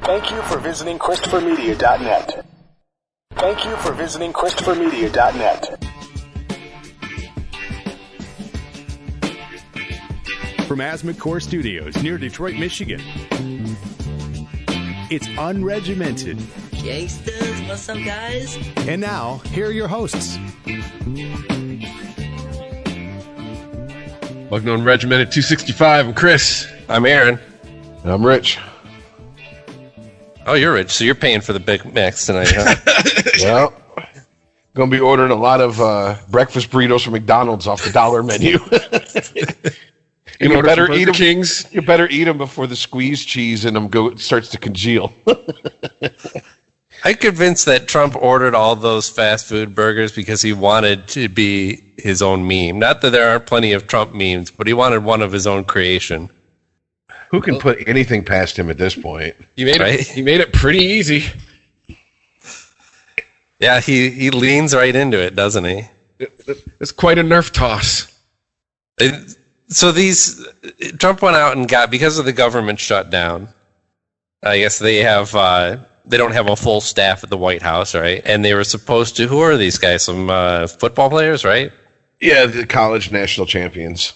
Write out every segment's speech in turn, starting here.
Thank you for visiting ChristopherMedia.net. Thank you for visiting ChristopherMedia.net. From Asthma Core Studios near Detroit, Michigan, it's Unregimented. Gangsters, what's up, guys? And now, here are your hosts. Welcome to Unregimented 265. I'm Chris. I'm Aaron. And I'm Rich. Oh, you're Rich, so you're paying for the Big Macs tonight, huh? Yeah. Going to be ordering a lot of breakfast burritos from McDonald's off the dollar menu. You better eat them. Kings. You better eat them before the squeeze cheese in them starts to congeal. I'm convinced that Trump ordered all those fast food burgers because he wanted to be his own meme. Not that there aren't plenty of Trump memes, but he wanted one of his own creation. Who can put anything past him at this point? He made it pretty easy. Yeah, he leans right into it, doesn't he? It's quite a Nerf toss. So Trump went out and got, because of the government shutdown, I guess they don't have a full staff at the White House, right? And they were supposed to, who are these guys? Some football players, right? Yeah, the college national champions.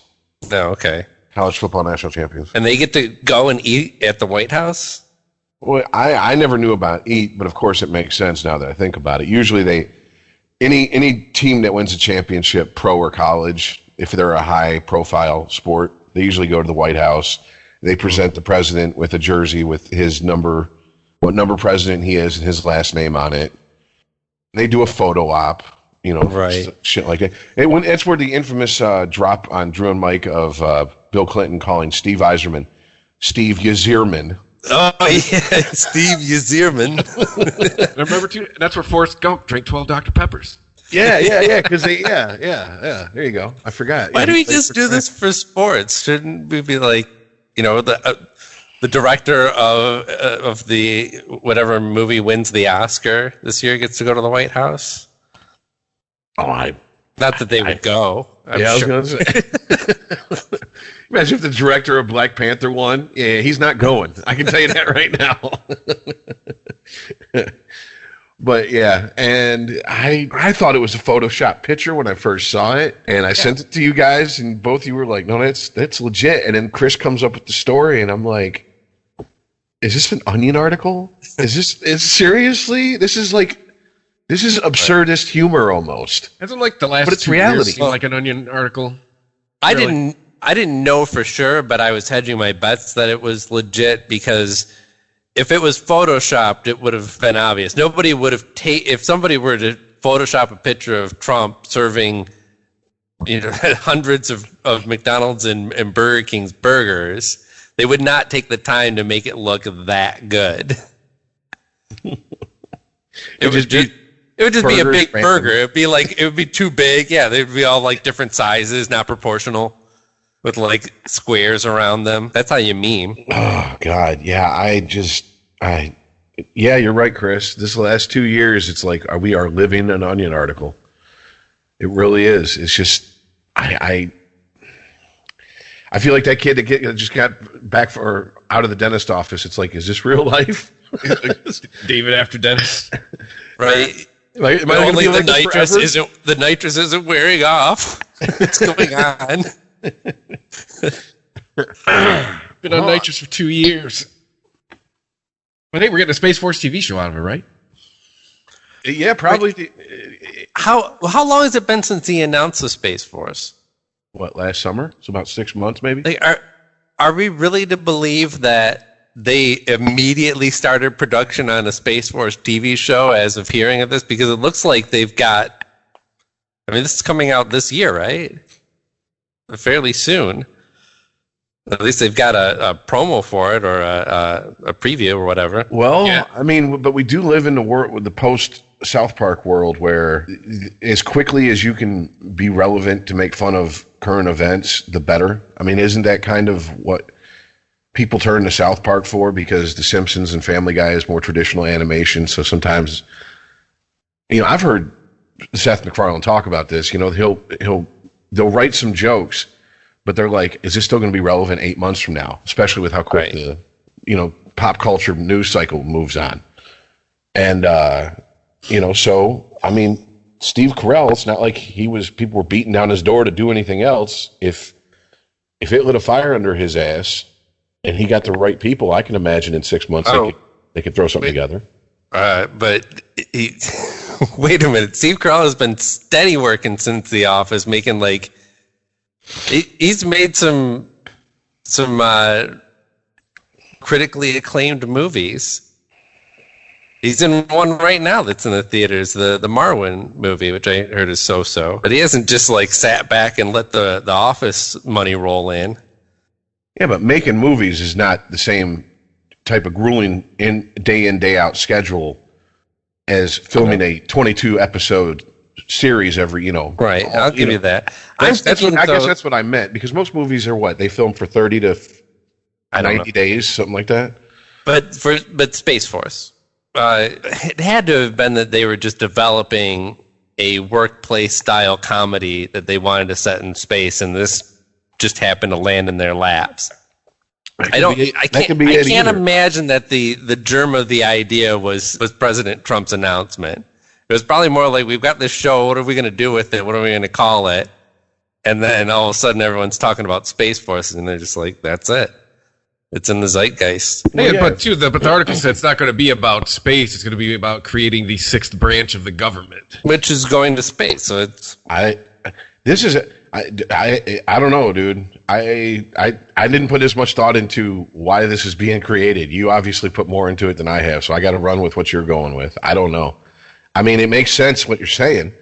No, okay. College football national champions. And they get to go and eat at the White House? Well, I never knew about eat, but of course it makes sense now that I think about it. Usually any team that wins a championship, pro or college, if they're a high-profile sport, they usually go to the White House. They present the president with a jersey with his number, what number president he is, and his last name on it. They do a photo op, right? Shit like that. It's where the infamous drop on Drew and Mike of Bill Clinton calling Steve Yzerman Steve Yzerman. Oh, yeah, Steve Yzerman. Remember, too, that's where Forrest Gump drank 12 Dr. Peppers. Yeah, because there you go. I forgot. Why do we just do this for sports? Shouldn't we be like, the director of the whatever movie wins the Oscar this year gets to go to the White House? Not that they would go. I'm sure. I was going to say. Imagine if the director of Black Panther won. Yeah, he's not going. I can tell you that right now. But yeah, and I thought it was a Photoshop picture when I first saw it, and I sent it to you guys, and both of you were like, "No, that's legit." And then Chris comes up with the story, and I'm like, "Is this an Onion article? Seriously? This is absurdist humor almost." Hasn't like the last, but it's 2 reality. Years like an Onion article. I didn't know for sure, but I was hedging my bets that it was legit because if it was photoshopped, it would have been obvious. Nobody would have if somebody were to Photoshop a picture of Trump serving, hundreds of McDonald's and Burger King's burgers, they would not take the time to make it look that good. It would just be a big burger. It would be too big. Yeah, they'd be all like different sizes, not proportional, with like squares around them. That's how you meme. Oh God, yeah. Yeah, you're right, Chris. This last 2 years, it's like we are living an Onion article. It really is. It's just I feel like that kid that just got back out of the dentist office. It's like, is this real life? David after dentist, right? Am I only like the nitrous isn't wearing off. What's going on? Been on nitrous for 2 years. I think we're getting a Space Force TV show out of it, right? Yeah, probably. How long has it been since he announced the Space Force? What, last summer? It's about 6 months, maybe. Like, are we really to believe that they immediately started production on a Space Force TV show as of hearing of this? Because it looks like they've got. I mean, this is coming out this year, right? Fairly soon. At least they've got a promo for it or a preview or whatever. Well, yeah. I mean, but we do live in the world with the post South Park world where as quickly as you can be relevant to make fun of current events, the better. I mean, isn't that kind of what people turn to South Park for? Because The Simpsons and Family Guy is more traditional animation. So sometimes, I've heard Seth MacFarlane talk about this. They'll write some jokes, but they're like, is this still going to be relevant 8 months from now? Especially with how quick pop culture news cycle moves on. And, so, I mean, Steve Carell, it's not like people were beating down his door to do anything else. If it lit a fire under his ass and he got the right people, I can imagine in 6 months they could throw something together. But wait a minute. Steve Carell has been steady working since The Office, making he's made some critically acclaimed movies. He's in one right now that's in the theaters, the Marwen movie, which I heard is so-so. But he hasn't just sat back and let the Office money roll in. Yeah, but making movies is not the same type of grueling in, day out schedule as filming a 22 episode series every, Right, I'll give you that. I guess that's what I meant, because most movies are what? They film for 30 to 90 days, something like that? But Space Force, it had to have been that they were just developing a workplace style comedy that they wanted to set in space, and this just happened to land in their laps. I can't imagine that the germ of the idea was President Trump's announcement. It was probably more like, we've got this show, what are we going to do with it? What are we going to call it? And then all of a sudden everyone's talking about Space Force, and they're just like, that's it. It's in the zeitgeist. But the article said it's not going to be about space. It's going to be about creating the sixth branch of the government, which is going to space. So it's I don't know, dude. I didn't put as much thought into why this is being created. You obviously put more into it than I have, so I got to run with what you're going with. I don't know. I mean, it makes sense what you're saying.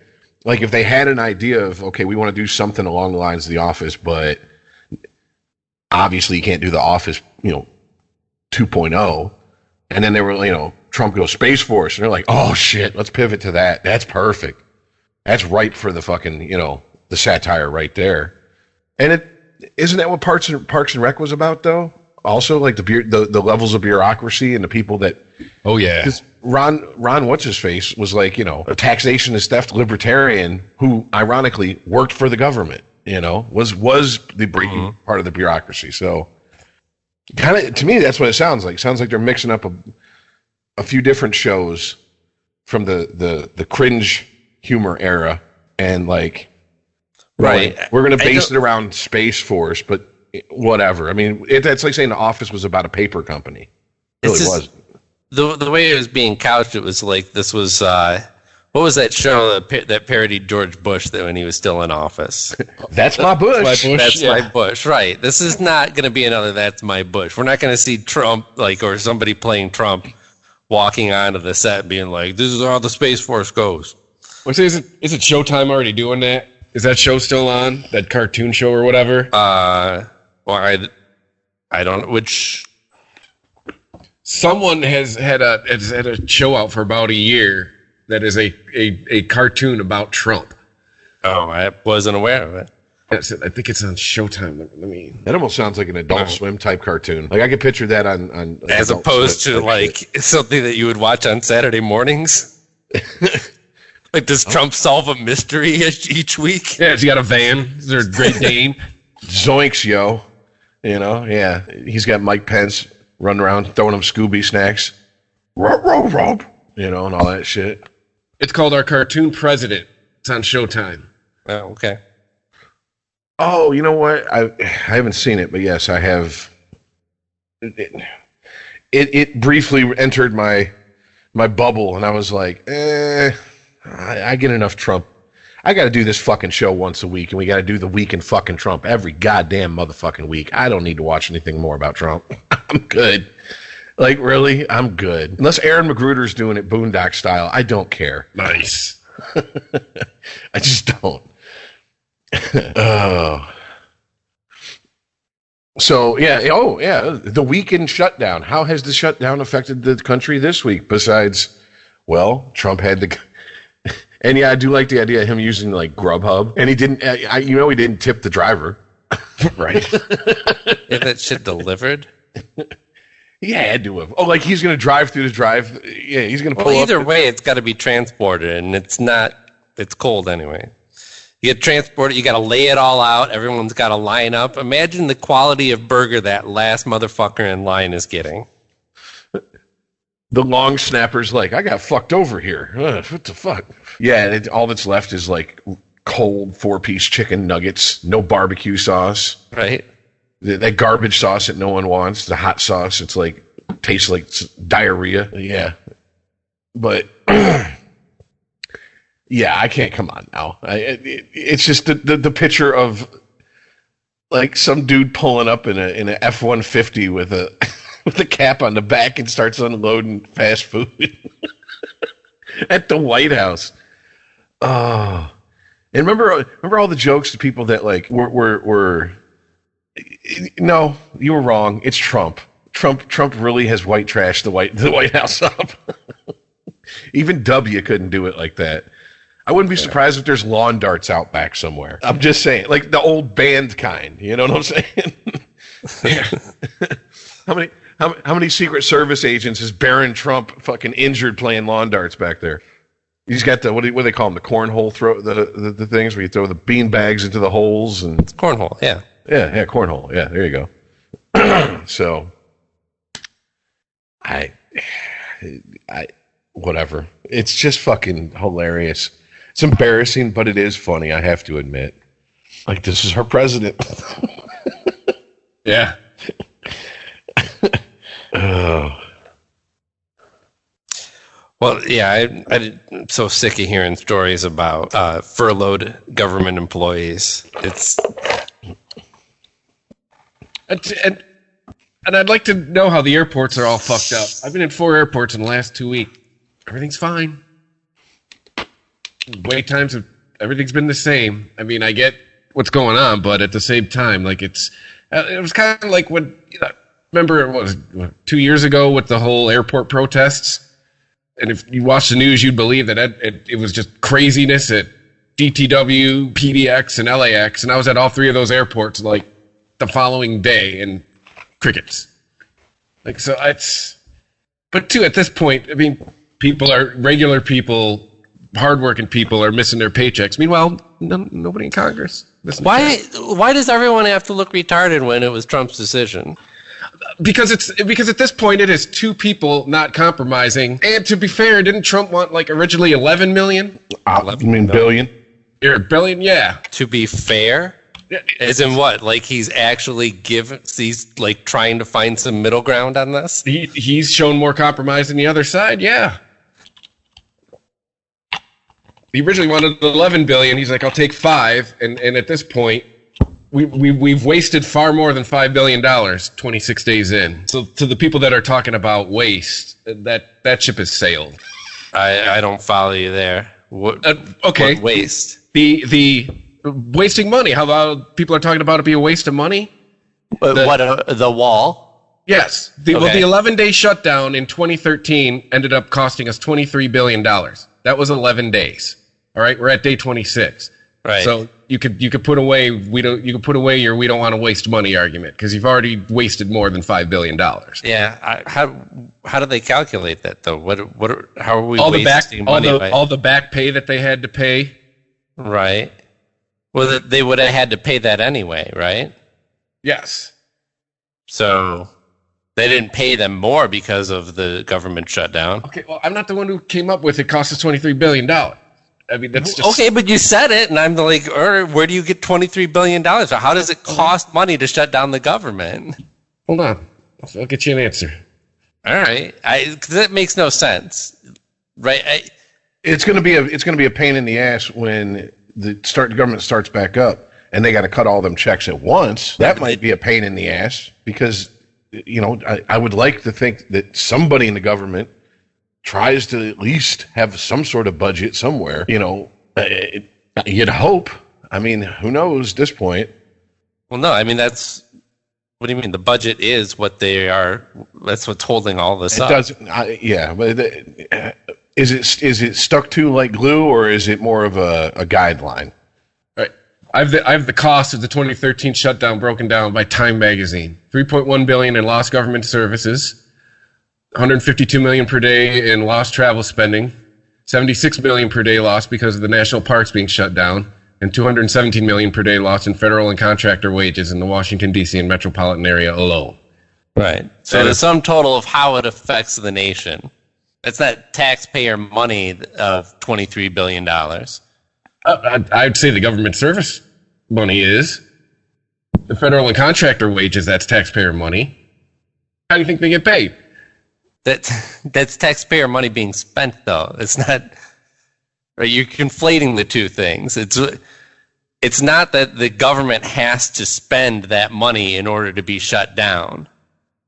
Like, if they had an idea of, okay, we want to do something along the lines of The Office, but obviously you can't do The Office, 2.0. And then they were, Trump goes Space Force, and they're like, oh shit, let's pivot to that. That's perfect. That's right for the fucking, the satire right there. And isn't that what Parks and Rec was about, though? Also, like the levels of bureaucracy and the people that. Oh yeah. Because Ron what's his face was like, a taxation is theft libertarian who ironically worked for the government. Was the breaking part of the bureaucracy. So, kind of to me, that's what it sounds like. It sounds like they're mixing up a few different shows from the cringe humor era, and like. Right. We're going to base it around Space Force, but whatever. I mean, that's like saying The Office was about a paper company. It really was. The way it was being couched, it was like this was, what was that show that parodied George Bush when he was still in office? That's my Bush. That's my Bush, right. This is not going to be another That's My Bush. We're not going to see Trump, or somebody playing Trump walking onto the set being like, this is how the Space Force goes. Well, isn't Showtime already doing that? Is that show still on? That cartoon show or whatever? Well, I don't know which. Someone has had a show out for about a year that is a cartoon about Trump. Oh, I wasn't aware of it. I think it's on Showtime. That almost sounds like an Adult Swim type cartoon. Like, I could picture that on as opposed to something that you would watch on Saturday mornings. Like, does Trump solve a mystery each week? Yeah, he's got a van. Is there a Great Dane? Zoinks, yo. Yeah. He's got Mike Pence running around throwing him Scooby snacks. Rub. And all that shit. It's called Our Cartoon President. It's on Showtime. Oh, okay. Oh, you know what? I haven't seen it, but yes, I have. It briefly entered my bubble, and I was like, I get enough Trump. I got to do this fucking show once a week, and we got to do the week in fucking Trump every goddamn motherfucking week. I don't need to watch anything more about Trump. I'm good. Like, really? I'm good. Unless Aaron Magruder's doing it Boondock style, I don't care. Nice. I just don't. Oh. So, yeah. Oh, yeah. The weekend shutdown. How has the shutdown affected the country this week? Besides, well, Trump had the... And yeah, I do like the idea of him using like Grubhub, and he didn't. He didn't tip the driver, right? If that shit delivered, he had to have. Oh, like he's gonna drive through the drive. Yeah, he's gonna pull. Well, either up way, it's got to be transported, and it's not. It's cold anyway. You get transported. You got to lay it all out. Everyone's got to line up. Imagine the quality of burger that last motherfucker in line is getting. The long snapper's like, I got fucked over here. What the fuck? Yeah, and all that's left is like cold 4-piece chicken nuggets, no barbecue sauce. Right. That garbage sauce that no one wants, the hot sauce, it's like, tastes like diarrhea. Yeah. But, yeah, I can't come on now. It's just the picture of like some dude pulling up in a F-150 with a cap on the back and starts unloading fast food at the White House. Oh, and remember all the jokes to people that like were no, you were wrong. It's Trump. Trump really has white trashed the White House up. Even W couldn't do it like that. I wouldn't be surprised if there's lawn darts out back somewhere. I'm just saying, like the old band kind. You know what I'm saying? How many Secret Service agents is Barron Trump fucking injured playing lawn darts back there? He's got the what do they call them? The cornhole throw the things where you throw the bean bags into the holes and It's cornhole. Yeah. Yeah, cornhole. Yeah, there you go. So, I whatever. It's just fucking hilarious. It's embarrassing, but it is funny. I have to admit. Like, this is our president. Yeah. Oh. Well, yeah, I'm so sick of hearing stories about furloughed government employees. It's And I'd like to know how the airports are all fucked up. I've been in 4 airports in the last 2 weeks. Everything's fine. Wait times, everything's been the same. I mean, I get what's going on, but at the same time, like it was kind of like when, remember it was 2 years ago with the whole airport protests? And if you watch the news, you'd believe that it was just craziness at DTW, PDX, and LAX. And I was at all 3 of those airports like the following day, and crickets. Like, so but too, at this point, I mean, regular people, hardworking people are missing their paychecks. Meanwhile, nobody in Congress. why does everyone have to look retarded when it was Trump's decision? Because at this point it is 2 people not compromising. And to be fair, didn't Trump want like originally 11 million? Billion? Or billion, yeah. To be fair? As in what? Like he's like trying to find some middle ground on this? He's shown more compromise than the other side, yeah. He originally wanted 11 billion. He's like, I'll take 5. And at this point, we've wasted far more than $5 billion 26 days in. So to the people that are talking about waste, that ship has sailed. I don't follow you there. Okay. What waste? The wasting money. How about people are talking about it be a waste of money? The wall? Yes. The 11-day shutdown in 2013 ended up costing us $23 billion. That was 11 days. All right, we're at day 26. Right. So you could put away you could put away your we don't want to waste money argument because you've already wasted more than $5 billion. Yeah. How do they calculate that though? How are we all wasting money? All the back pay that they had to pay. Right. Well, they would have had to pay that anyway, right? Yes. So they didn't pay them more because of the government shutdown. Okay, well, I'm not the one who came up with it cost us $23 billion. I mean, that's just... Okay, but you said it, and I'm like, where do you get $23 billion? How does it cost money to shut down the government? Hold on. I'll get you an answer. All right. 'Cause that makes no sense. Right? It's going to be a pain in the ass when the government starts back up and they got to cut all them checks at once. That might be a pain in the ass because, I would like to think that somebody in the government tries to at least have some sort of budget somewhere. You'd hope. I mean, who knows at this point? Well, no, I mean, what do you mean? The budget is what they are. That's what's holding all this up. But is it stuck to like glue or is it more of a guideline? Right. I have the cost of the 2013 shutdown broken down by Time Magazine. $3.1 billion in lost government services, $152 million per day in lost travel spending, $76 million per day lost because of the national parks being shut down, and $217 million per day lost in federal and contractor wages in the Washington, D.C. and metropolitan area alone. Right. So the sum total of how it affects the nation. It's not taxpayer money of $23 billion. I'd say the government service money is. The federal and contractor wages, that's taxpayer money. How do you think they get paid? That's taxpayer money being spent, though. It's not. Right, you're conflating the two things. It's not that the government has to spend that money in order to be shut down.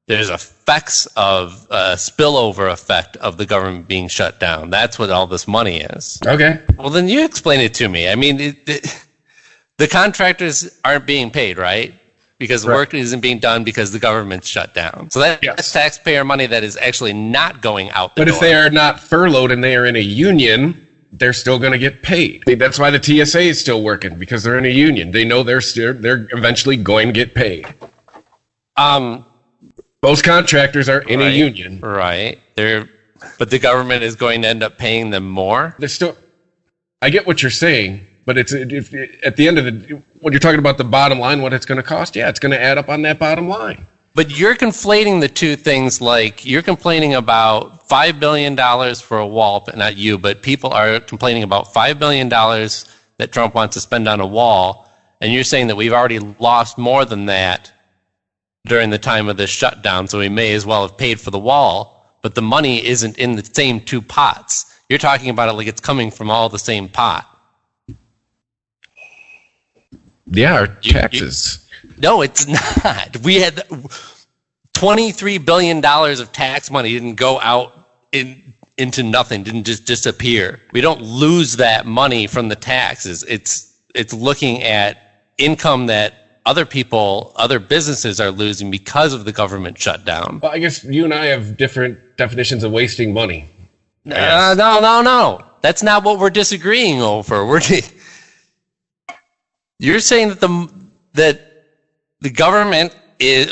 There's effects of spillover effect of the government being shut down. That's what all this money is. Okay. Well, then you explain it to me. I mean, the contractors aren't being paid, right? Because the work isn't being done because the government's shut down. So that's taxpayer money that is actually not going out the door. But if they are not furloughed and they are in a union, they're still going to get paid. That's why the TSA is still working, because they're in a union. They know they're eventually going to get paid. Most contractors are in a union. Right. But the government is going to end up paying them more? They're still. I get what you're saying, but at the end of when you're talking about the bottom line, what it's going to cost, it's going to add up on that bottom line. But you're conflating the two things. Like, you're complaining about $5 billion for a wall, but not you, but people are complaining about $5 billion that Trump wants to spend on a wall, and you're saying that we've already lost more than that during the time of this shutdown, so we may as well have paid for the wall, but the money isn't in the same two pots. You're talking about it like it's coming from all the same pot. Yeah, our taxes. No, it's not. We had $23 billion of tax money didn't go out into nothing, didn't just disappear. We don't lose that money from the taxes. It's looking at income that other businesses are losing because of the government shutdown. Well, I guess you and I have different definitions of wasting money. No. That's not what we're disagreeing over. You're saying that the government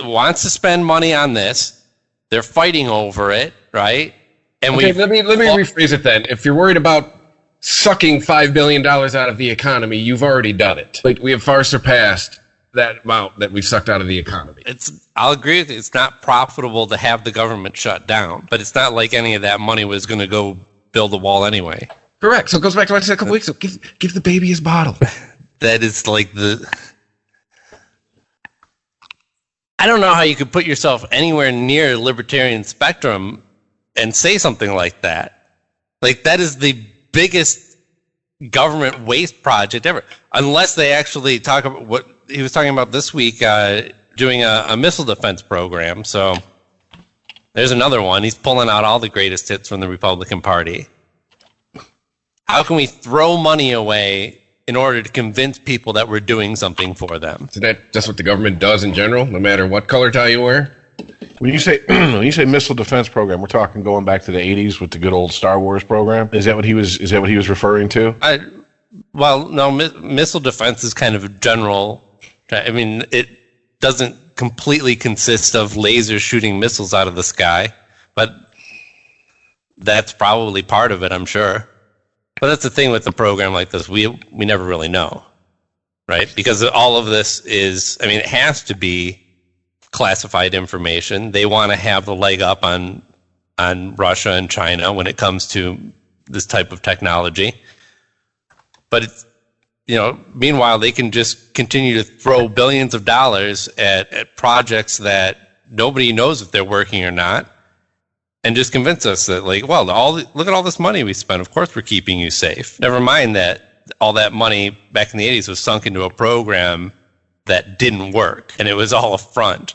wants to spend money on this. They're fighting over it, right? And let me rephrase it then. If you're worried about sucking $5 billion out of the economy, you've already done it. Like, we have far surpassed that amount that we've sucked out of the economy. I'll agree with you. It's not profitable to have the government shut down, but it's not like any of that money was going to go build a wall anyway. Correct. So it goes back to what I said a couple weeks ago. Give the baby his bottle. That is like I don't know how you could put yourself anywhere near the libertarian spectrum and say something like that. Like, that is the biggest government waste project ever. Unless they actually talk about what he was talking about this week, doing a missile defense program. So there's another one. He's pulling out all the greatest hits from the Republican Party. How can we throw money away in order to convince people that we're doing something for them? So that's just what the government does in general, no matter what color tie you wear? When you say missile defense program, we're talking going back to the 80s with the good old Star Wars program. Is that what he was referring to? Well, no, missile defense is kind of a general. I mean, it doesn't completely consist of lasers shooting missiles out of the sky, but that's probably part of it, I'm sure. But that's the thing with a program like this. We never really know, right? Because all of this is, I mean, it has to be classified information. They want to have the leg up on Russia and China when it comes to this type of technology. But it's, meanwhile, they can just continue to throw billions of dollars at projects that nobody knows if they're working or not, and just convince us that, like, well, look at all this money we spent. Of course we're keeping you safe. Never mind that all that money back in the 80s was sunk into a program that didn't work, and it was all a front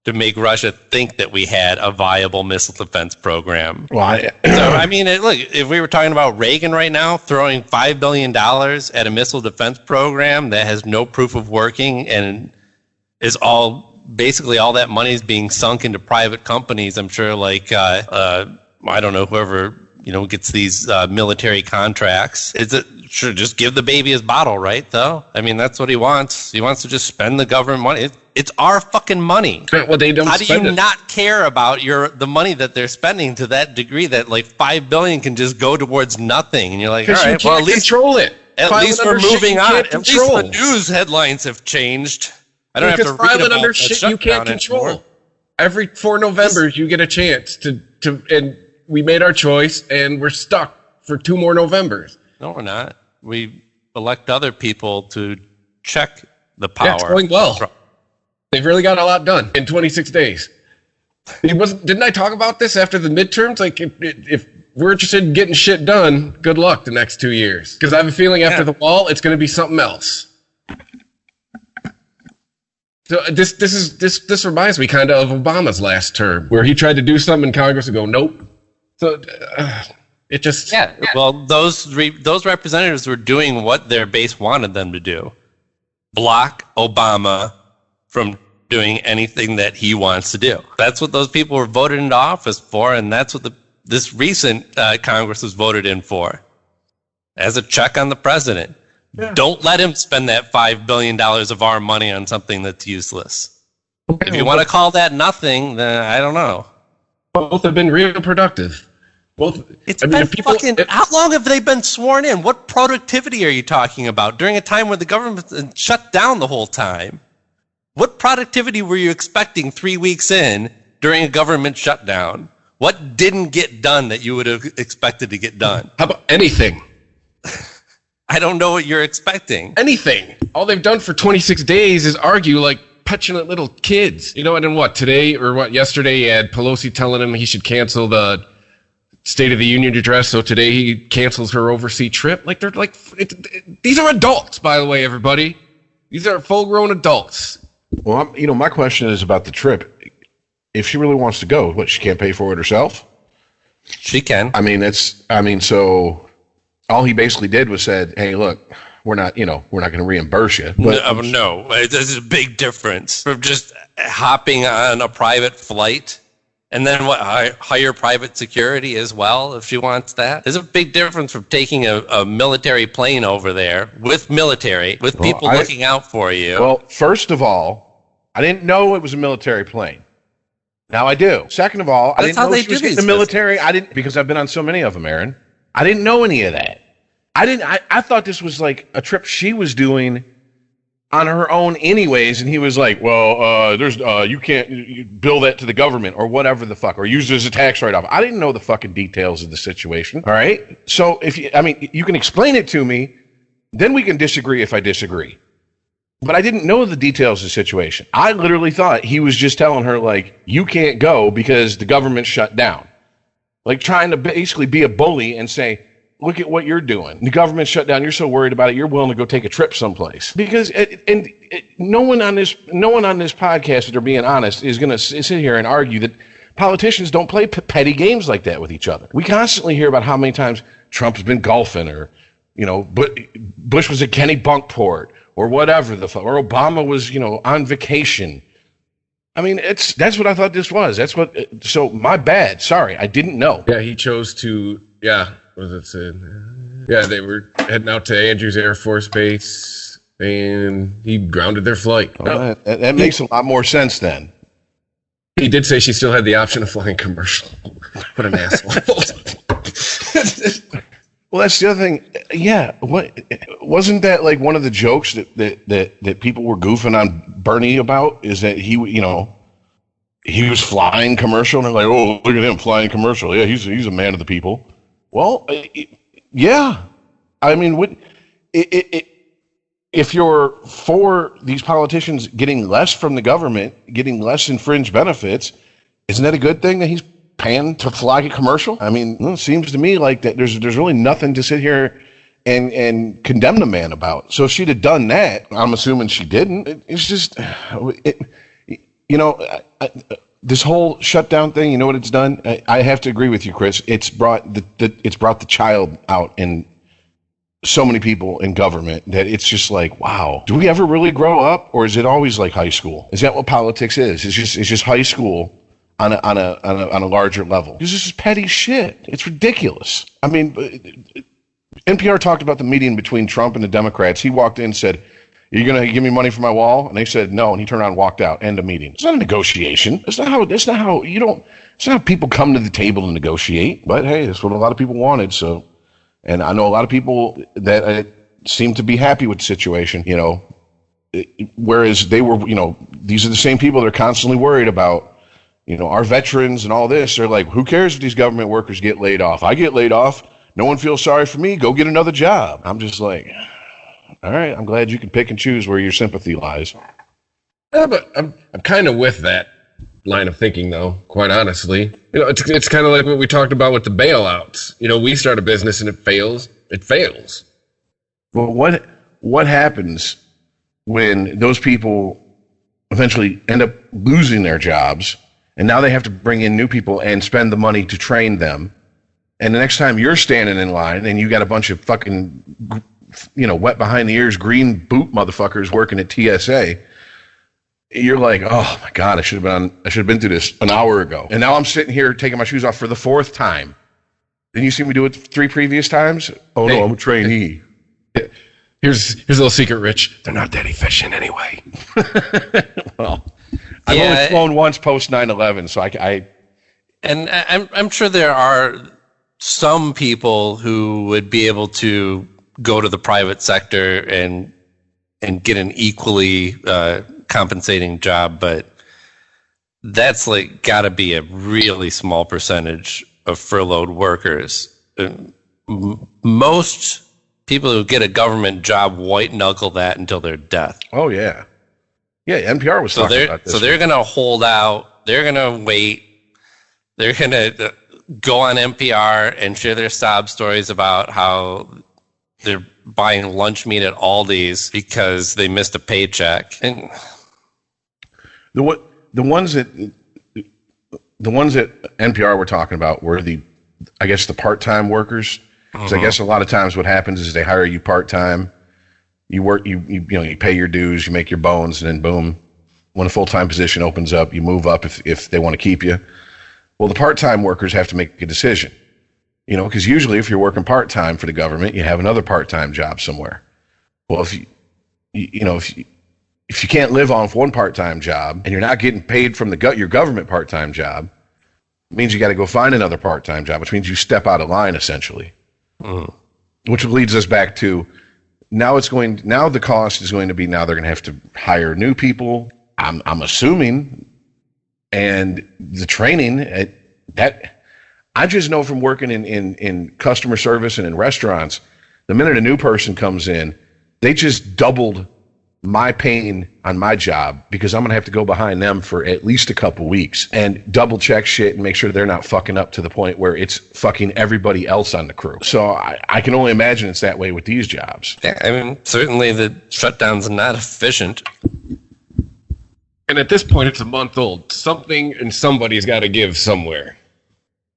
to make Russia think that we had a viable missile defense program. Well, look, if we were talking about Reagan right now, throwing $5 billion at a missile defense program that has no proof of working and is basically all that money is being sunk into private companies. I'm sure, like, I don't know, whoever, gets these military contracts. Sure, just give the baby his bottle, right, though? I mean, that's what he wants. He wants to just spend the government money. It's our fucking money. Well, they don't. How do you not care about the money that they're spending to that degree that, like, $5 billion can just go towards nothing? And you're like, all right, well, at least control it. At least we're moving on. At least the news headlines have changed. I don't have to read about under shit you can't control. Every 4 Novembers, you get a chance to and we made our choice and we're stuck for 2 more Novembers. No, we're not. We elect other people to check the power. Yeah, it's going well. They've really got a lot done in 26 days. Didn't I talk about this after the midterms? Like, if we're interested in getting shit done, good luck the next 2 years. Because I have a feeling after the wall, it's going to be something else. So this reminds me kind of Obama's last term, where he tried to do something and Congress would go, nope. So it just... Yeah, well, those representatives were doing what their base wanted them to do. Block Obama from doing anything that he wants to do. That's what those people were voted into office for, and that's what this recent Congress was voted in for, as a check on the president. Yeah. Don't let him spend that $5 billion of our money on something that's useless. Okay, if you want to call that nothing, then I don't know. Both have been real productive. How long have they been sworn in? What productivity are you talking about during a time when the government shut down the whole time? What productivity were you expecting 3 weeks in during a government shutdown? What didn't get done that you would have expected to get done? How about anything? I don't know what you're expecting. Anything. All they've done for 26 days is argue like petulant little kids. You know, and then yesterday you had Pelosi telling him he should cancel the State of the Union address, so today he cancels her overseas trip. Like, these are adults, by the way, everybody. These are full-grown adults. Well, my question is about the trip. If she really wants to go, she can't pay for it herself? She can. So all he basically did was said, hey, look, we're not going to reimburse you. But no, there's a big difference from just hopping on a private flight and then hire private security as well if she wants that. There's a big difference from taking a military plane over there with people looking out for you. Well, first of all, I didn't know it was a military plane. Now I do. Second of all, I didn't know she was getting the military. Because I've been on so many of them, Aaron. I didn't know any of that. I thought this was like a trip she was doing on her own anyways, and he was like, well, you can't bill that to the government or whatever the fuck, or use it as a tax write-off. I didn't know the fucking details of the situation, all right? So you can explain it to me, then we can disagree if I disagree. But I didn't know the details of the situation. I literally thought he was just telling her, like, you can't go because the government shut down. Like, trying to basically be a bully and say, look at what you're doing. The government shut down. You're so worried about it. You're willing to go take a trip someplace. Because no one on this podcast, if they're being honest, is going to sit here and argue that politicians don't play petty games like that with each other. We constantly hear about how many times Trump's been golfing, or Bush was at Kennebunkport, or whatever the fuck, or Obama was on vacation. I mean, that's what I thought this was. So my bad. Sorry, I didn't know. Yeah, he chose to. Yeah. What does it say? Yeah, they were heading out to Andrews Air Force Base, and he grounded their flight. Oh, that makes a lot more sense then. He did say she still had the option of flying commercial. What an asshole. Well, that's the other thing. Yeah, wasn't that like one of the jokes that people were goofing on Bernie about? Is that he was flying commercial, and they're like, oh, look at him flying commercial. Yeah, he's a man of the people. Well, yeah. I mean, if you're for these politicians getting less from the government, getting less in fringe benefits, isn't that a good thing that he's paying to fly a commercial? I mean, it seems to me like that there's really nothing to sit here and condemn the man about. So if she'd have done that, I'm assuming she didn't. It's just, this whole shutdown thing, you know what it's done? I have to agree with you, Chris. It's brought the child out in so many people in government that it's just like, wow. Do we ever really grow up, or is it always like high school? Is that what politics is? It's just high school on a larger level. This is petty shit. It's ridiculous. I mean, NPR talked about the meeting between Trump and the Democrats. He walked in and said, "Are you going to give me money for my wall?" And they said no, and he turned around and walked out. End of meeting. It's not a negotiation. It's not how people come to the table and negotiate. But hey, that's what a lot of people wanted. So, and I know a lot of people that seem to be happy with the situation, whereas they were, these are the same people that are constantly worried about, our veterans and all this, they're like, who cares if these government workers get laid off? I get laid off. No one feels sorry for me. Go get another job. I'm just like, all right, I'm glad you can pick and choose where your sympathy lies. Yeah, but I'm kind of with that line of thinking, though, quite honestly. It's kind of like what we talked about with the bailouts. We start a business and it fails. It fails. Well, what happens when those people eventually end up losing their jobs, and now they have to bring in new people and spend the money to train them? And the next time you're standing in line and you got a bunch of fucking, wet behind the ears, green boot motherfuckers working at TSA, you're like, oh my God, I should have been through this an hour ago. And now I'm sitting here taking my shoes off for the 4th time. Didn't you see me do it 3 previous times? Oh no, I'm a trainee. Here's a little secret, Rich. They're not that efficient anyway. Well, I've only flown once post 9/11, so And I'm sure there are some people who would be able to go to the private sector and get an equally compensating job, but that's got to be a really small percentage of furloughed workers. Most people who get a government job white knuckle that until their death. Oh yeah, NPR was talking about this. So they're going to hold out. They're going to wait. They're going to go on NPR and share their sob stories about how they're buying lunch meat at Aldi's because they missed a paycheck. And the ones that NPR were talking about were the part-time workers. Because I guess a lot of times what happens is they hire you part-time. You work, you pay your dues, you make your bones, and then boom, when a full-time position opens up, you move up if they want to keep you. Well, the part-time workers have to make a decision, because usually if you're working part-time for the government, you have another part-time job somewhere. Well, if you can't live off one part-time job and you're not getting paid from your government part-time job, it means you got to go find another part-time job, which means you step out of line essentially. Which leads us back to now the cost is going to be, now they're going to have to hire new people. I'm assuming, and the training that I just know from working in customer service and in restaurants, the minute a new person comes in, they just doubled my pain on my job because I'm going to have to go behind them for at least a couple weeks and double check shit and make sure they're not fucking up to the point where it's fucking everybody else on the crew. So I can only imagine it's that way with these jobs. Yeah, I mean, certainly the shutdown's not efficient. And at this point, it's a month old. Something and somebody's got to give somewhere.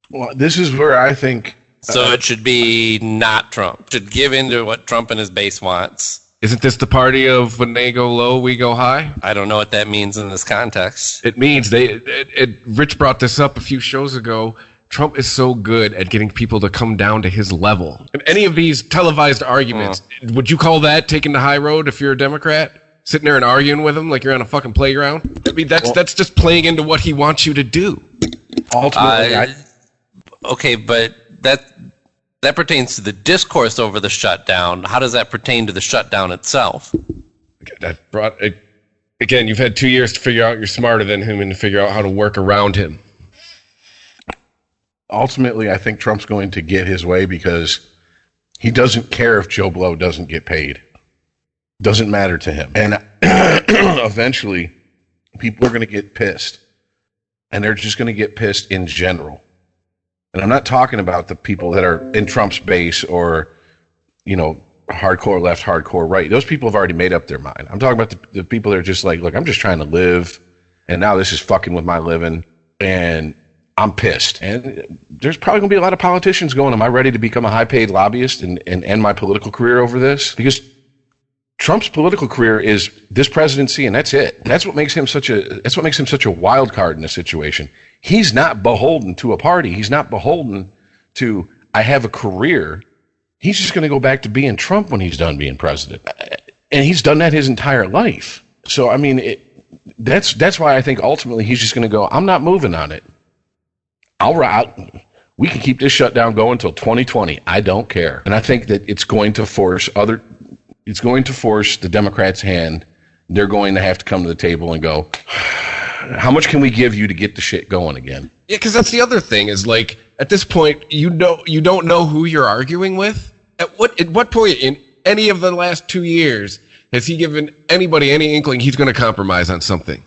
Well, this is where I think... So it should be not Trump. It should give in to what Trump and his base wants. Isn't this the party of when they go low, we go high? I don't know what that means in this context. It means Rich brought this up a few shows ago. Trump is so good at getting people to come down to his level. And any of these televised arguments, would you call that taking the high road if you're a Democrat? Sitting there and arguing with him like you're on a fucking playground? I mean, that's just playing into what he wants you to do. Ultimately, okay, but that pertains to the discourse over the shutdown. How does that pertain to the shutdown itself? That brought it, again, you've had 2 years to figure out you're smarter than him and to figure out how to work around him. Ultimately, I think Trump's going to get his way because he doesn't care if Joe Blow doesn't get paid. Doesn't matter to him. And eventually, people are going to get pissed. And they're just going to get pissed in general. And I'm not talking about the people that are in Trump's base or, hardcore left, hardcore right. Those people have already made up their mind. I'm talking about the people that are just like, look, I'm just trying to live, and now this is fucking with my living, and I'm pissed. And there's probably going to be a lot of politicians going, am I ready to become a high-paid lobbyist and end my political career over this? Because Trump's political career is this presidency, and that's it. That's what makes him such a wild card in this situation. He's not beholden to a party. He's not beholden to, I have a career. He's just going to go back to being Trump when he's done being president. And he's done that his entire life. So, I mean, that's why I think ultimately he's just going to go, I'm not moving on it. We can keep this shutdown going until 2020. I don't care. And I think that it's going to force the Democrats' hand. They're going to have to come to the table and go, How much can we give you to get the shit going again? Yeah, because that's the other thing is like at this point you don't know who you're arguing with. At what point in any of the last 2 years has he given anybody any inkling he's going to compromise on something?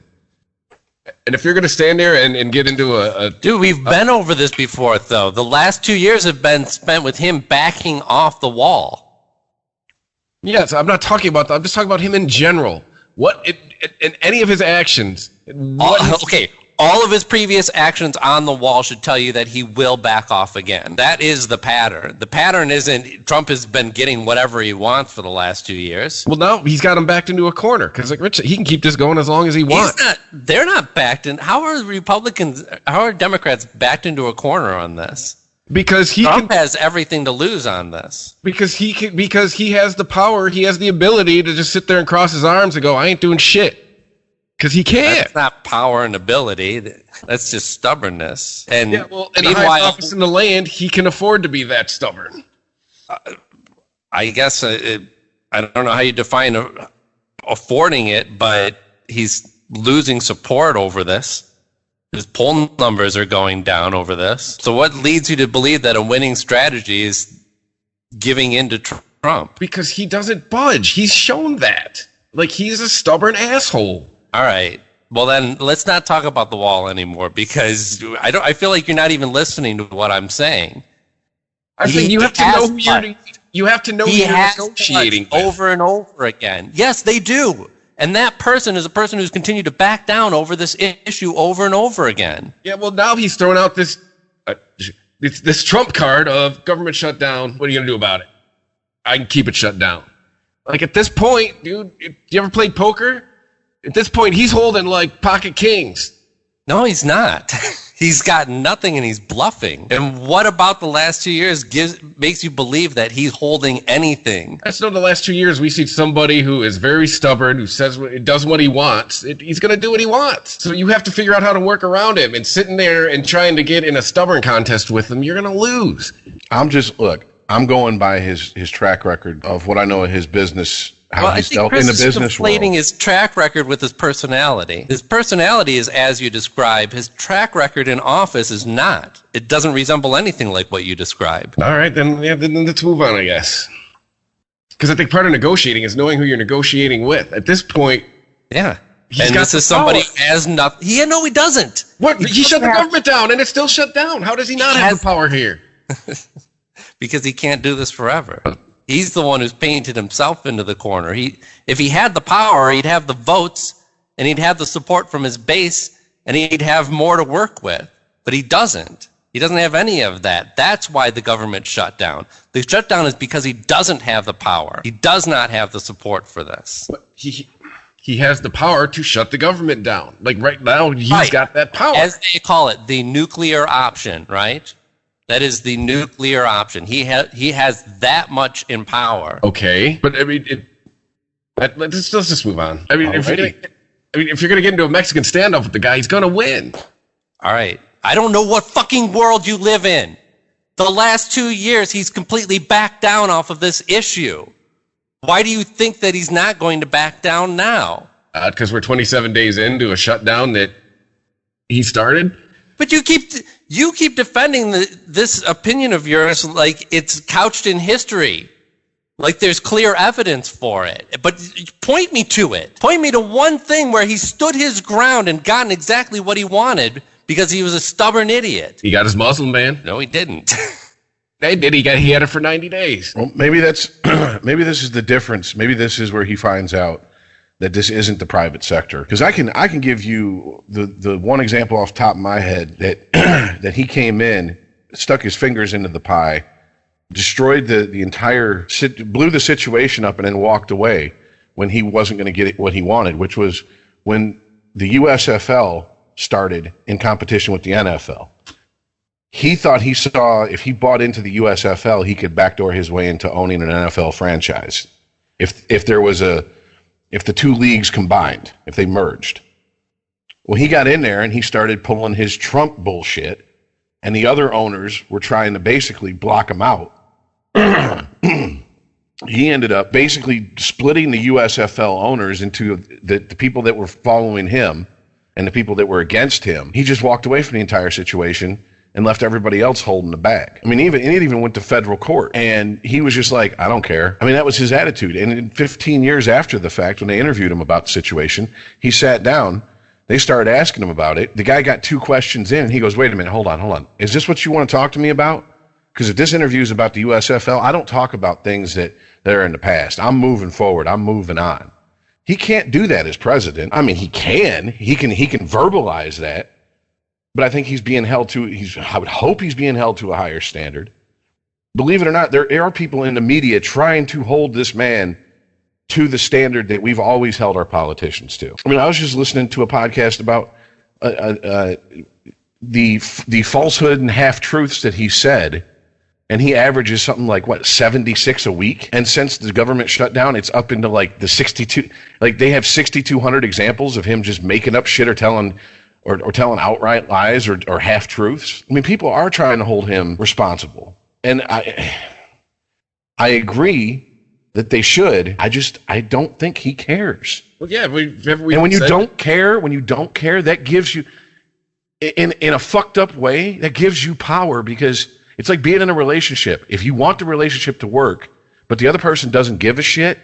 And if you're going to stand there and get into a Dude, we've been over this before, though. The last 2 years have been spent with him backing off the wall. Yes, I'm not talking about that. I'm just talking about him in general. In any of his actions. All of his previous actions on the wall should tell you that he will back off again. That is the pattern. The pattern isn't Trump has been getting whatever he wants for the last 2 years. Well, now he's got him backed into a corner because, like Rich, he can keep this going as long as he wants. They're not backed in. How are Democrats backed into a corner on this? Because Trump has everything to lose on this. Because he has the power, he has the ability to just sit there and cross his arms and go, I ain't doing shit. Because he can't. That's not power and ability. That's just stubbornness. And in the highest office in the land, he can afford to be that stubborn. I guess I don't know how you define affording it, but he's losing support over this. His poll numbers are going down over this. So what leads you to believe that a winning strategy is giving in to Trump? Because he doesn't budge. He's shown that. Like, he's a stubborn asshole. All right. Well, then let's not talk about the wall anymore because I feel like you're not even listening to what I'm saying. I think you have to know who you're negotiating with. Over and over again. Yes, they do. And that person is a person who's continued to back down over this issue over and over again. Yeah, well, now he's thrown out this Trump card of government shutdown. What are you going to do about it? I can keep it shut down. Like, at this point, dude, you ever played poker? At this point, he's holding, like, pocket kings. No, he's not. He's got nothing and he's bluffing. And what about the last 2 years makes you believe that he's holding anything? That's not the last 2 years. We see somebody who is very stubborn, who does what he wants. He's going to do what he wants. So you have to figure out how to work around him. And sitting there and trying to get in a stubborn contest with him, you're going to lose. I'm going by his track record of what I know of his business. He's dealt in the business world. Conflating his track record with his personality. His personality is as you describe. His track record in office is not. It doesn't resemble anything like what you described. All right, then let's move on, I guess. Because I think part of negotiating is knowing who you're negotiating with. At this point, yeah. And this is somebody who has nothing. No, he doesn't. What? He shut the government down, and it's still shut down. How does he not have the power here? Because he can't do this forever. He's the one who's painted himself into the corner. If he had the power, he'd have the votes, and he'd have the support from his base, and he'd have more to work with. But he doesn't. He doesn't have any of that. That's why the government shut down. The shutdown is because he doesn't have the power. He does not have the support for this. But he has the power to shut the government down. Like right now, he's got that power. As they call it, the nuclear option, right? That is the nuclear option. He has that much in power. Okay, but I mean, let's just move on. I mean, if you're gonna get into a Mexican standoff with the guy, he's gonna win. All right. I don't know what fucking world you live in. The last 2 years, he's completely backed down off of this issue. Why do you think that he's not going to back down now? Because we're 27 days into a shutdown that he started. But you keep defending this opinion of yours like it's couched in history, like there's clear evidence for it. But point me to it. Point me to one thing where he stood his ground and gotten exactly what he wanted because he was a stubborn idiot. He got his Muslim ban. No, he didn't. They did. He had it for 90 days. Well, maybe this is the difference. Maybe this is where he finds out that this isn't the private sector. Because I can give you the one example off the top of my head that that he came in, stuck his fingers into the pie, destroyed the entire, blew the situation up, and then walked away when he wasn't going to get what he wanted, which was when the USFL started in competition with the NFL. He thought he saw if he bought into the USFL, he could backdoor his way into owning an NFL franchise. If the two leagues combined, if they merged. Well, he got in there and he started pulling his Trump bullshit, and the other owners were trying to basically block him out. He ended up basically splitting the USFL owners into the people that were following him and the people that were against him. He just walked away from the entire situation and left everybody else holding the bag. I mean, it even went to federal court, and he was just like, I don't care. I mean, that was his attitude. And in 15 years after the fact, when they interviewed him about the situation, he sat down. They started asking him about it. The guy got 2 questions in, and he goes, wait a minute, hold on. Is this what you want to talk to me about? Because if this interview is about the USFL, I don't talk about things that are in the past. I'm moving forward. I'm moving on. He can't do that as president. I mean, he can verbalize that. But I think he's being held to, I would hope he's being held to a higher standard. Believe it or not, there are people in the media trying to hold this man to the standard that we've always held our politicians to. I mean, I was just listening to a podcast about the falsehood and half-truths that he said, and he averages something like, 76 a week? And since the government shut down, it's up into like the 62, like they have 6,200 examples of him just making up shit or telling outright lies or half-truths. I mean, people are trying to hold him responsible. And I agree that they should. I don't think he cares. Well, yeah. And when you don't care, that gives you, in a fucked up way, that gives you power, because it's like being in a relationship. If you want the relationship to work, but the other person doesn't give a shit,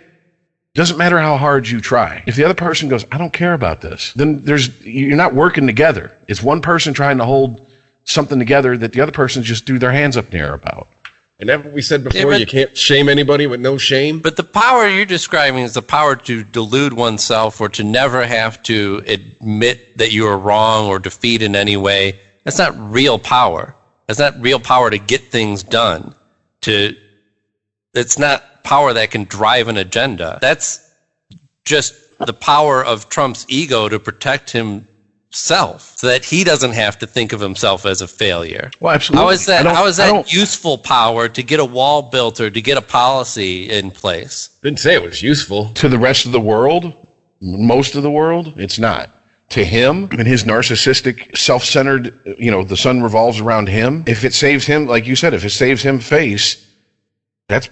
doesn't matter how hard you try. If the other person goes, I don't care about this, then you're not working together. It's one person trying to hold something together that the other person just threw their hands up in the air about. And that's what we said before, you can't shame anybody with no shame. But the power you're describing is the power to delude oneself or to never have to admit that you are wrong or defeat in any way. That's not real power. That's not real power to get things done. It's not power that can drive an agenda. That's just the power of Trump's ego to protect himself so that he doesn't have to think of himself as a failure. Well, absolutely. How is that useful power to get a wall built or to get a policy in place? Didn't say it was useful. To the rest of the world, most of the world, it's not. To him and his narcissistic, self-centered, the sun revolves around him. If it saves him, like you said, if it saves him face, that's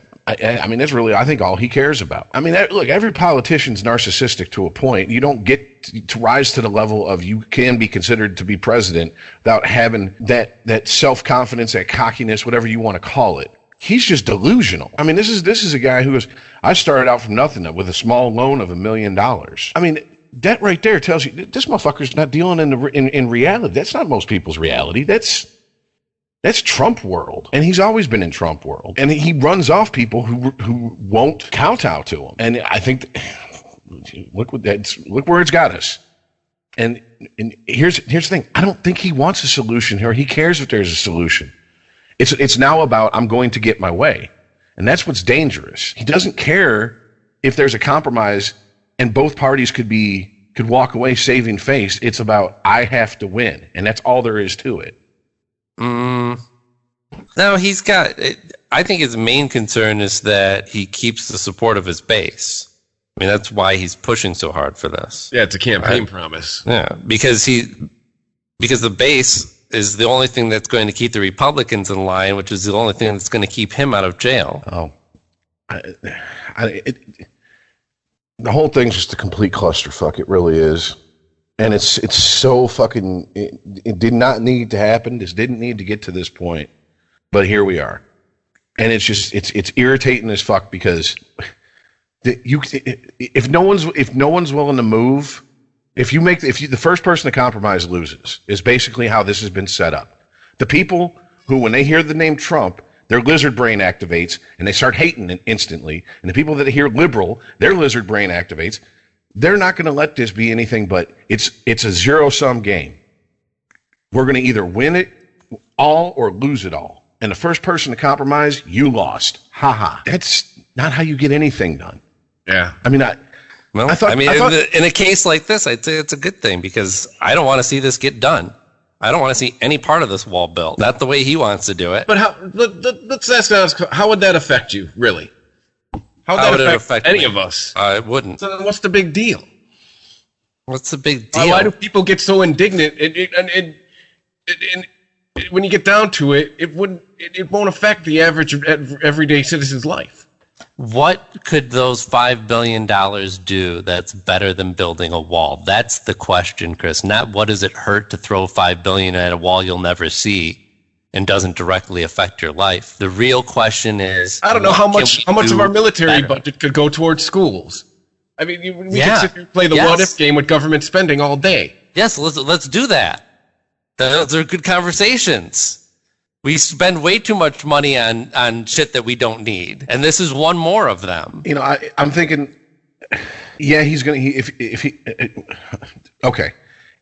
really, I think, all he cares about. I mean, look, every politician's narcissistic to a point. You don't get to rise to the level of you can be considered to be president without having that self-confidence, that cockiness, whatever you want to call it. He's just delusional. I mean, this is a guy who goes, I started out from nothing with a small loan of $1 million. I mean, that right there tells you this motherfucker's not dealing in reality. That's not most people's reality. That's Trump world. And he's always been in Trump world. And he runs off people who won't kowtow to him. And I think, look where it's got us. And here's the thing. I don't think he wants a solution here. He cares if there's a solution. It's now about, I'm going to get my way. And that's what's dangerous. He doesn't care if there's a compromise and both parties could walk away saving face. It's about, I have to win. And that's all there is to it. No, I think his main concern is that he keeps the support of his base. I mean, that's why he's pushing so hard for this. Yeah, it's a campaign promise. Yeah, because the base is the only thing that's going to keep the Republicans in line, which is the only thing that's going to keep him out of jail. Oh, the whole thing's just a complete clusterfuck. It really is. And it's so fucking, it did not need to happen. This didn't need to get to this point, but here we are. And it's just, it's irritating as fuck because if no one's willing to move, if the first person to compromise loses is basically how this has been set up. The people who, when they hear the name Trump, their lizard brain activates and they start hating it instantly. And the people that hear liberal, their lizard brain activates. They're not going to let this be anything but it's a zero-sum game. We're going to either win it all or lose it all. And the first person to compromise, you lost. Ha. That's not how you get anything done. Yeah. I mean, in a case like this, I'd say it's a good thing because I don't want to see this get done. I don't want to see any part of this wall built. Not the way he wants to do it. But let's ask, how would that affect you, really? How would it affect any of us? It wouldn't. So then what's the big deal? What's the big deal? Why do people get so indignant? And when you get down to it, it won't affect the average everyday citizen's life. What could those $5 billion do that's better than building a wall? That's the question, Chris. Not what does it hurt to throw $5 billion at a wall you'll never see and doesn't directly affect your life. The real question is, I don't know how much of our military budget could go towards schools. I mean, we could sit here and play the what if game with government spending all day. Yes, let's do that. Those are good conversations. We spend way too much money on shit that we don't need, and this is one more of them. You know, I'm thinking, yeah, he's gonna.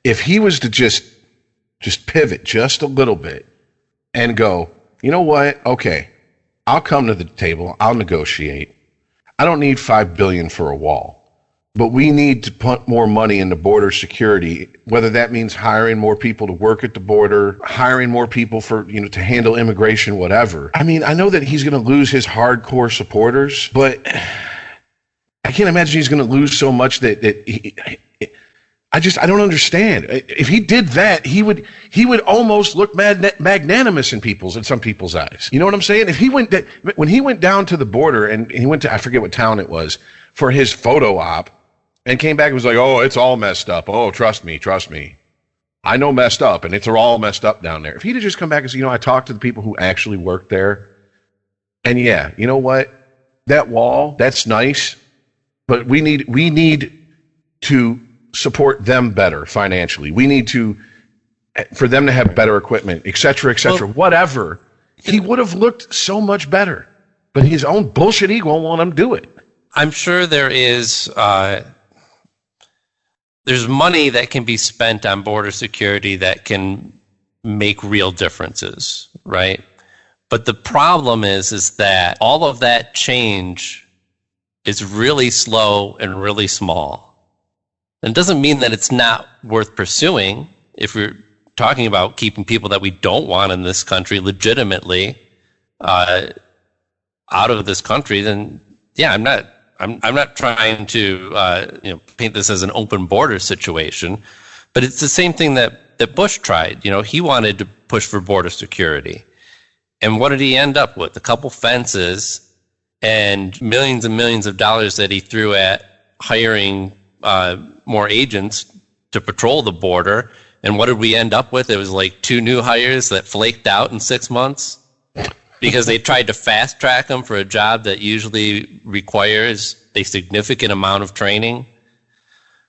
If he was to just pivot just a little bit and go, you know what? Okay, I'll come to the table. I'll negotiate. I don't need $5 billion for a wall. But we need to put more money into border security, whether that means hiring more people to work at the border, hiring more people for, to handle immigration, whatever. I mean, I know that he's going to lose his hardcore supporters, but I can't imagine he's going to lose so much that I don't understand. If he did that, he would almost look magnanimous in some people's eyes. You know what I'm saying? When he went down to the border and he went to, I forget what town it was, for his photo op, and came back and was like, oh, it's all messed up. Oh, trust me. I know messed up, and it's all messed up down there. If he'd have just come back and said, I talked to the people who actually worked there, and yeah, you know what? That wall, that's nice, but we need to support them better financially. We need for them to have better equipment, et cetera, whatever. He would have looked so much better, but his own bullshit ego won't let him do it. I'm sure there's money that can be spent on border security that can make real differences, right? But the problem is that all of that change is really slow and really small. And it doesn't mean that it's not worth pursuing if we're talking about keeping people that we don't want in this country legitimately out of this country. Then, yeah, I'm not trying to paint this as an open border situation, but it's the same thing that Bush tried. He wanted to push for border security. And what did he end up with? A couple fences and millions of dollars that he threw at hiring more agents to patrol the border. And what did we end up with? It was like 2 new hires that flaked out in 6 months. Because they tried to fast track them for a job that usually requires a significant amount of training.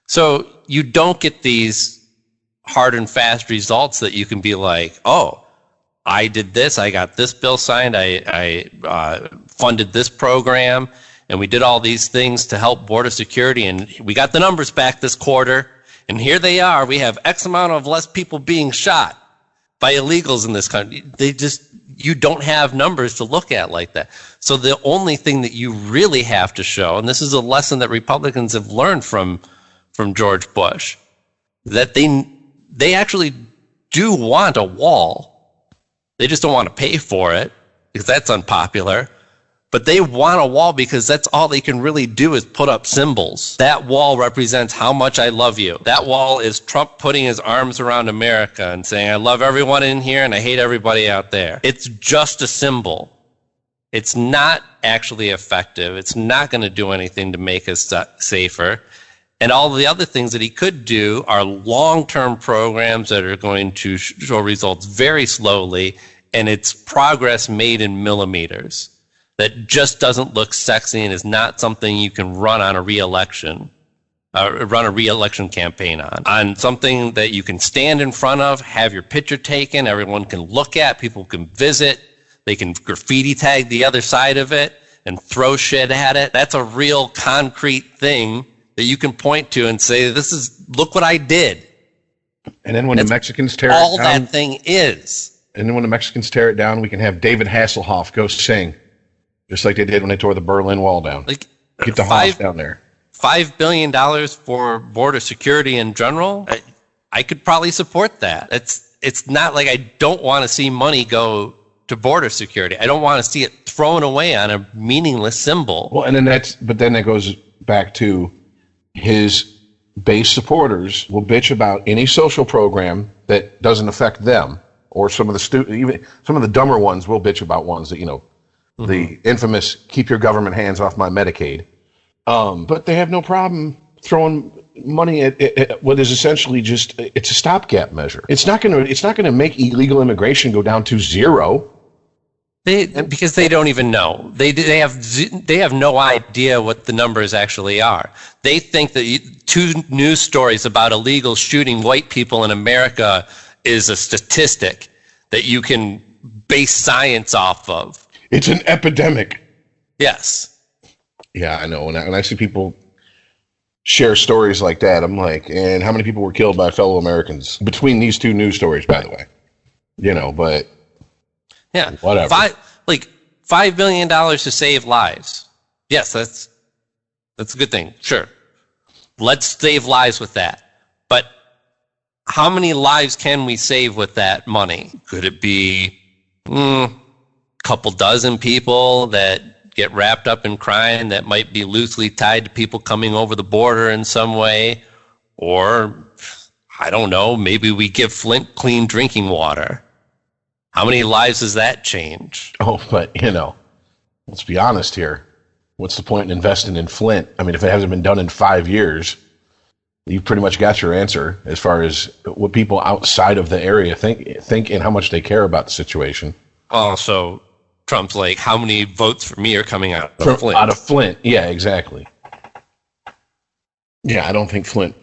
So you don't get these hard and fast results that you can be like, oh, I did this, I got this bill signed, I funded this program, and we did all these things to help border security, and we got the numbers back this quarter, and here they are, we have X amount of less people being shot by illegals in this country. You don't have numbers to look at like that. So the only thing that you really have to show, and this is a lesson that Republicans have learned from George Bush, that they actually do want a wall. They just don't want to pay for it because that's unpopular. But they want a wall because that's all they can really do is put up symbols. That wall represents how much I love you. That wall is Trump putting his arms around America and saying, I love everyone in here and I hate everybody out there. It's just a symbol. It's not actually effective. It's not going to do anything to make us safer. And all the other things that he could do are long-term programs that are going to show results very slowly, and it's progress made in millimeters. That just doesn't look sexy and is not something you can run on a re-election campaign on something that you can stand in front of, have your picture taken, everyone can look at, people can visit, they can graffiti tag the other side of it and throw shit at it. That's a real concrete thing that you can point to and say, look what I did. And then when the Mexicans tear it down, all that thing is. And then when the Mexicans tear it down, we can have David Hasselhoff go sing. Just like they did when they tore the Berlin Wall down. Get the Hoff down there. $5 billion for border security in general, I could probably support that. It's not like I don't want to see money go to border security. I don't want to see it thrown away on a meaningless symbol. Well, and then that goes back to his base supporters will bitch about any social program that doesn't affect them, or some of the dumber ones will bitch about ones that the infamous "keep your government hands off my Medicaid." But they have no problem throwing money at what is essentially just it's a stopgap measure. It's not going to make illegal immigration go down to zero. Because they don't even know. They have no idea what the numbers actually are. They think that 2 news stories about illegal shooting white people in America is a statistic that you can base science off of. It's an epidemic. Yes. Yeah, I know. When I see people share stories like that, I'm like, and how many people were killed by fellow Americans between these 2 news stories, by the way? But yeah, whatever. $5 million to save lives. Yes, that's a good thing. Sure, let's save lives with that. But how many lives can we save with that money? Could it be a couple dozen people that get wrapped up in crime that might be loosely tied to people coming over the border in some way? Or, I don't know, maybe we give Flint clean drinking water. How many lives does that change? Oh, but, let's be honest here. What's the point in investing in Flint? I mean, if it hasn't been done in 5 years, you've pretty much got your answer as far as what people outside of the area think and how much they care about the situation. Also, Trump's like, how many votes for me are coming out of Flint? Out of Flint, yeah, exactly. Yeah, I don't think Flint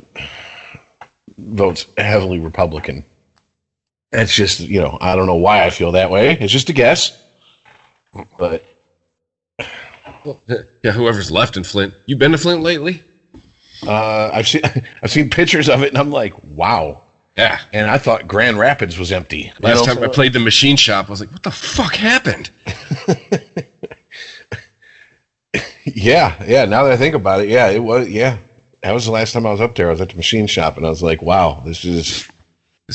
votes heavily Republican. It's just, I don't know why I feel that way. It's just a guess. But yeah, whoever's left in Flint. You been to Flint lately? I've seen pictures of it, and I'm like, wow. Yeah. And I thought Grand Rapids was empty. Last time I played the machine shop, I was like, what the fuck happened? Yeah. Now that I think about it, it was. Yeah, that was the last time I was up there. I was at the machine shop, and I was like, wow, this is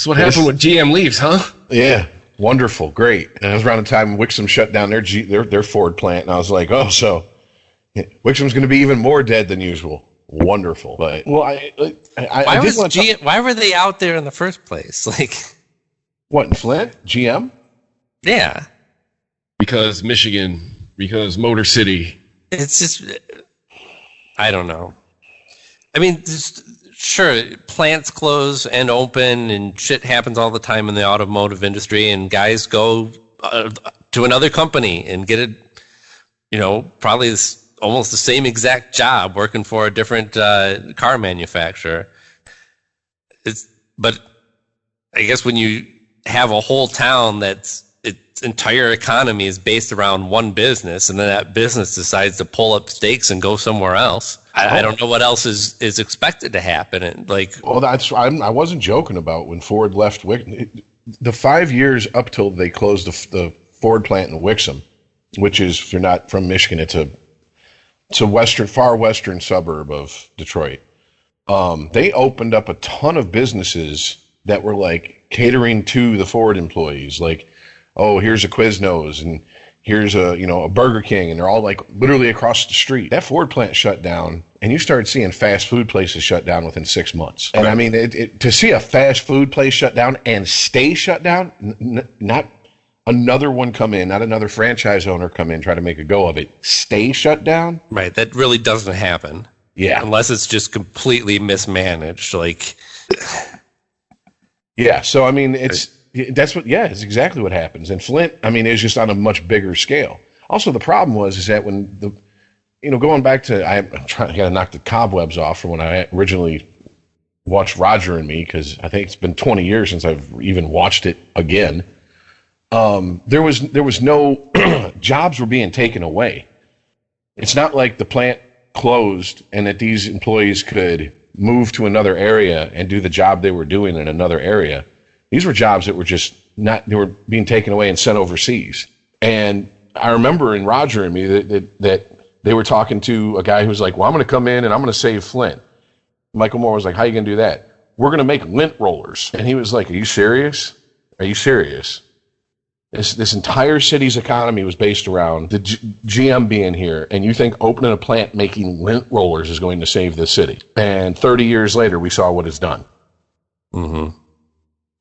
what happened when GM leaves, huh? Yeah, wonderful, great. And it was around the time Wixom shut down their Ford plant, and I was like, oh, so Wixom's going to be even more dead than usual. Wonderful, but why were they out there in the first place? Like, what, in Flint? GM? Yeah, because Michigan, because Motor City. It's just, I don't know. I mean, sure, plants close and open, and shit happens all the time in the automotive industry, and guys go to another company and get it, probably almost the same exact job working for a different car manufacturer. But I guess when you have a whole town its entire economy is based around one business, and then that business decides to pull up stakes and go somewhere else, I don't know what else is expected to happen. And I wasn't joking about when Ford left the 5 years up till they closed the Ford plant in Wixom, which is, if you're not from Michigan, it's a far western suburb of Detroit. They opened up a ton of businesses that were like catering to the Ford employees. Like, oh, here's a Quiznos and here's a Burger King, and they're all like literally across the street. That Ford plant shut down, and you started seeing fast food places shut down within 6 months. And I mean, to see a fast food place shut down and stay shut down, not another one come in, not another franchise owner come in, try to make a go of it, stay shut down. Right, that really doesn't happen. Yeah. Unless it's just completely mismanaged. Like, yeah, so I mean, it's exactly what happens. And Flint, I mean, is just on a much bigger scale. Also, the problem is that when going back to, I got to knock the cobwebs off from when I originally watched Roger and Me, because I think it's been 20 years since I've even watched it again. There was no jobs were being taken away. It's not like the plant closed and that these employees could move to another area and do the job they were doing in another area. These were jobs that were they were being taken away and sent overseas. And I remember in Roger and Me that they were talking to a guy who was like, well, I'm going to come in and I'm going to save Flint. Michael Moore was like, how are you going to do that? We're going to make lint rollers. And he was like, are you serious? Are you serious? This entire city's economy was based around the GM being here, and you think opening a plant making lint rollers is going to save the city. And 30 years later, we saw what it's done. Mm-hmm.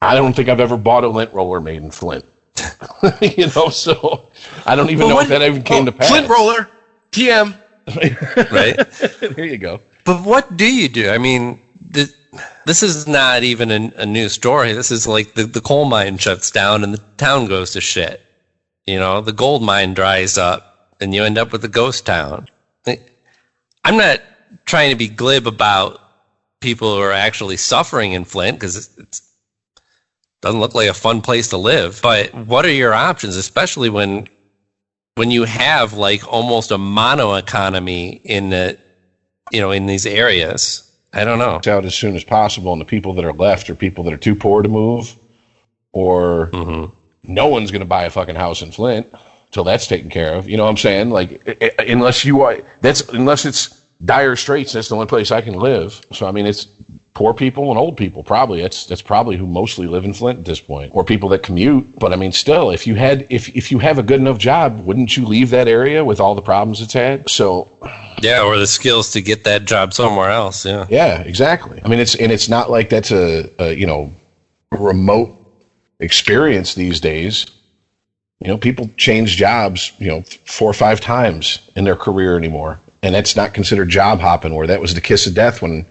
I don't think I've ever bought a lint roller made in Flint. So I don't even know if that even came to pass. Flint roller, TM. Right? There you go. But what do you do? I mean, this is not even a new story. This is like the coal mine shuts down and the town goes to shit. The gold mine dries up and you end up with a ghost town. I'm not trying to be glib about people who are actually suffering in Flint, because it doesn't look like a fun place to live. But what are your options, especially when you have like almost a mono economy in these areas? I don't know. Out as soon as possible, and the people that are left are people that are too poor to move, or no one's going to buy a fucking house in Flint till that's taken care of. You know what I'm saying? Like, unless it's dire straits, that's the only place I can live. So I mean, it's poor people and old people. Probably that's probably who mostly live in Flint at this point, or people that commute. But I mean, still, if you have a good enough job, wouldn't you leave that area with all the problems it's had? So yeah, or the skills to get that job somewhere else. Yeah, exactly. I mean, it's not like that's a remote experience these days. People change jobs 4 or 5 times in their career anymore, and that's not considered job hopping, where that was the kiss of death when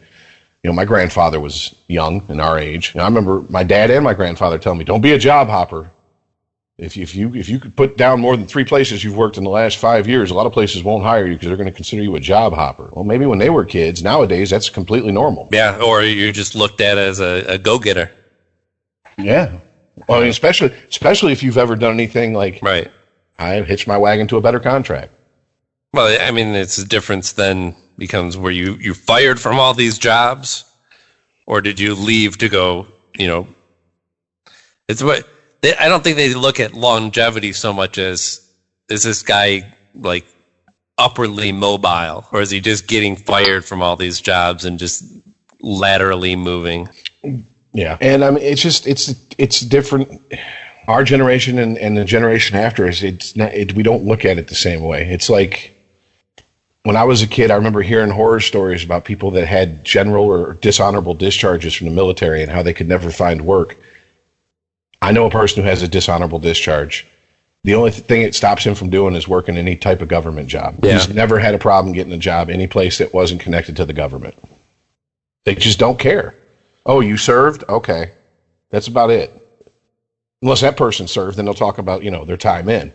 my grandfather was young and our age. I remember my dad and my grandfather telling me, don't be a job hopper. If you could put down more than 3 places you've worked in the last 5 years, a lot of places won't hire you because they're going to consider you a job hopper. Well, maybe when they were kids. Nowadays, that's completely normal. Yeah, or you're just looked at as a go-getter. Yeah. Well, I mean, especially if you've ever done anything like, right, I hitched my wagon to a better contract. Well, I mean, it's a difference then becomes, were you fired from all these jobs, or did you leave to go, it's what, I don't think they look at longevity so much as, is this guy like upwardly mobile, or is he just getting fired from all these jobs and just laterally moving? Yeah. And I mean, it's different. Our generation and the generation after us, we don't look at it the same way. It's like, when I was a kid, I remember hearing horror stories about people that had general or dishonorable discharges from the military and how they could never find work. I know a person who has a dishonorable discharge. The only thing it stops him from doing is working any type of government job. Yeah. He's never had a problem getting a job any place that wasn't connected to the government. They just don't care. Oh, you served? Okay. That's about it. Unless that person served, then they'll talk about, their time in.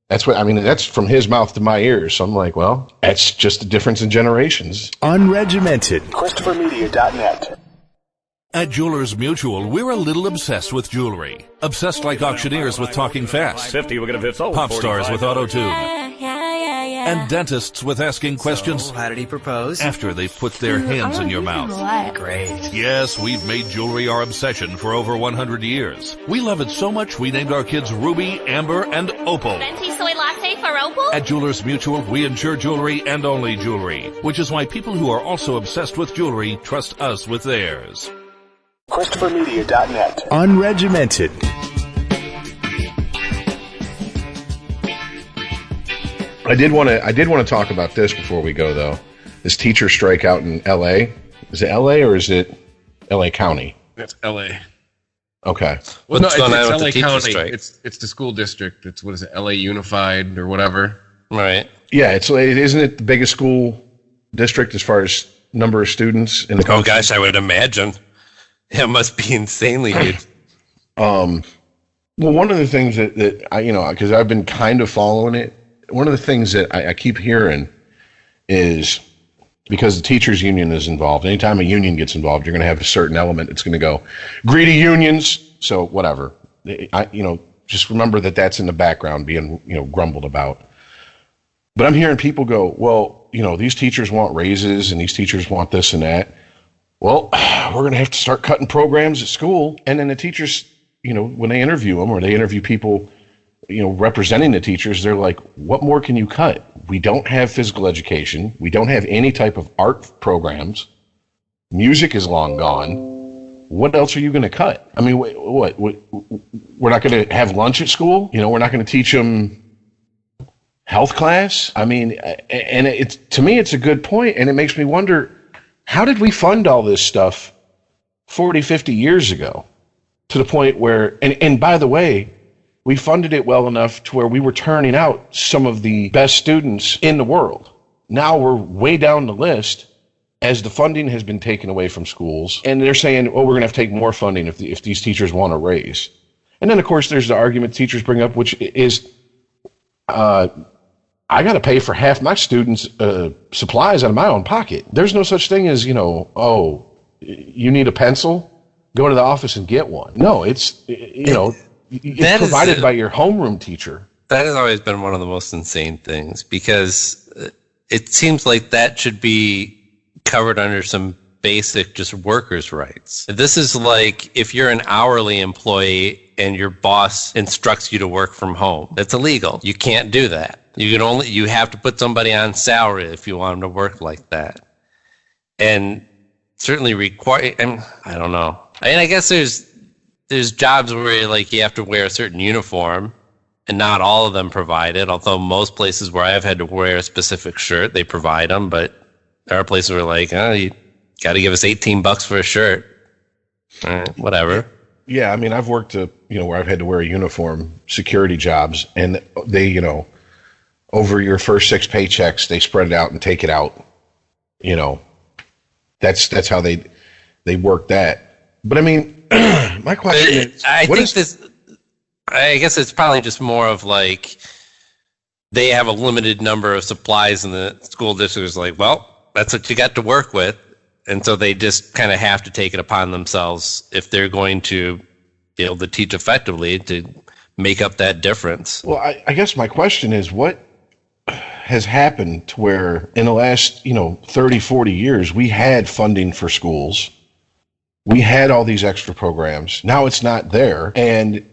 That's from his mouth to my ears. So I'm like, well, that's just the difference in generations. Unregimented. ChristopherMedia.net. At Jewelers Mutual, we're a little obsessed with jewelry. Obsessed like auctioneers with talking fast. 50, we're gonna pop stars with auto-tune. And dentists with asking questions. So, how did he propose? After they've put their hands in your mouth. Great. Yes, we've made jewelry our obsession for over 100 years. We love it so much we named our kids Ruby, Amber, and Opal. Venti soy latte for Opal? At Jewelers Mutual, we insure jewelry and only jewelry, which is why people who are also obsessed with jewelry trust us with theirs. ChristopherMedia.net. Unregimented. I did want to talk about this before we go, though. This teacher strike out in L.A. Is it L.A. or is it L.A. County? That's L.A. Okay. Well, no, What's going on it's with the L.A. teacher County. strike? It's the school district. It's, what is it, L.A. Unified or whatever? Right. Yeah, isn't it the biggest school district as far as number of students in the country? Oh gosh, I would imagine. It must be insanely huge. Well, one of the things that I, because I've been kind of following it, one of the things that I keep hearing is, because the teachers union is involved, anytime a union gets involved, you're going to have a certain element that's going to go, greedy unions, so whatever. Just remember that that's in the background being, grumbled about. But I'm hearing people go, well, these teachers want raises and these teachers want this and that. Well, we're going to have to start cutting programs at school. And then the teachers, when they interview them or they interview people, representing the teachers, they're like, what more can you cut? We don't have physical education. We don't have any type of art programs. Music is long gone. What else are you going to cut? I mean, what? We're not going to have lunch at school? We're not going to teach them health class? I mean, and to me, it's a good point, and it makes me wonder, how did we fund all this stuff 40, 50 years ago to the point where, and by the way, we funded it well enough to where we were turning out some of the best students in the world. Now we're way down the list as the funding has been taken away from schools, and they're saying, "Oh, we're going to have to take more funding if these teachers want to raise." And then, of course, there's the argument teachers bring up, which is, I got to pay for half my students' supplies out of my own pocket. There's no such thing as, oh, you need a pencil? Go to the office and get one. No, it's, it's provided by your homeroom teacher. That has always been one of the most insane things, because it seems like that should be covered under some basic just workers' rights. This is like if you're an hourly employee and your boss instructs you to work from home. That's illegal. You can't do that. You have to put somebody on salary if you want them to work like that. And certainly I don't know. I mean, I guess there's jobs where you have to wear a certain uniform, and not all of them provide it, although most places where I've had to wear a specific shirt, they provide them, but there are places where you got to give us $18 for a shirt. Whatever. Yeah, I mean, I've worked where I've had to wear a uniform, security jobs, and they, over your first 6 paychecks, they spread it out and take it out. That's how they work that. But I mean, my question is, I guess it's probably just more of they have a limited number of supplies, and the school district is like, well, that's what you got to work with. And so they just kind of have to take it upon themselves if they're going to be able to teach effectively to make up that difference. Well, I guess my question is, what has happened to where in the last, 30, 40 years, we had funding for schools. We had all these extra programs. Now it's not there. And,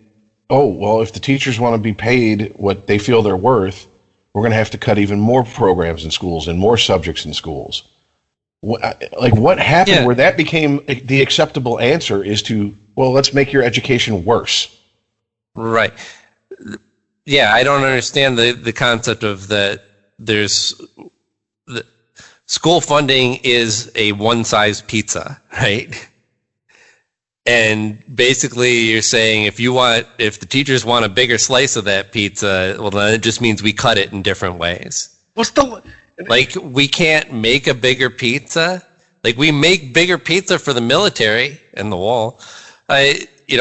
if the teachers want to be paid what they feel they're worth, we're going to have to cut even more programs in schools and more subjects in schools. What happened where that became the acceptable answer is to, let's make your education worse. Right. Yeah, I don't understand the concept of that. School funding is a one-size pizza, right? And basically you're saying if the teachers want a bigger slice of that pizza, well, then it just means we cut it in different ways. We can't make a bigger pizza. We make bigger pizza for the military and the wall. We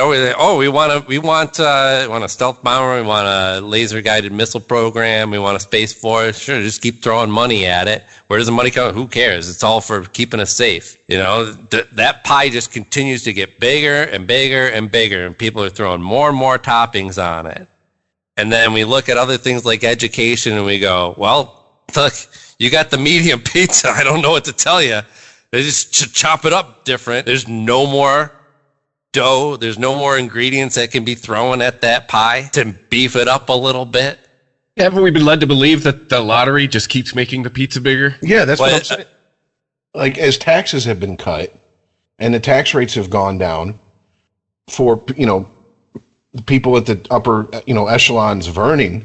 want a stealth bomber, we want a laser guided missile program, we want a space force. Sure, just keep throwing money at it. Where does the money come? Who cares? It's all for keeping us safe. That pie just continues to get bigger and bigger and bigger, and people are throwing more and more toppings on it. And then we look at other things like education, and we go, well, look, you got the medium pizza. I don't know what to tell you. They just chop it up different. There's no more dough. There's no more ingredients that can be thrown at that pie to beef it up a little bit. Haven't we been led to believe that the lottery just keeps making the pizza bigger? Yeah, that's what I'm saying. As taxes have been cut and the tax rates have gone down for, the people at the upper, echelons of earning,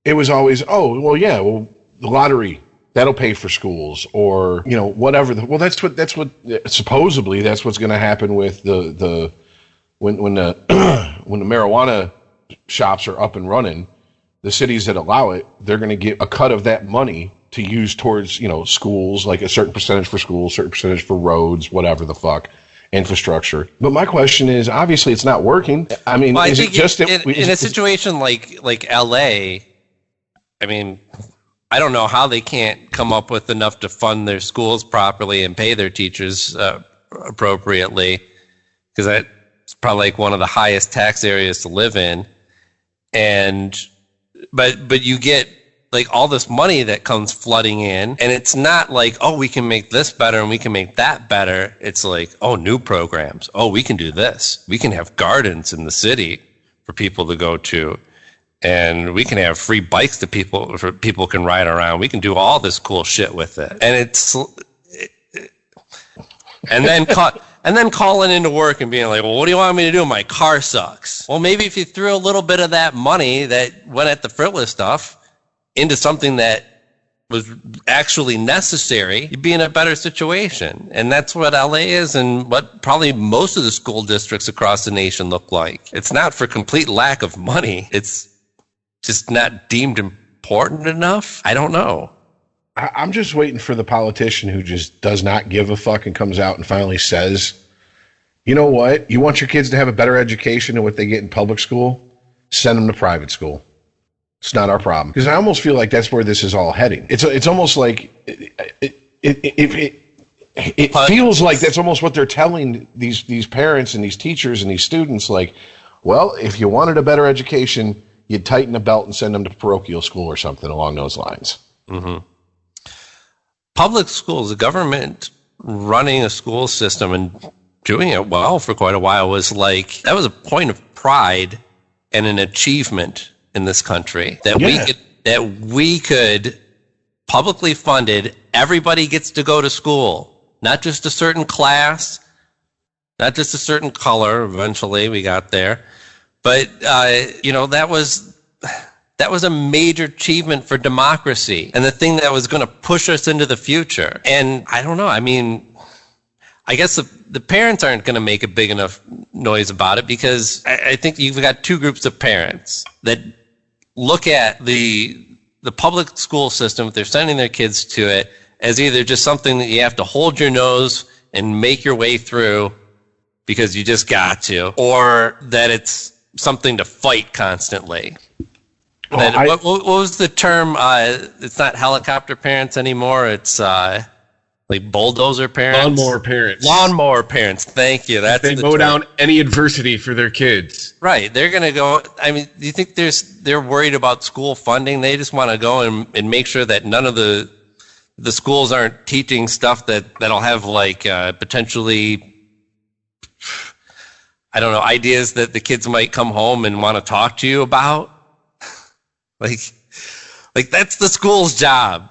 it was always, the lottery, that'll pay for schools, or whatever. That's what supposedly that's what's going to happen with when the marijuana shops are up and running. The cities that allow it, they're going to get a cut of that money to use towards schools, like a certain percentage for schools, certain percentage for roads, whatever the fuck, infrastructure. But my question is, obviously, it's not working. I mean, is it just in a situation like LA? I mean, I don't know how they can't come up with enough to fund their schools properly and pay their teachers appropriately, because that's probably one of the highest tax areas to live in. But you get all this money that comes flooding in, and it's not we can make this better and we can make that better. It's new programs. We can do this. We can have gardens in the city for people to go to. And we can have free bikes for people can ride around. We can do all this cool shit with it. And then calling into work and being like, well, what do you want me to do? My car sucks. Well, maybe if you threw a little bit of that money that went at the frivolous stuff into something that was actually necessary, you'd be in a better situation. And that's what LA is, and what probably most of the school districts across the nation look like. It's not for complete lack of money. It's just not deemed important enough. I don't know. I'm just waiting for the politician who just does not give a fuck and comes out and finally says, you know what? You want your kids to have a better education than what they get in public school? Send them to private school. It's not our problem. Because I almost feel like that's where this is all heading. It's almost like it feels like that's almost what they're telling these parents and these teachers and these students. Like, well, if you wanted a better education, you'd tighten the belt and send them to parochial school or something along those lines. Mm-hmm. Public schools, the government running a school system and doing it well for quite a while was like, that was a point of pride and an achievement in this country that we could publicly funded, everybody gets to go to school, not just a certain class, not just a certain color. Eventually we got there, but that was a major achievement for democracy and the thing that was going to push us into the future. And I don't know. I mean, I guess the parents aren't going to make a big enough noise about it, because I think you've got two groups of parents that look at the public school system, if they're sending their kids to it, as either just something that you have to hold your nose and make your way through because you just got to, or that it's something to fight constantly. What was the term? It's not helicopter parents anymore. It's like bulldozer parents. Lawnmower parents. Lawnmower parents. Thank you. That's they mow down any adversity for their kids. Right. They're going to go. I mean, do you think they're worried about school funding? They just want to go and make sure that none of the schools aren't teaching stuff that'll have like potentially, I don't know, ideas that the kids might come home and want to talk to you about. Like that's the school's job.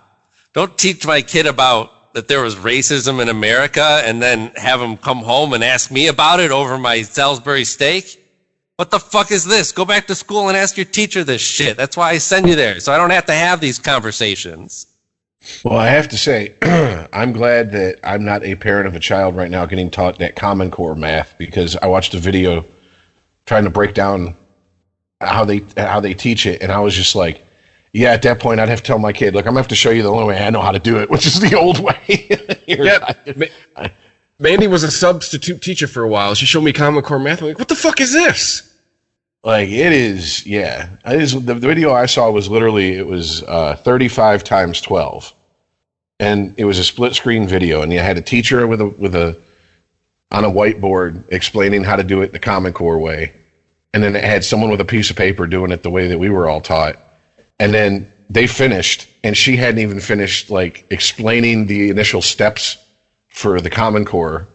Don't teach my kid about that there was racism in America and then have him come home and ask me about it over my Salisbury steak. What the fuck is this? Go back to school and ask your teacher this shit. That's why I send you there, so I don't have to have these conversations. Well, I have to say, I'm glad that I'm not a parent of a child right now getting taught that Common Core math, because I watched a video trying to break down how they teach it, and I was just like, yeah, at that point I'd have to tell my kid, look, I'm gonna have to show you the only way I know how to do it, which is the old way. Mandy was a substitute teacher for a while. She showed me Common Core math. I'm like, what the fuck is this? Like, it is, yeah. The video I saw was literally, it was 35 times 12, and it was a split screen video, and you had a teacher with a on a whiteboard explaining how to do it the Common Core way. And then it had someone with a piece of paper doing it the way that we were all taught. And then they finished, and she hadn't even finished like explaining the initial steps for the Common Core.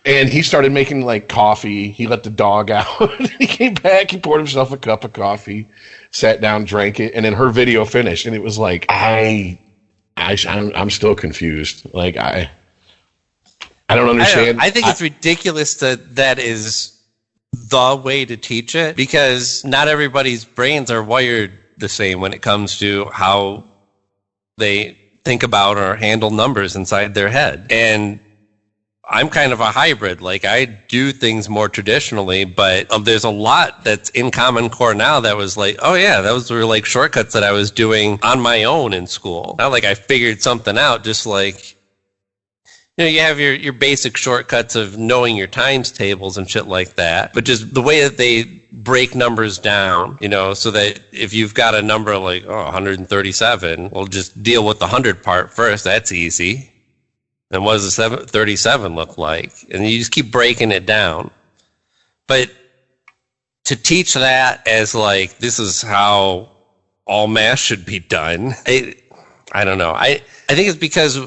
And he started making like coffee. He let the dog out. He came back, he poured himself a cup of coffee, sat down, drank it, and then her video finished. And it was like, I'm still confused. Like I don't understand. I think it's ridiculous that is the way to teach it, because not everybody's brains are wired the same when it comes to how they think about or handle numbers inside their head. And I'm kind of a hybrid. Like, I do things more traditionally, but there's a lot that's in Common Core now that was like, oh yeah, those were like shortcuts that I was doing on my own in school. Not like I figured something out, just like, you know, you have your basic shortcuts of knowing your times tables and shit like that, but just the way that they break numbers down, you know, so that if you've got a number like 137, we'll just deal with the 100 part first. That's easy. And what does the 37 look like? And you just keep breaking it down. But to teach that as like, this is how all math should be done, I don't know. I think it's because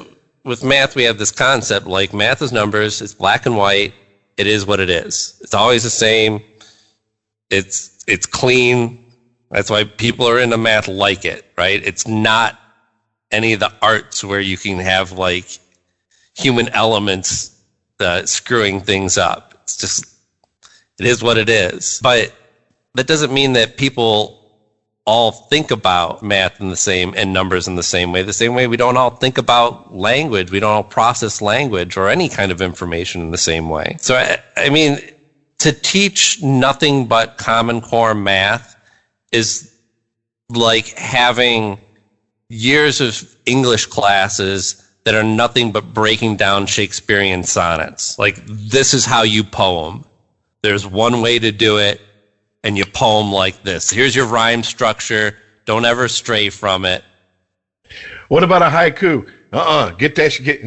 with math, we have this concept, like math is numbers, it's black and white, it is what it is. It's always the same, it's clean, that's why people are into math like it, right? It's not any of the arts where you can have like human elements screwing things up. It's just, it is what it is. But that doesn't mean that people all think about math in the same and numbers in the same way we don't all think about language. We don't all process language or any kind of information in the same way. So, I mean, to teach nothing but Common Core math is like having years of English classes that are nothing but breaking down Shakespearean sonnets. Like, this is how you poem. There's one way to do it, and you poem like this. Here's your rhyme structure. Don't ever stray from it. What about a haiku? Get that shit.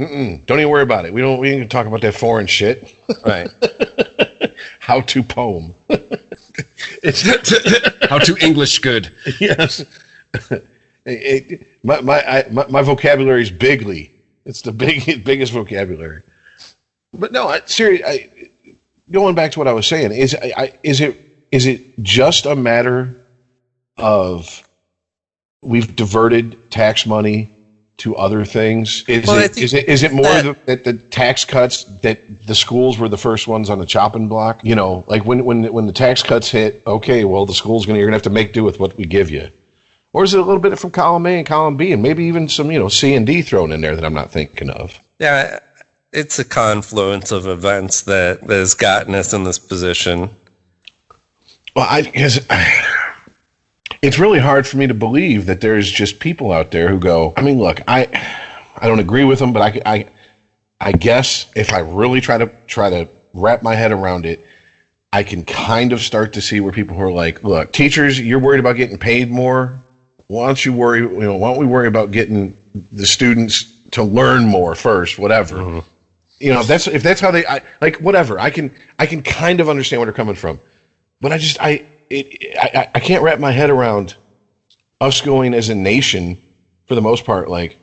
Don't even worry about it. We ain't gonna talk about that foreign shit. Right. How to poem. It's how to English good. Yes. My vocabulary is bigly. It's the biggest vocabulary. But no, seriously, going back to what I was saying, is it just a matter of we've diverted tax money to other things? Is it more that the tax cuts, that the schools were the first ones on the chopping block? You know, like when the tax cuts hit, okay, well, the school's you're gonna have to make do with what we give you. Or is it a little bit from column A and column B, and maybe even some, C and D thrown in there that I'm not thinking of? Yeah, it's a confluence of events that has gotten us in this position. Well, it's really hard for me to believe that there's just people out there who go, I mean, look, I don't agree with them, but I guess if I really try to wrap my head around it, I can kind of start to see where people who are like, look, teachers, you're worried about getting paid more. Why don't we worry about getting the students to learn more first, whatever. Mm-hmm. If that's how they whatever. I can kind of understand where they're coming from. But I can't wrap my head around us going as a nation, for the most part, like,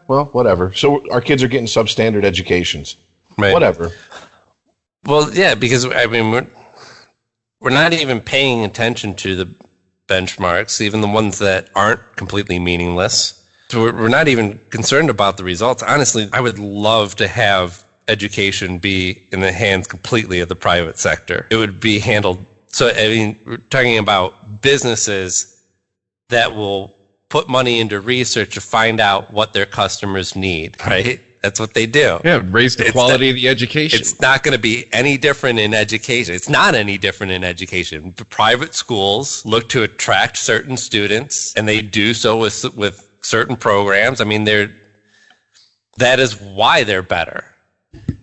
well, whatever. So our kids are getting substandard educations. Right. Whatever. Well, yeah, because, I mean, we're not even paying attention to the benchmarks, even the ones that aren't completely meaningless. So we're not even concerned about the results. Honestly, I would love to have education be in the hands completely of the private sector. It would be handled. So, I mean, we're talking about businesses that will put money into research to find out what their customers need, right? That's what they do. Yeah, raise the quality of the education. It's not going to be any different in education. It's not any different in education. The private schools look to attract certain students, and they do so with certain programs. I mean, that is why they're better.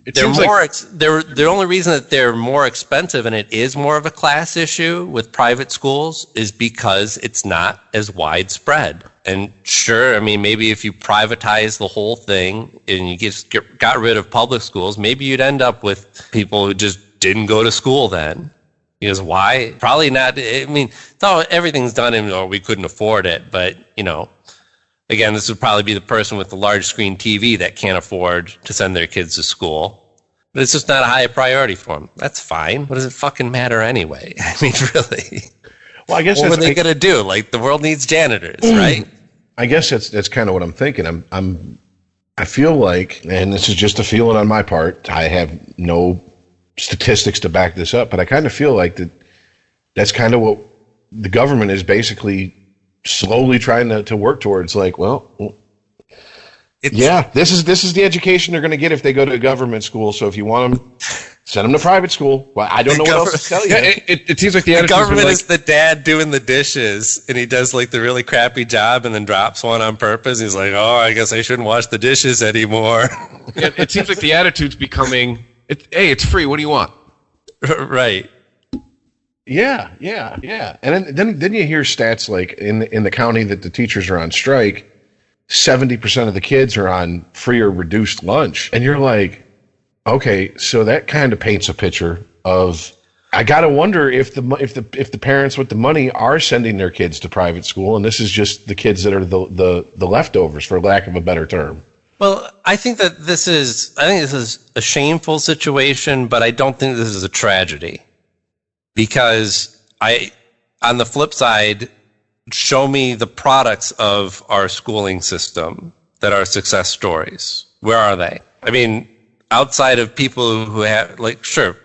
The only reason that they're more expensive, and it is more of a class issue with private schools, is because it's not as widespread. And sure, I mean, maybe if you privatize the whole thing and you got rid of public schools, maybe you'd end up with people who just didn't go to school then. Because why? Probably not. I mean, everything's done and we couldn't afford it. But, again, this would probably be the person with the large screen TV that can't afford to send their kids to school. But it's just not a high priority for them. That's fine. What does it fucking matter anyway? I mean, really. Well, I guess what are they going to do? Like, the world needs janitors, right? I guess that's kind of what I'm thinking. I feel like, and this is just a feeling on my part, I have no statistics to back this up, but I kind of feel like that's kind of what the government is basically slowly trying to work towards. Like, well, this is the education they're going to get if they go to a government school. So if you want them, send them to private school. Well, I don't know what else to tell you. Yeah, it seems like the government is the dad doing the dishes, and he does like the really crappy job, and then drops one on purpose. He's like, "Oh, I guess I shouldn't wash the dishes anymore." It seems like the attitude's becoming, "Hey, it's free. What do you want?" Right. Yeah. And then you hear stats like in the county that the teachers are on strike, 70% of the kids are on free or reduced lunch, and you're like, okay, so that kind of paints a picture of. I gotta wonder if the parents with the money are sending their kids to private school, and this is just the kids that are the leftovers, for lack of a better term. Well, I think this is a shameful situation, but I don't think this is a tragedy, because on the flip side, show me the products of our schooling system that are success stories. Where are they? I mean, outside of people who have, like, sure,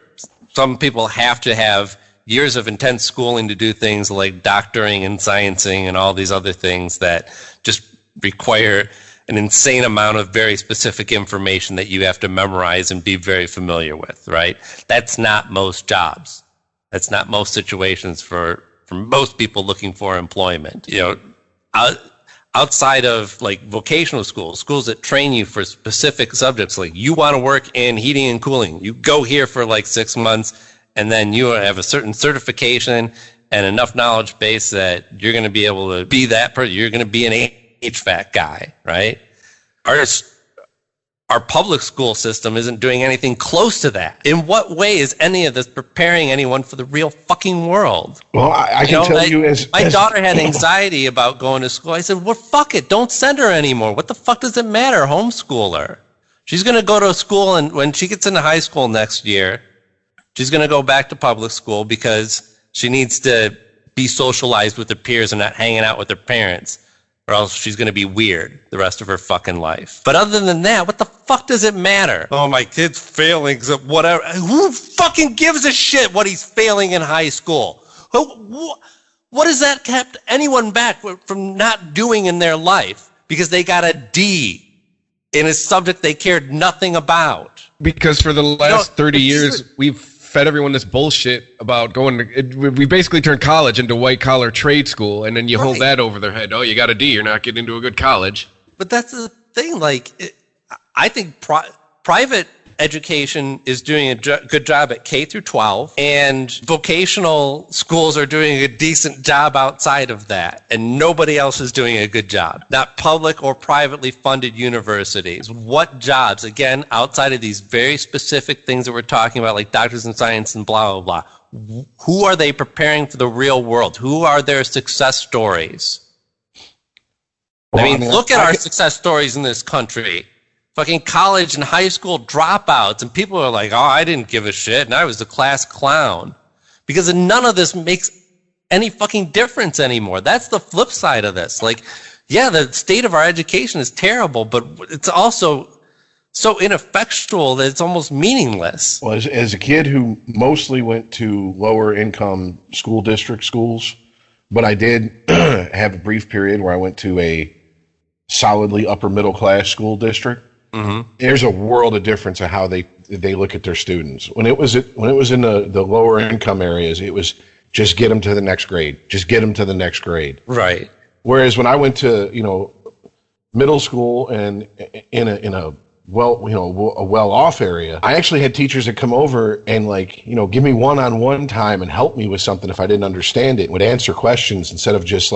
some people have to have years of intense schooling to do things like doctoring and sciencing and all these other things that just require an insane amount of very specific information that you have to memorize and be very familiar with, right? That's not most jobs. That's not most situations for most people looking for employment. You know, outside of like vocational schools that train you for specific subjects, like you want to work in heating and cooling, you go here for like 6 months, and then you have a certain certification and enough knowledge base that you're going to be able to be that person. You're going to be an HVAC guy, right? Our public school system isn't doing anything close to that. In what way is any of this preparing anyone for the real fucking world? Well, I can tell you as my daughter had anxiety about going to school. I said, well, fuck it. Don't send her anymore. What the fuck does it matter? Homeschool her. She's going to go to school, and when she gets into high school next year, she's going to go back to public school because she needs to be socialized with her peers and not hanging out with her parents, or else she's going to be weird the rest of her fucking life. But other than that, what the fuck does it matter? Oh, my kid's failing, whatever. Who fucking gives a shit what he's failing in high school? What has that kept anyone back from not doing in their life because they got a D in a subject they cared nothing about? Because for the last 30 years, we've fed everyone this bullshit about going to, we basically turned college into white collar trade school, and then you hold that over their head. Oh, you got a D, you're not getting into a good college. But that's the thing. Like, I think private education is doing a good job at K through 12, and vocational schools are doing a decent job outside of that, and nobody else is doing a good job. Not public or privately funded universities. What jobs, again, outside of these very specific things that we're talking about, like doctors in science and blah, blah, blah, who are they preparing for the real world? Who are their success stories? Well, I mean, look at our success stories in this country. Fucking college and high school dropouts, and people are like, oh, I didn't give a shit, and I was the class clown. Because none of this makes any fucking difference anymore. That's the flip side of this. Like, yeah, the state of our education is terrible, but it's also so ineffectual that it's almost meaningless. Well, as a kid who mostly went to lower income school district schools, but I did have a brief period where I went to a solidly upper middle class school district. Mm-hmm. There's a world of difference of how they look at their students. When it was in the lower income areas, it was just get them to the next grade, just get them to the next grade. Right. Whereas when I went to middle school and in a well off area, I actually had teachers that come over and give me one-on-one time and help me with something if I didn't understand it, and would answer questions instead of just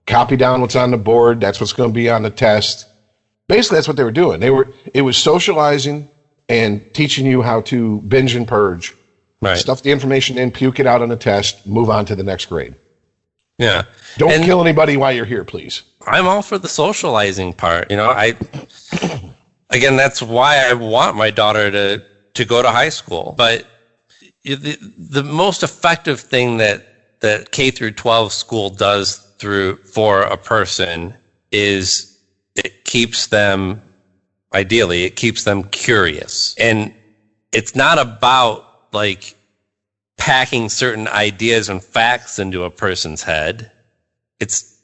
copy down what's on the board. That's what's going to be on the test. Basically, that's what they were doing. It was socializing and teaching you how to binge and purge, right. Stuff the information in, puke it out on a test, move on to the next grade. Yeah. Don't kill anybody while you're here, please. I'm all for the socializing part. Again, that's why I want my daughter to go to high school. But the most effective thing that K through 12 school does for a person is it keeps them curious. And it's not about packing certain ideas and facts into a person's head. It's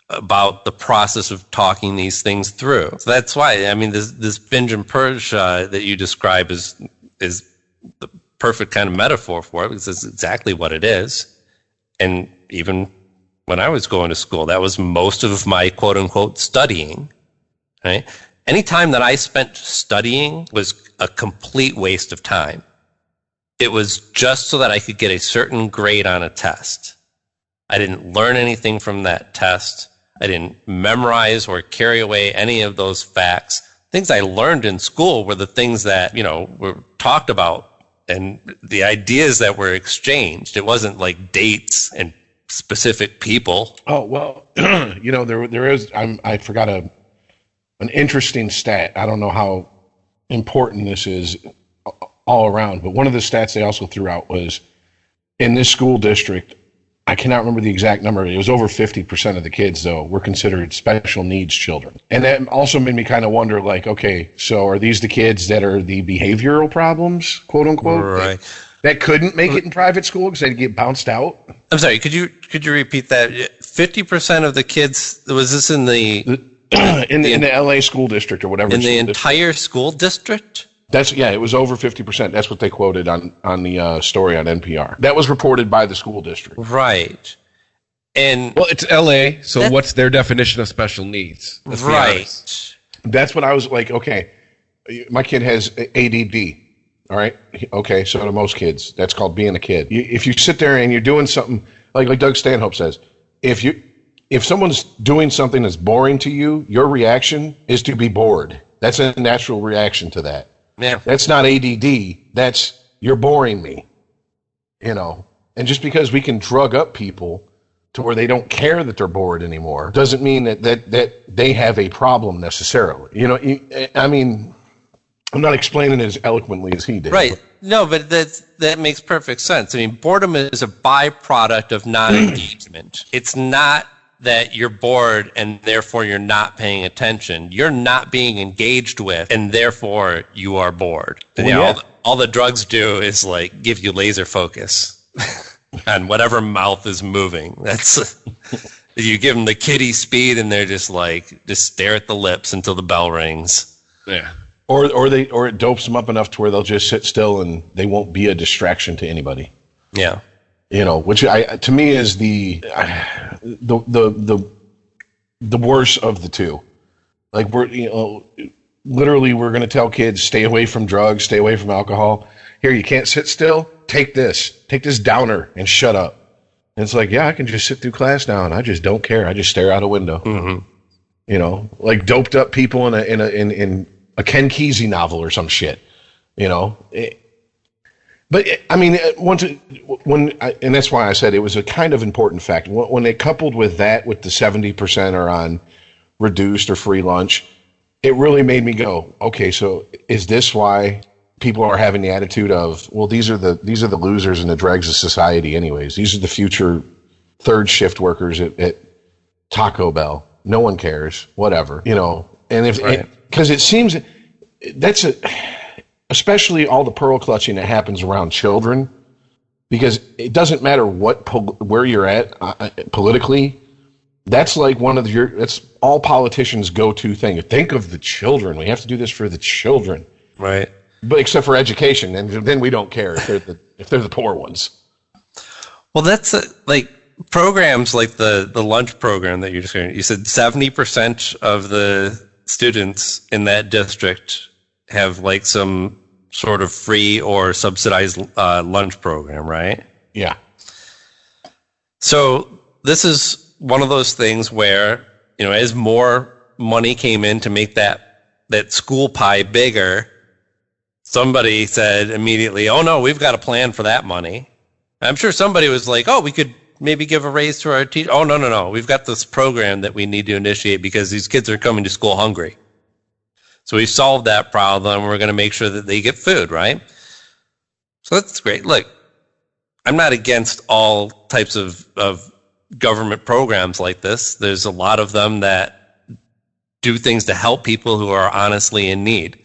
about the process of talking these things through. So that's why, I mean, this binge and purge that you describe is the perfect kind of metaphor for it, because it's exactly what it is. And even when I was going to school, that was most of my quote unquote studying. Right? Any time that I spent studying was a complete waste of time. It was just so that I could get a certain grade on a test. I didn't learn anything from that test. I didn't memorize or carry away any of those facts. Things I learned in school were the things that, were talked about and the ideas that were exchanged. It wasn't like dates and specific people. Oh, well, there is, I forgot an interesting stat. I don't know how important this is all around, but one of the stats they also threw out was in this school district, I cannot remember the exact number. It was over 50% of the kids, though, were considered special needs children. And that also made me kind of wonder, okay, so are these the kids that are the behavioral problems, quote unquote? Right. that couldn't make it in private school because they'd get bounced out. I'm sorry. Could you repeat that? 50% of the kids. Was this in the in the LA school district or whatever? In the entire school district? It was over 50%. That's what they quoted on the story on NPR. That was reported by the school district. Right. And well, it's LA, so what's their definition of special needs? Right. That's what I was like, okay, my kid has ADD. All right. Okay. So do most kids. That's called being a kid. If you sit there and you're doing something like Doug Stanhope says, if someone's doing something that's boring to you, your reaction is to be bored. That's a natural reaction to that. Yeah. That's not ADD. That's you're boring me. And just because we can drug up people to where they don't care that they're bored anymore doesn't mean that they have a problem necessarily. I mean, I'm not explaining it as eloquently as he did. Right. No, but that makes perfect sense. I mean, boredom is a byproduct of non-engagement. It's not that you're bored and therefore you're not paying attention. You're not being engaged with, and therefore you are bored. Well, all the drugs do is like give you laser focus on whatever mouth is moving. That's you give them the kiddie speed, and they're just stare at the lips until the bell rings. Yeah. Or it dopes them up enough to where they'll just sit still and they won't be a distraction to anybody. Yeah. Which to me is the worst of the two. Like literally we're going to tell kids, stay away from drugs, stay away from alcohol. Here, you can't sit still. Take this downer and shut up. And it's like, yeah, I can just sit through class now and I just don't care. I just stare out a window. Mm-hmm. Like doped up people in a Ken Kesey novel or some shit, But I mean, and that's why I said it was a kind of important fact. When they coupled with that, with the 70% are on reduced or free lunch, it really made me go, okay, so is this why people are having the attitude of, well, these are the losers and the dregs of society anyways. These are the future third shift workers at Taco Bell. No one cares, whatever, And because it seems that's especially all the pearl clutching that happens around children, because it doesn't matter where you're at politically. That's like that's all politicians' go-to thing. Think of the children. We have to do this for the children, right? But except for education, and then we don't care if they're the poor ones. Well, that's like programs like the lunch program that you're describing. You said 70% of the students in that district have like some sort of free or subsidized lunch program, right? Yeah. So this is one of those things where, as more money came in to make that school pie bigger, somebody said immediately, oh no, we've got a plan for that money. I'm sure somebody was like, oh, we could maybe give a raise to our teacher. Oh, no. We've got this program that we need to initiate because these kids are coming to school hungry. So we solved that problem. We're going to make sure that they get food, right? So that's great. Look, I'm not against all types of government programs like this. There's a lot of them that do things to help people who are honestly in need.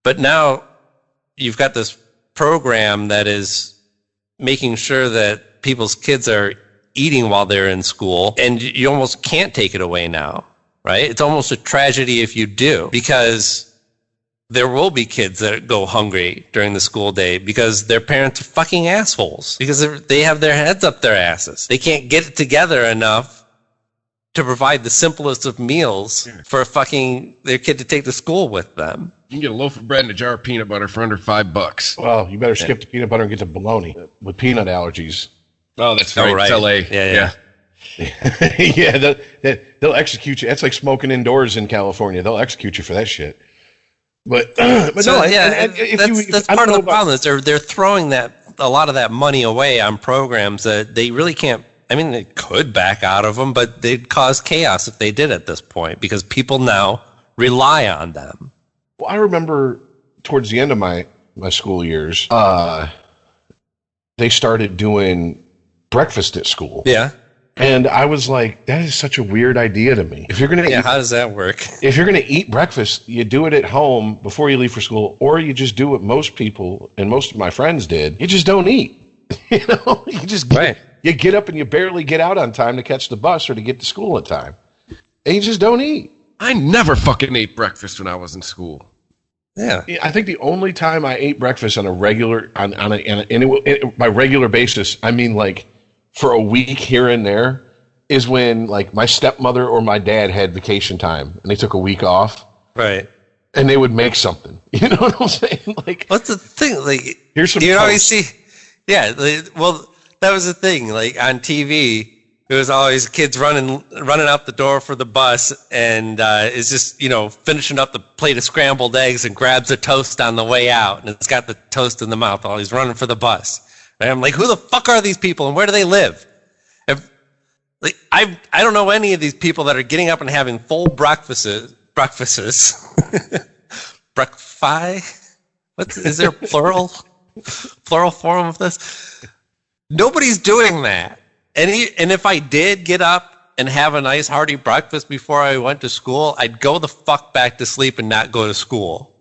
But now you've got this program that is making sure that people's kids are eating while they're in school, and you almost can't take it away now, right? It's almost a tragedy if you do, because there will be kids that go hungry during the school day because their parents are fucking assholes, because they have their heads up their asses. They can't get it together enough to provide the simplest of meals for their kid to take to school with them. You can get a loaf of bread and a jar of peanut butter for under $5. Well, you better skip the peanut butter and get to bologna with peanut allergies. Oh, that's right. It's LA. Yeah. Yeah, they'll execute you. That's like smoking indoors in California. They'll execute you for that shit. But that's part of the problem is they're throwing a lot of that money away on programs that they really can't. I mean, they could back out of them, but they'd cause chaos if they did at this point, because people now rely on them. Well, I remember towards the end of my school years, they started doing breakfast at school. Yeah. And I was like, that is such a weird idea to me. If you're gonna how does that work? If you're gonna eat breakfast, you do it at home before you leave for school, or you just do what most people and most of my friends did. You just don't eat. You know, you just you get up and you barely get out on time to catch the bus or to get to school on time, and you just don't eat. I never fucking ate breakfast when I was in school. Yeah, I think the only time I ate breakfast on a regular by regular basis, I mean like for a week here and there, is when like my stepmother or my dad had vacation time and they took a week off, right? And they would make something. You know what I'm saying? Like, what's the thing? Like, here's some. You always see, yeah. Well, that was the thing. Like on TV. It was always kids running out the door for the bus, and is just finishing up the plate of scrambled eggs and grabs a toast on the way out, and it's got the toast in the mouth while he's running for the bus. And I'm like, who the fuck are these people, and where do they live? I don't know any of these people that are getting up and having full breakfasts. Breakfast? Is there plural form of this? Nobody's doing that. And if I did get up and have a nice hearty breakfast before I went to school, I'd go the fuck back to sleep and not go to school.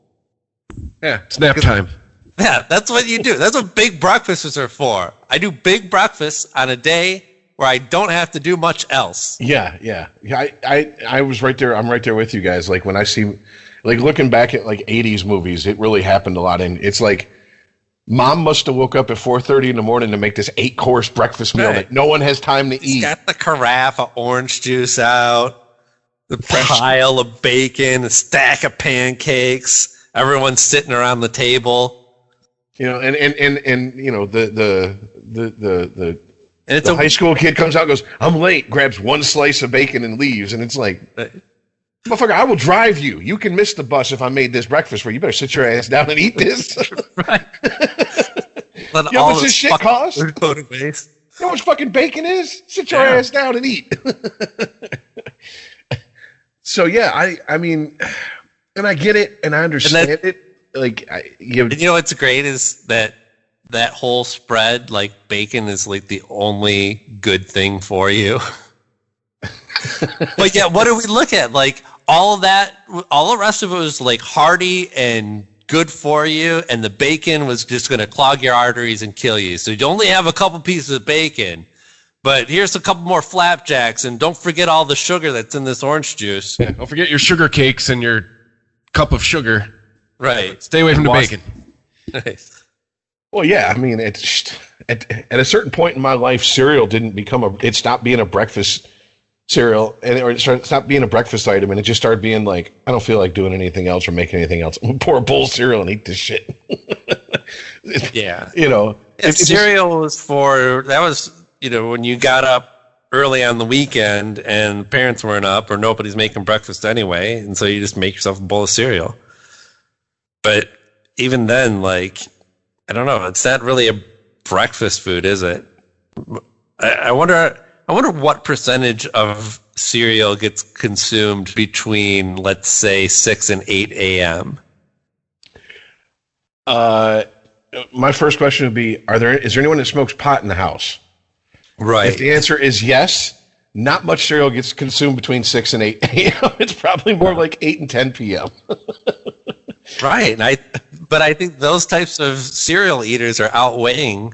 Yeah, it's nap time. Yeah, that's what you do. That's what big breakfasts are for. I do big breakfasts on a day where I don't have to do much else. Yeah. I was right there. I'm right there with you guys. Like when I see, like looking back at like 80s movies, it really happened a lot. And it's like, Mom must have woke up at 4:30 in the morning to make this 8-course breakfast meal that no one has time to eat. Got the carafe of orange juice out, the pile of bacon, a stack of pancakes. Everyone's sitting around the table. And the high school kid comes out and goes, "I'm late," grabs one slice of bacon and leaves, and it's like, motherfucker, I will drive you. You can miss the bus if I made this breakfast for you. You better sit your ass down and eat this. Right. You know how much this shit costs? You know how much fucking bacon is? Sit your ass down and eat. So, yeah, I mean, and I get it, and I understand it. Like, you know what's great is that whole spread, like, bacon is, like, the only good thing for you. But, yeah, what do we look at? Like, all the rest of it was, like, hearty and good for you, and the bacon was just going to clog your arteries and kill you. So you only have a couple pieces of bacon, but here's a couple more flapjacks, and don't forget all the sugar that's in this orange juice. Yeah, don't forget your sugar cakes and your cup of sugar. Right. Stay away from the bacon. Nice. Well, yeah, I mean, it's at a certain point in my life, cereal it stopped being a breakfast cereal, or it stopped being a breakfast item, and it just started being like, I don't feel like doing anything else or making anything else. I'm gonna pour a bowl of cereal and eat this shit. Yeah. Cereal was when you got up early on the weekend and parents weren't up or nobody's making breakfast anyway, and so you just make yourself a bowl of cereal. But even then, like, I don't know, it's not really a breakfast food, is it? I wonder what percentage of cereal gets consumed between, let's say, 6 and 8 a.m. My first question would be, is there anyone that smokes pot in the house? Right. If the answer is yes, not much cereal gets consumed between 6 and 8 a.m. It's probably more like 8 and 10 p.m. Right. But I think those types of cereal eaters are outweighing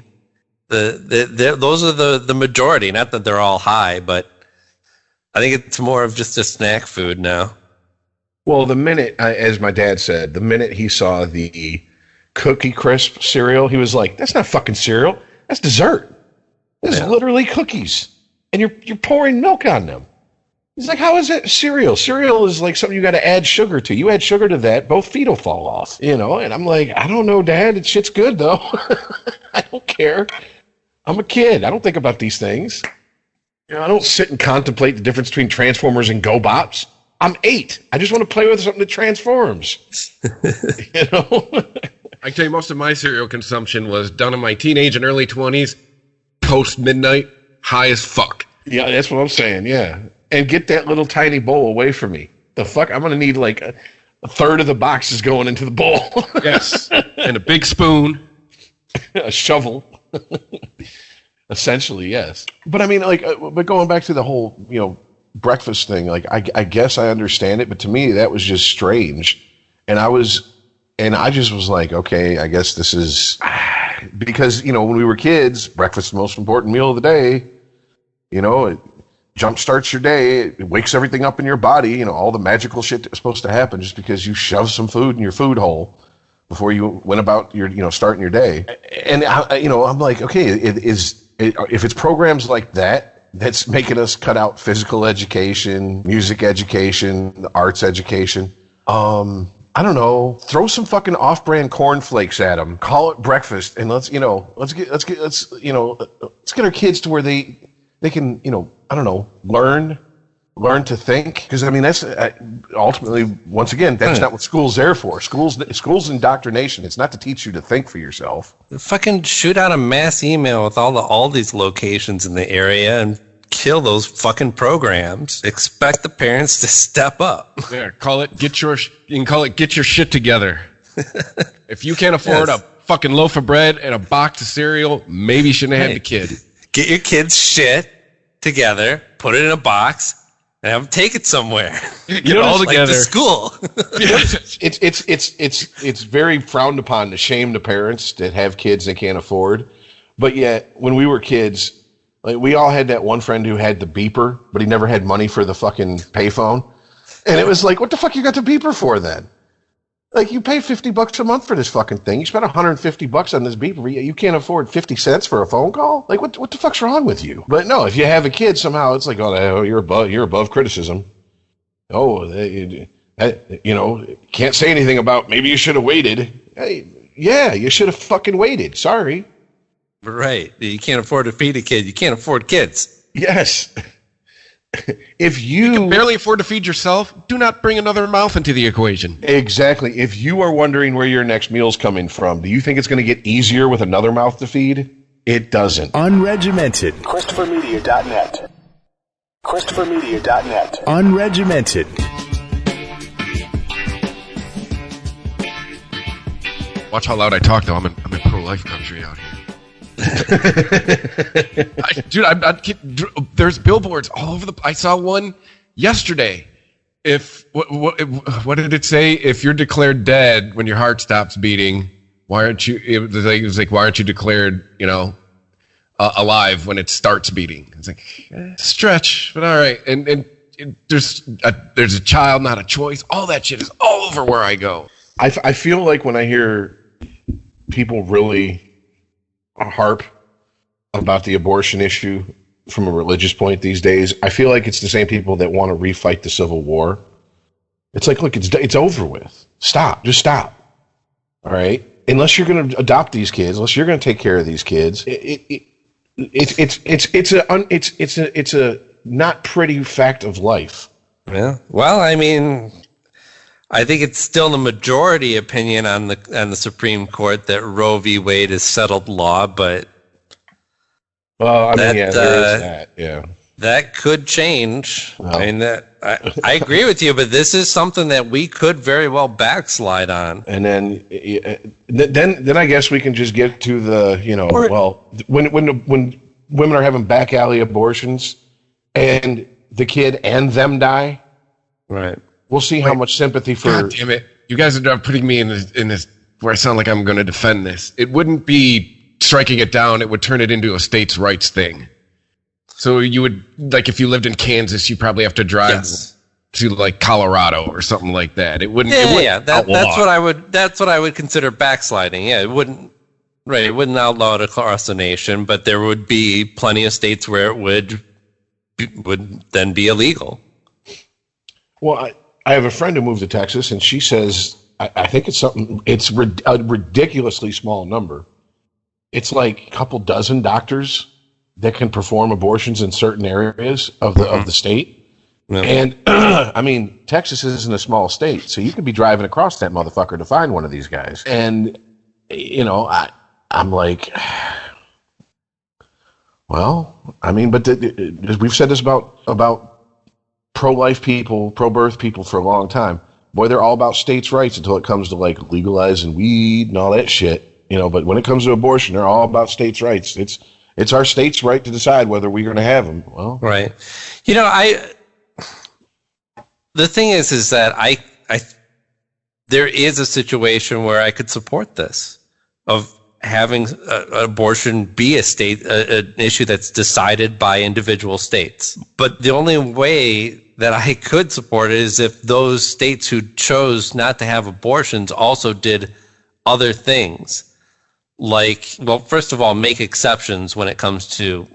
those are the majority. Not that they're all high, but I think it's more of just a snack food now. Well, the minute, as my dad said, the minute he saw the Cookie Crisp cereal, he was like, "That's not fucking cereal. That's dessert. This is literally cookies, and you're pouring milk on them." He's like, "How is that cereal? Cereal is like something you got to add sugar to. You add sugar to that, both feet will fall off." And I'm like, "I don't know, Dad. It shit's good though. I don't care. I'm a kid. I don't think about these things. I don't sit and contemplate the difference between Transformers and GoBots. I'm 8. I just want to play with something that transforms." I can tell you, most of my cereal consumption was done in my teenage and early 20s, post midnight, high as fuck. Yeah, that's what I'm saying. Yeah, and get that little tiny bowl away from me. The fuck, I'm gonna need like a third of the boxes going into the bowl. Yes, and a big spoon, a shovel. Essentially, yes. But I mean, like, but going back to the whole, breakfast thing, like, I guess I understand it, but to me, that was just strange. And I just was like, okay, I guess this is, because, when we were kids, breakfast is the most important meal of the day. It jump starts your day. It wakes everything up in your body. All the magical shit that's supposed to happen just because you shove some food in your food hole before you went about your, starting your day. And, I'm like, okay, if it's programs like that, that's making us cut out physical education, music education, arts education. I don't know. Throw some fucking off-brand cornflakes at them. Call it breakfast, and let's get our kids to where they can, I don't know, learn to think. Because I mean, that's ultimately, once again, that's not what school's there for. School's indoctrination. It's not to teach you to think for yourself. Fucking shoot out a mass email with all the Aldi's locations in the area and kill those fucking programs. Expect the parents to step up. There, get your shit together. If you can't afford a fucking loaf of bread and a box of cereal, maybe you shouldn't have had the kid. Get your kid's shit together, put it in a box, and have them take it somewhere. Get it all together. Like to school. It's very frowned upon to shame the parents that have kids they can't afford. But yet, when we were kids, like, we all had that one friend who had the beeper, but he never had money for the fucking payphone. And it was like, what the fuck you got the beeper for then? Like, you pay $50 a month for this fucking thing. You spent $150 on this beeper. You can't afford 50 cents for a phone call? Like, what the fuck's wrong with you? But no, if you have a kid, somehow it's like, oh, you're above criticism. Oh, can't say anything about maybe you should have waited. Hey, yeah, you should have fucking waited. Sorry. Right. You can't afford to feed a kid. You can't afford kids. Yes. If you can barely afford to feed yourself, do not bring another mouth into the equation. Exactly. If you are wondering where your next meal's coming from, do you think it's going to get easier with another mouth to feed? It doesn't. Unregimented. ChristopherMedia.net. ChristopherMedia.net. Unregimented. Watch how loud I talk, though. I'm in pro-life country out here. I'm not kidding. There's billboards all over I saw one yesterday. What did it say? If you're declared dead when your heart stops beating, why aren't you? It was like, why aren't you declared, alive when it starts beating? It's like stretch, but all right. And there's a child, not a choice. All that shit is all over where I go. I feel like when I hear people really harp about the abortion issue from a religious point these days, I feel like it's the same people that want to refight the Civil War. It's like, look, it's over with. Just stop. All right. Unless you're going to adopt these kids, unless you're going to take care of these kids, it's a not pretty fact of life. Yeah. Well, I mean, I think it's still the majority opinion on the Supreme Court that Roe v. Wade is settled law, but there is that. Yeah, that could change. Well, I mean, I agree with you, but this is something that we could very well backslide on. And then I guess we can just get to the when women are having back alley abortions and the kid and them die, right? We'll see how much sympathy for. God damn it! You guys are putting me in this where I sound like I'm going to defend this. It wouldn't be striking it down. It would turn it into a states' rights thing. So you would, like, if you lived in Kansas, you probably have to drive to like Colorado or something like that. It wouldn't. That's what I would consider backsliding. Yeah, it wouldn't. Right, it wouldn't outlaw it across the nation, but there would be plenty of states where it would then be illegal. Well, I have a friend who moved to Texas, and she says, I think it's a ridiculously small number. It's like a couple dozen doctors that can perform abortions in certain areas of the state. Yeah. And, I mean, Texas isn't a small state, so you could be driving across that motherfucker to find one of these guys. And, I'm like, well, I mean, but we've said this about pro-life people, pro-birth people for a long time. Boy, they're all about states' rights until it comes to like legalizing weed and all that shit, But when it comes to abortion, they're all about states' rights. It's our state's right to decide whether we're going to have them. Well, right. You know, the thing is that there is a situation where I could support this, of having abortion be an issue that's decided by individual states. But the only way that I could support it is if those states who chose not to have abortions also did other things. Like, well, first of all, make exceptions when it comes to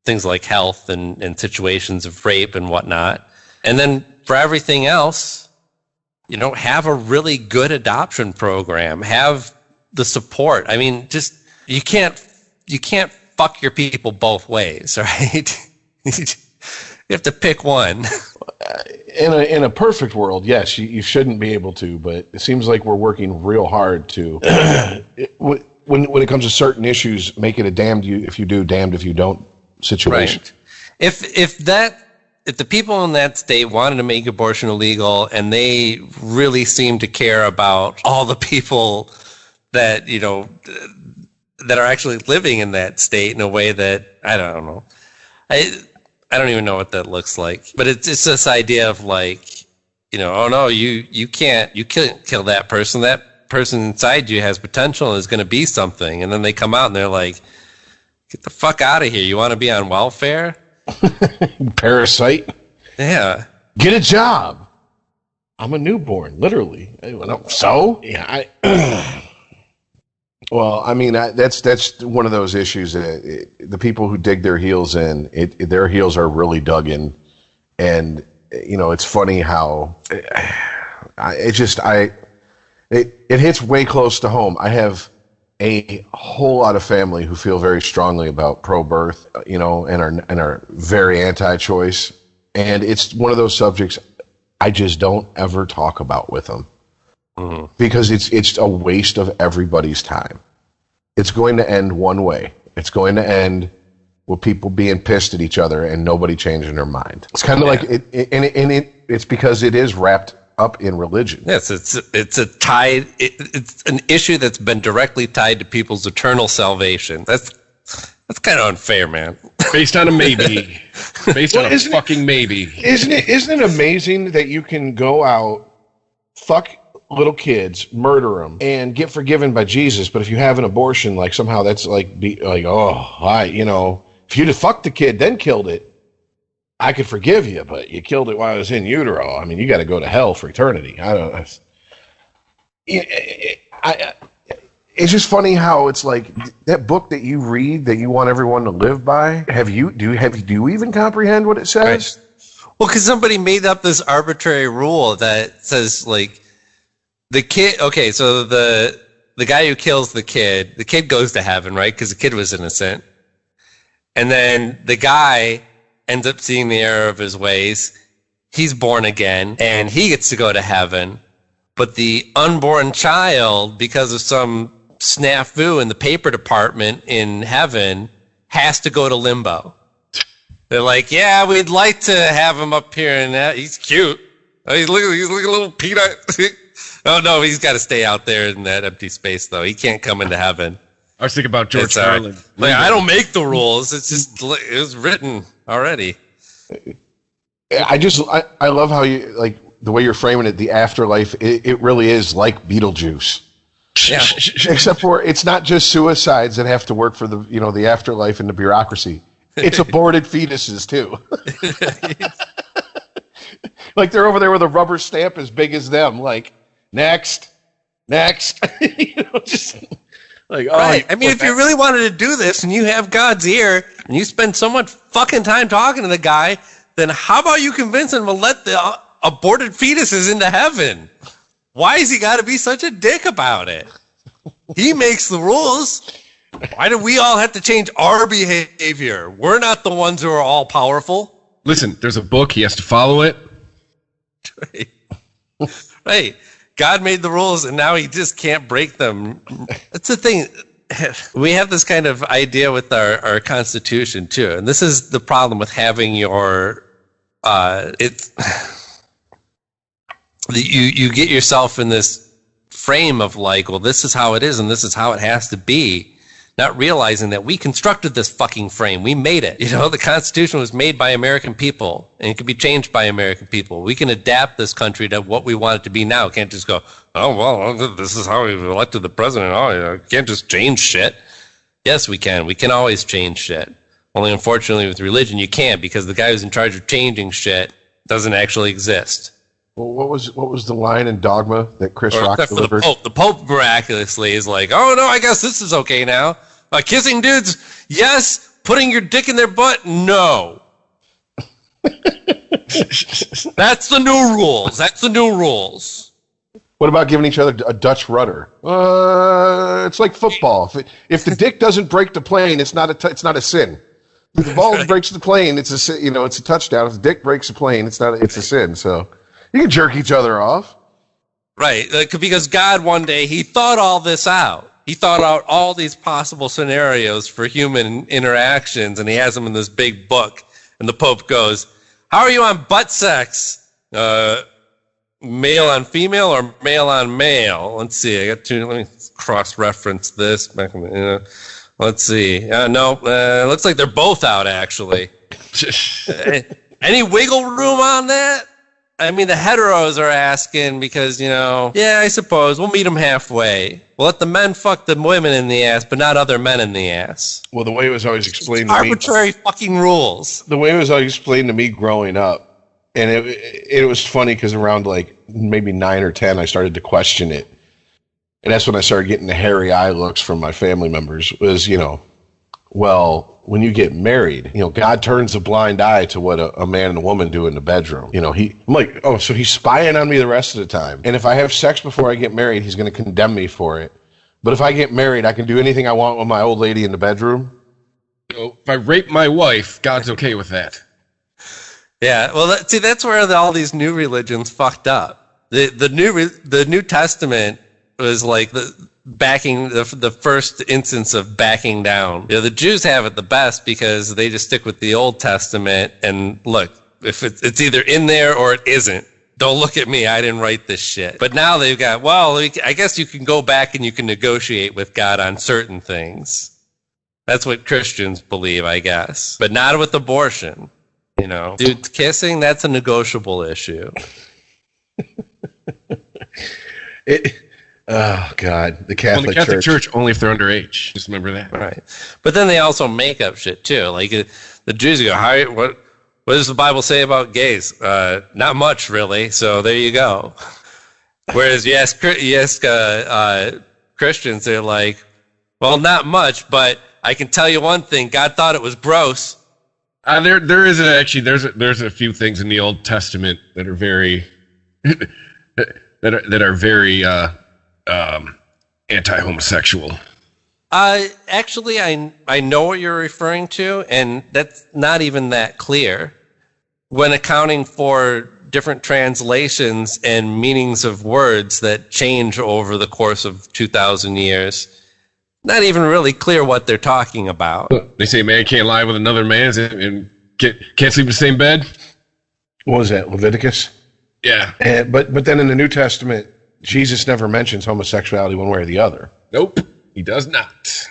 things like health and situations of rape and whatnot. And then for everything else, you know, have a really good adoption program. Have the support. I mean, just you can't fuck your people both ways, right? You have to pick one. In a perfect world, yes, you shouldn't be able to, but it seems like we're working real hard to. When it comes to certain issues, make it a damned if you do, damned if you don't situation. Right. If the people in that state wanted to make abortion illegal, and they really seem to care about all the people that, you know, that are actually living in that state in a way that, I don't know. I don't even know what that looks like. But it's this idea of like, you know, oh no, you can't kill that person. That person inside you has potential and is going to be something. And then they come out and they're like, get the fuck out of here. You want to be on welfare? Parasite. Yeah. Get a job. I'm a newborn, literally. So? Yeah, well, I mean, that's one of those issues that the people who dig their heels in, their heels are really dug in. And, you know, it's funny how it hits way close to home. I have a whole lot of family who feel very strongly about pro-birth, you know, and are very anti-choice. And it's one of those subjects I just don't ever talk about with them. Mm-hmm. Because it's a waste of everybody's time. It's going to end one way. It's going to end with people being pissed at each other and nobody changing their mind. It's kind of like it's because it is wrapped up in religion. Yes, it's an issue that's been directly tied to people's eternal salvation. That's kind of unfair, man. Based on a maybe. Based on a fucking maybe. Isn't it amazing that you can go out, fuck little kids, murder them, and get forgiven by Jesus, but if you have an abortion, like somehow that's like, you know, if you'd have fucked the kid then killed it, I could forgive you, but you killed it while it was in utero. I mean, you got to go to hell for eternity. I don't know. It's just funny how it's like that book that you read that you want everyone to live by. Do you even comprehend what it says? Right. Well, because somebody made up this arbitrary rule that says like the kid. Okay, so the guy who kills the kid goes to heaven, right? Because the kid was innocent, and then the guy ends up seeing the error of his ways. He's born again, and he gets to go to heaven. But the unborn child, because of some snafu in the paper department in heaven, has to go to limbo. They're like, yeah, we'd like to have him up here, and he's cute. Oh, he's looking a little peanut. Oh, no, he's got to stay out there in that empty space, though. He can't come into heaven. I was thinking about George Carlin. Like, I don't make the rules. It's just, it was written already. I love how you, like, the way you're framing it, the afterlife, it really is like Beetlejuice. Yeah. Except for it's not just suicides that have to work for the afterlife and the bureaucracy. It's aborted fetuses too. Like they're over there with a rubber stamp as big as them. Like next, just like right. I mean, if you really wanted to do this and you have God's ear and you spend so much fucking time talking to the guy, then how about you convince him to let the aborted fetuses into heaven? Why has he got to be such a dick about it? He makes the rules. Why do we all have to change our behavior? We're not the ones who are all powerful. Listen, there's a book. He has to follow it. Right. God made the rules, and now he just can't break them. That's the thing. We have this kind of idea with our Constitution, too. And this is the problem with having your... You get yourself in this frame of like, well, this is how it is and this is how it has to be, not realizing that we constructed this fucking frame. We made it. You know, the Constitution was made by American people, and it can be changed by American people. We can adapt this country to what we want it to be now. Can't just go, oh, well, this is how we elected the president. Oh, can't just change shit. Yes, we can. We can always change shit. Only unfortunately with religion, you can't, because the guy who's in charge of changing shit doesn't actually exist. Well, what was the line in Dogma that Chris Rock delivered? The Pope miraculously is like, oh no, I guess this is okay now. Kissing dudes, yes. Putting your dick in their butt, no. That's the new rules. That's the new rules. What about giving each other a Dutch rudder? It's like football. If the dick doesn't break the plane, it's not a sin. If the ball breaks the plane, it's a touchdown. If the dick breaks the plane, it's a sin. So you can jerk each other off. Right, because God one day, he thought all this out. He thought out all these possible scenarios for human interactions, and he has them in this big book. And the Pope goes, how are you on butt sex? Male on female or male on male? Let's see. Let me cross-reference this. Let's see. No, looks like they're both out, actually. Any wiggle room on that? I mean, the heteros are asking because, yeah, I suppose we'll meet them halfway. We'll let the men fuck the women in the ass, but not other men in the ass. Well, the way it was always explained to me... Arbitrary fucking rules. The way it was always explained to me growing up, and it was funny because around like maybe 9 or 10, I started to question it. And that's when I started getting the hairy eye looks from my family members was, well, when you get married, God turns a blind eye to what a man and a woman do in the bedroom. I'm like, oh, so he's spying on me the rest of the time. And if I have sex before I get married, he's going to condemn me for it. But if I get married, I can do anything I want with my old lady in the bedroom. If I rape my wife, God's okay with that. Yeah, well, that's where all these new religions fucked up. The New Testament was like the first instance of backing down. The Jews have it the best because they just stick with the Old Testament. And look, if it's either in there or it isn't. Don't look at me. I didn't write this shit. But now they've got, well, I guess you can go back and you can negotiate with God on certain things. That's what Christians believe, I guess. But not with abortion. Dude, kissing, that's a negotiable issue. Oh, God. The Catholic Church, only if they're underage. Just remember that. Right. But then they also make up shit, too. Like, the Jews go, what does the Bible say about gays? Not much, really. So there you go. Whereas you ask Christians, they're like, well, not much, but I can tell you one thing. God thought it was gross. There isn't actually. There's a few things in the Old Testament that are very that are very anti-homosexual. Actually, I know what you're referring to, and that's not even that clear. When accounting for different translations and meanings of words that change over the course of 2,000 years, not even really clear what they're talking about. They say man can't lie with another man and can't sleep in the same bed. What was that, Leviticus? Yeah. But then in the New Testament, Jesus never mentions homosexuality one way or the other. Nope, he does not.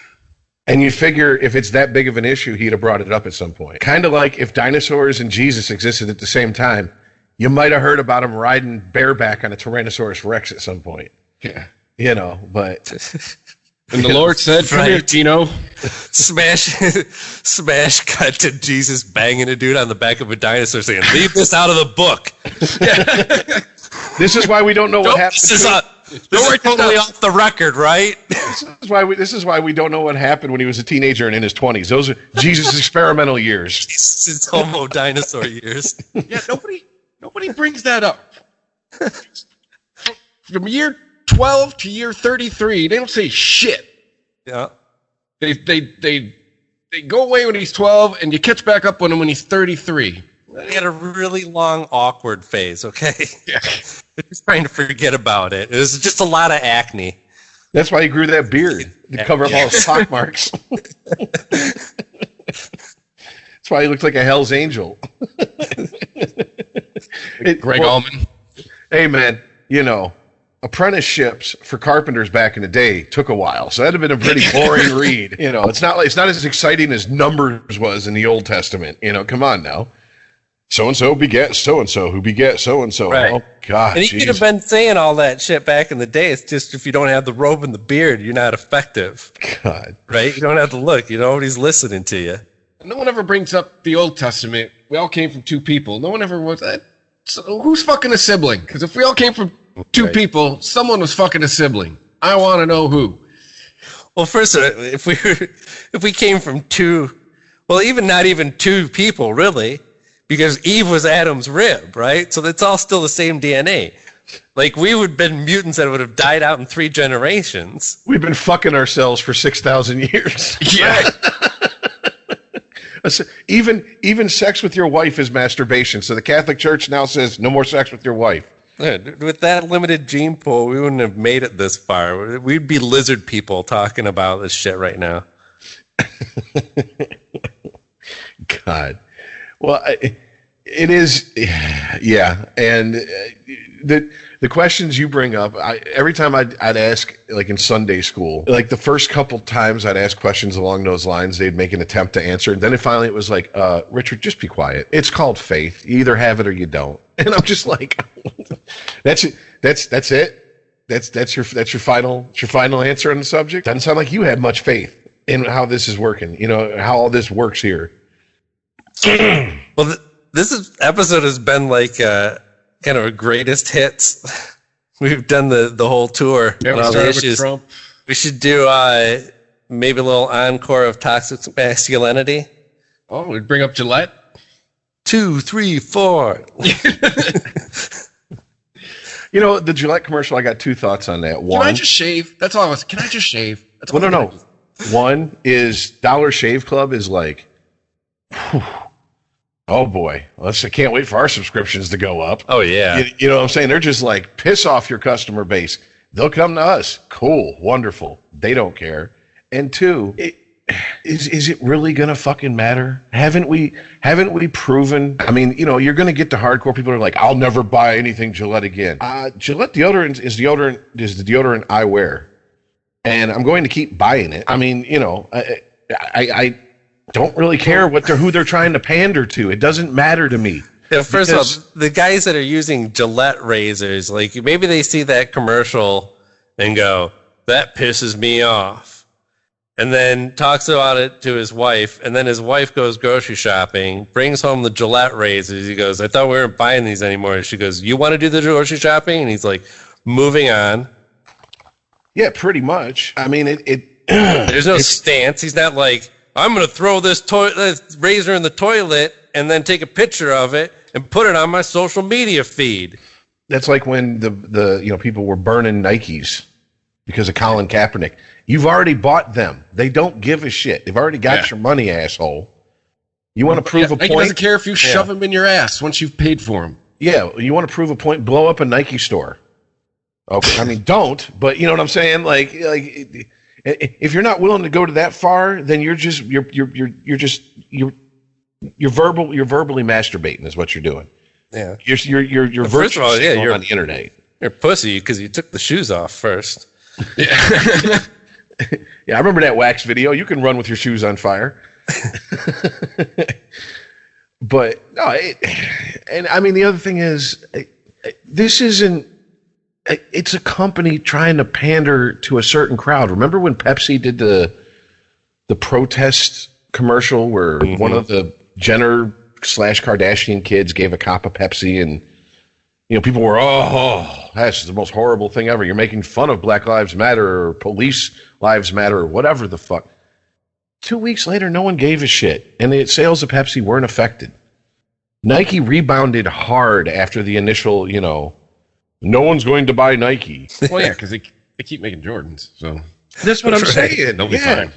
And you figure if it's that big of an issue, he'd have brought it up at some point. Kind of like if dinosaurs and Jesus existed at the same time, you might have heard about him riding bareback on a Tyrannosaurus Rex at some point. Yeah. But... And the Lord said, come here, Tino. Smash cut to Jesus banging a dude on the back of a dinosaur saying, leave this out of the book. This is why we don't know what happened. This is totally off the record, right? This is why we don't know what happened when he was a teenager and in his 20s. Those are Jesus' experimental years. His homo dinosaur years. Yeah, nobody brings that up. From year 12 to year 33, they don't say shit. Yeah. They go away when he's 12, and you catch back up on him when he's 33. He had a really long, awkward phase, okay? Yeah. He's trying to forget about it. It was just a lot of acne. That's why he grew that beard, to cover up all his pock marks. That's why he looked like a Hell's Angel. Greg Allman. Hey, man, apprenticeships for carpenters back in the day took a while, so that'd have been a pretty boring read. You know, it's not as exciting as Numbers was in the Old Testament. You know, come on now. So and so begat so and so, who begat so and so. Right. Oh God! And he could have been saying all that shit back in the day. It's just if you don't have the robe and the beard, you're not effective. God. Right? You don't have to look. You know nobody's listening to you. No one ever brings up the Old Testament. We all came from two people. No one ever was that. So who's fucking a sibling? Because if we all came from two people, someone was fucking a sibling. I want to know who. Well, first, if we came from two, well, not even two people, really, because Eve was Adam's rib, right? So that's all still the same DNA. Like, we would have been mutants that would have died out in 3 generations. We've been fucking ourselves for 6,000 years. Yeah. Even sex with your wife is masturbation. So the Catholic Church now says no more sex with your wife. With that limited gene pool, we wouldn't have made it this far. We'd be lizard people talking about this shit right now. God. Well, it is, yeah. And the questions you bring up, every time I'd ask, like in Sunday school, like the first couple times I'd ask questions along those lines, they'd make an attempt to answer. And then finally it was like, Richard, just be quiet. It's called faith. You either have it or you don't. And I'm just like, that's it. That's it. That's your final answer on the subject. Doesn't sound like you had much faith in how this is working. You know, how all this works here. Well, this episode has been like kind of a greatest hits. We've done the whole tour. Yeah, we started with Trump. We should do maybe a little encore of toxic masculinity. Oh, we'd bring up Gillette. 2, 3, 4. You know, the Gillette commercial, I got 2 thoughts on that. One, can I just shave? That's all I was. Can I just shave? That's well, no. One is Dollar Shave Club is like, whew, oh boy, I can't wait for our subscriptions to go up. Oh yeah. You know what I'm saying? They're just like, piss off your customer base. They'll come to us. Cool, wonderful. They don't care. And 2, is it really gonna fucking matter? Haven't we proven? I mean, you know, you're gonna get to hardcore people who are like, I'll never buy anything Gillette again. Gillette deodorant is the deodorant I wear, and I'm going to keep buying it. I mean, you know, I don't really care who they're trying to pander to. It doesn't matter to me. Yeah, first of all, the guys that are using Gillette razors, like maybe they see that commercial and go, that pisses me off. And then talks about it to his wife, and then his wife goes grocery shopping, brings home the Gillette razors. He goes, I thought we weren't buying these anymore. And she goes, you want to do the grocery shopping? And he's like, moving on. Yeah, pretty much. I mean, there's no stance. He's not like, I'm going to throw this razor in the toilet and then take a picture of it and put it on my social media feed. That's like when the people were burning Nikes because of Colin Kaepernick. You've already bought them. They don't give a shit. They've already got your money, asshole. You want to prove a point? Nike doesn't care if you shove them in your ass once you've paid for them. Yeah, you want to prove a point? Blow up a Nike store. Okay, I mean, don't. But you know what I'm saying? Like, if you're not willing to go to that far, then you're verbally masturbating is what you're doing. Yeah, you're virtually on the internet. You're a pussy because you took the shoes off first. Yeah. Yeah, I remember that wax video. You can run with your shoes on fire. But no, and I mean the other thing is, this isn't. It's a company trying to pander to a certain crowd. Remember when Pepsi did the protest commercial where one of the Jenner/Kardashian kids gave a cop a Pepsi, and you know people were that's the most horrible thing ever. You're making fun of Black Lives Matter or Police Lives Matter or whatever the fuck. 2 weeks later, no one gave a shit, and the sales of Pepsi weren't affected. Nike rebounded hard after the initial, no one's going to buy Nike. Well, yeah, because they keep making Jordans, so that's what I'm saying. They'll be fine.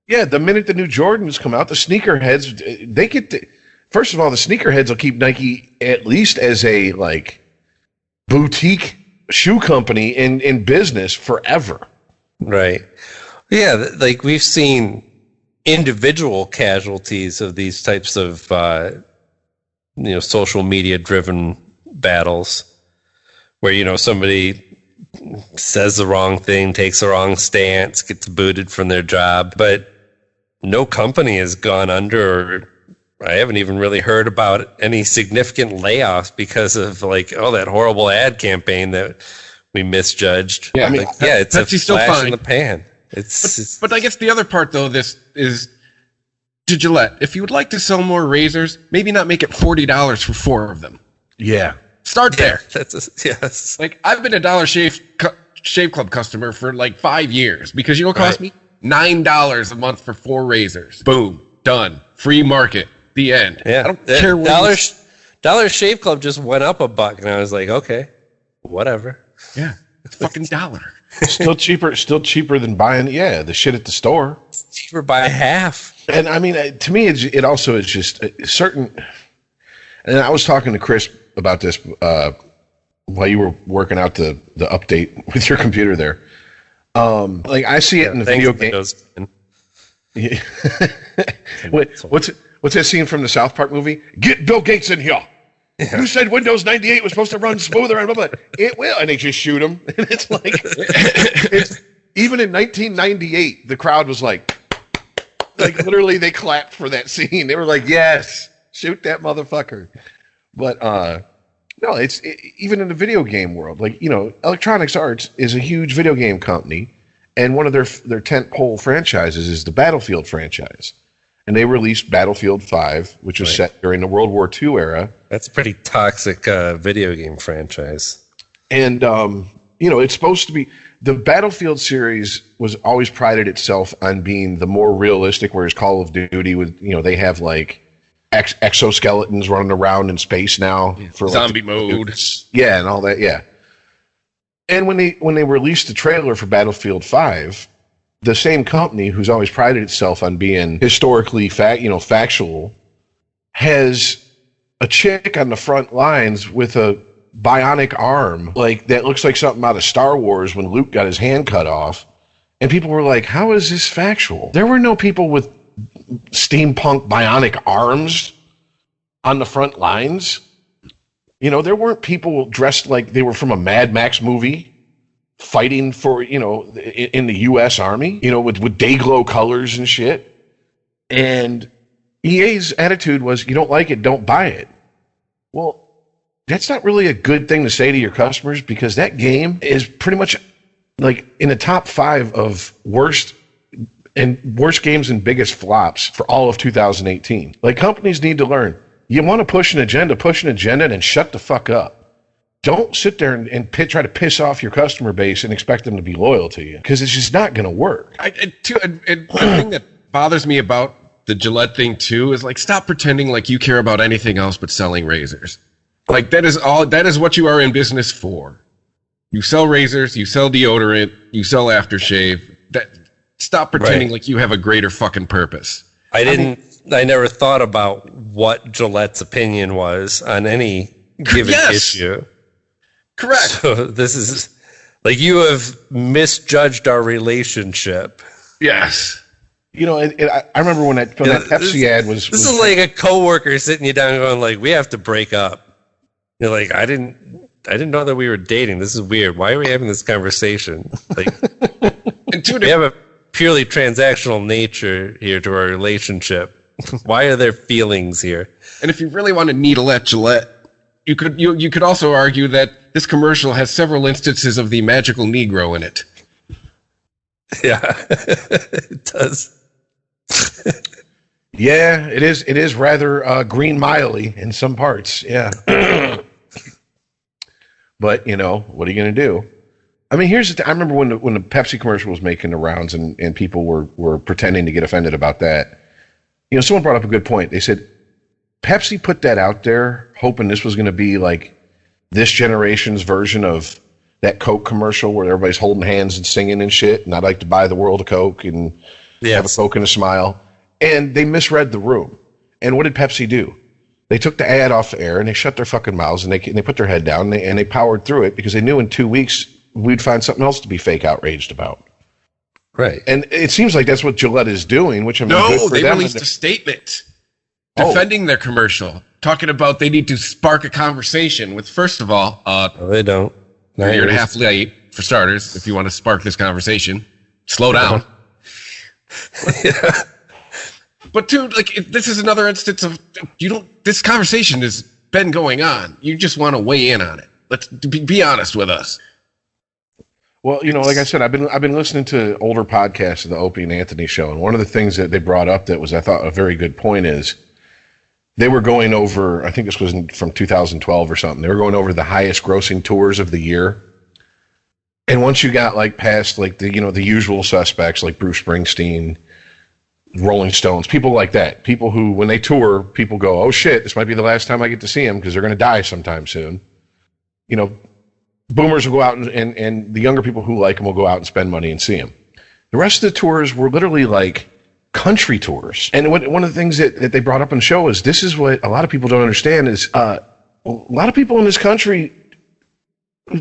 Yeah, the minute the new Jordans come out, the sneakerheads they get. First of all, the sneakerheads will keep Nike at least as a boutique shoe company in business forever. Right. Yeah, like we've seen individual casualties of these types of social media driven battles where somebody says the wrong thing, takes the wrong stance, gets booted from their job. But no company has gone under, or I haven't even really heard about any significant layoffs because of that horrible ad campaign that we misjudged. Yeah, I mean, it's Pepsi's a still flash fine. in the pan. But I guess the other part, though, this is to Gillette. If you would like to sell more razors, maybe not make it $40 for 4 of them. Yeah. Start there. Yes. Like, I've been a Dollar Shave Club customer for 5 years because it cost me $9 a month for 4 razors. Boom. Done. Free market. The end. Yeah. I don't care what Dollar Shave Club just went up $1, and I was like, okay, whatever. Yeah. It's fucking $1. Still cheaper than buying the shit at the store. It's cheaper by half. And I mean, to me, it also is just a certain. And I was talking to Chris about this while you were working out the update with your computer there. I see it in the video game. Yeah. What's that scene from the South Park movie? Get Bill Gates in here. Yeah. You said Windows 98 was supposed to run smoother and blah, blah, blah. It will, and they just shoot him. And it's even in 1998, the crowd was like literally they clapped for that scene. They were like, "Yes, shoot that motherfucker." But no, even in the video game world, Electronic Arts is a huge video game company, and one of their tentpole franchises is the Battlefield franchise. And they released Battlefield 5, which was set during the World War II era. That's a pretty toxic video game franchise. And, it's supposed to be... The Battlefield series was always prided itself on being the more realistic, whereas Call of Duty, they have, exoskeletons running around in space now. For zombie mode. Yeah, and all that, yeah. And when they released the trailer for Battlefield 5... the same company who's always prided itself on being historically factual has a chick on the front lines with a bionic arm that looks like something out of Star Wars when Luke got his hand cut off. And people were like, how is this factual? There were no people with steampunk bionic arms on the front lines. There weren't people dressed like they were from a Mad Max movie fighting for, in the U.S. Army, with day-glow colors and shit. And EA's attitude was, you don't like it, don't buy it. Well, that's not really a good thing to say to your customers because that game is pretty much in the top 5 of worst games and biggest flops for all of 2018. Companies need to learn. You want to push an agenda, and shut the fuck up. Don't sit there and try to piss off your customer base and expect them to be loyal to you because it's just not going to work. The thing that bothers me about the Gillette thing too is stop pretending like you care about anything else but selling razors. That is what you are in business for. You sell razors, you sell deodorant, you sell aftershave. Stop pretending like you have a greater fucking purpose. I never thought about what Gillette's opinion was on any given issue. Correct. So this is you have misjudged our relationship. Yes. I remember when that Pepsi ad was... This is like a coworker sitting you down and going we have to break up. You're like, I didn't know that we were dating. This is weird. Why are we having this conversation? And we have a purely transactional nature here to our relationship. Why are there feelings here? And if you really want to needle at Gillette, you could also argue that this commercial has several instances of the magical Negro in it. Yeah, it does. Yeah, it is. It is rather Green Miley in some parts. Yeah, but what are you going to do? I mean, here's the thing. I remember when the Pepsi commercial was making the rounds and people were pretending to get offended about that. Someone brought up a good point. They said Pepsi put that out there hoping this was going to be this generation's version of that Coke commercial where everybody's holding hands and singing and shit. And I'd like to buy the world of Coke and have a Coke and a smile. And they misread the room. And what did Pepsi do? They took the ad off the air and they shut their fucking mouths and they put their head down and they powered through it because they knew in 2 weeks we'd find something else to be fake outraged about. Right. And it seems like that's what Gillette is doing, which good for they them. released a statement defending their commercial, talking about they need to spark a conversation with, first of all, no, they don't. You're a year and a half late. for starters, if you want to spark this conversation. Slow down. Yeah. But two, like this is another instance of this conversation has been going on. You just want to weigh in on it. Let's be honest with us. Well, like I said, I've been listening to older podcasts of the Opie and Anthony show, and one of the things that they brought up that was, I thought, a very good point is they were going over, I think this was from 2012 or something, they were going over the highest grossing tours of the year. And once you got like past like the usual suspects like Bruce Springsteen, Rolling Stones, people like that, people who, when they tour, people go, oh shit, this might be the last time I get to see them because they're going to die sometime soon. Boomers will go out and the younger people who like them will go out and spend money and see them. The rest of the tours were literally like country tours. And one of the things that they brought up on the show is this is what a lot of people don't understand is a lot of people in this country,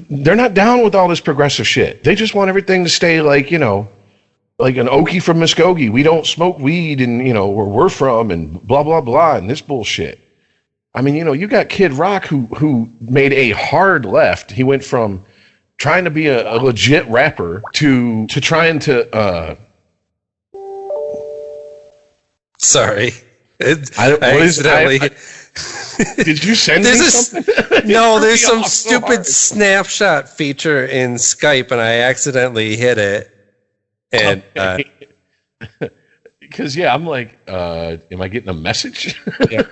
they're not down with all this progressive shit. They just want everything to stay like, like an Okie from Muskogee. We don't smoke weed and, where we're from and blah, blah, blah, and this bullshit. I mean, you got Kid Rock who made a hard left. He went from trying to be a legit rapper to trying to... Sorry. Did you send me something? No, there's some stupid snapshot feature in Skype, and I accidentally hit it. And because I'm like, am I getting a message? Yeah.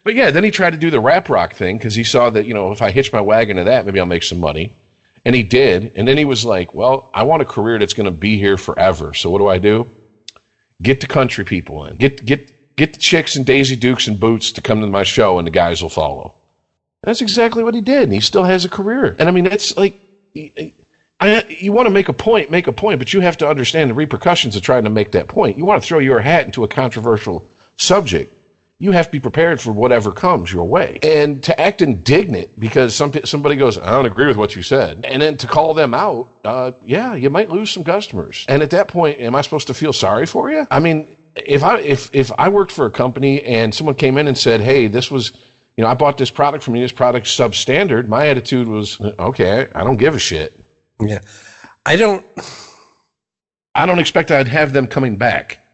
But yeah, then he tried to do the rap rock thing because he saw that, if I hitch my wagon to that, maybe I'll make some money. And he did. And then he was like, well, I want a career that's going to be here forever. So what do? Get the country people in. Get the chicks and Daisy Dukes and Boots to come to my show, and the guys will follow. That's exactly what he did, and he still has a career. And I mean, that's like, you want to make a point, but you have to understand the repercussions of trying to make that point. You want to throw your hat into a controversial subject, you have to be prepared for whatever comes your way. And to act indignant because somebody goes, I don't agree with what you said, and then to call them out, you might lose some customers. And at that point, am I supposed to feel sorry for you? I mean, if I worked for a company and someone came in and said, hey, this was, I bought this product from you, this product's substandard, my attitude was, okay, I don't give a shit. Yeah. I don't expect I'd have them coming back.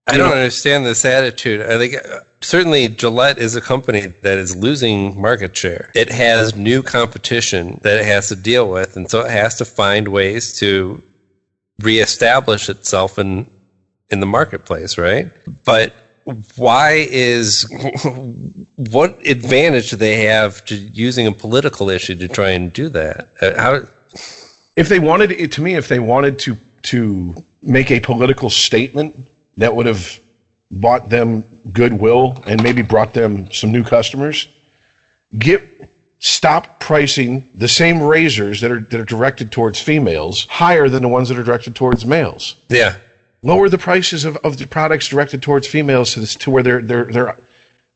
I don't understand this attitude. I think certainly Gillette is a company that is losing market share. It has new competition that it has to deal with, and so it has to find ways to reestablish itself in the marketplace, right? But what advantage do they have to using a political issue to try and do that? If they wanted to make a political statement that would have bought them goodwill and maybe brought them some new customers, stop pricing the same razors that are directed towards females higher than the ones that are directed towards males. Yeah. Lower the prices of the products directed towards females to where they're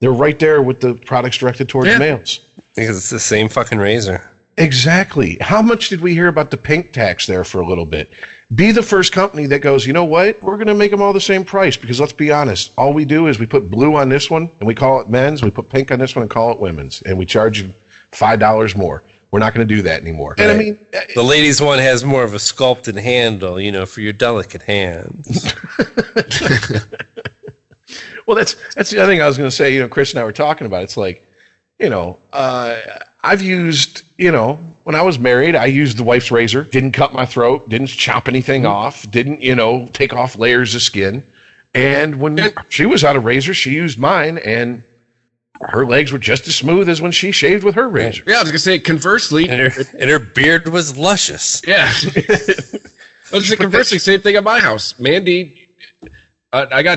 right there with the products directed towards males. Because it's the same fucking razor. Exactly. How much did we hear about the pink tax there for a little bit? Be the first company that goes, you know what? We're going to make them all the same price because let's be honest. All we do is we put blue on this one and we call it men's. We put pink on this one and call it women's. And we charge you $5 more. We're not going to do that anymore. Right. And I mean, the ladies' one has more of a sculpted handle, for your delicate hands. Well, that's the other thing I was going to say. Chris and I were talking about. It's like, I've used, when I was married, I used the wife's razor. Didn't cut my throat. Didn't chop anything off. Didn't, take off layers of skin. And when she was out of razor, she used mine, and her legs were just as smooth as when she shaved with her razor. Yeah, I was going to say, conversely. And her beard was luscious. Yeah. I was going to say, conversely, same thing at my house. Mandy, I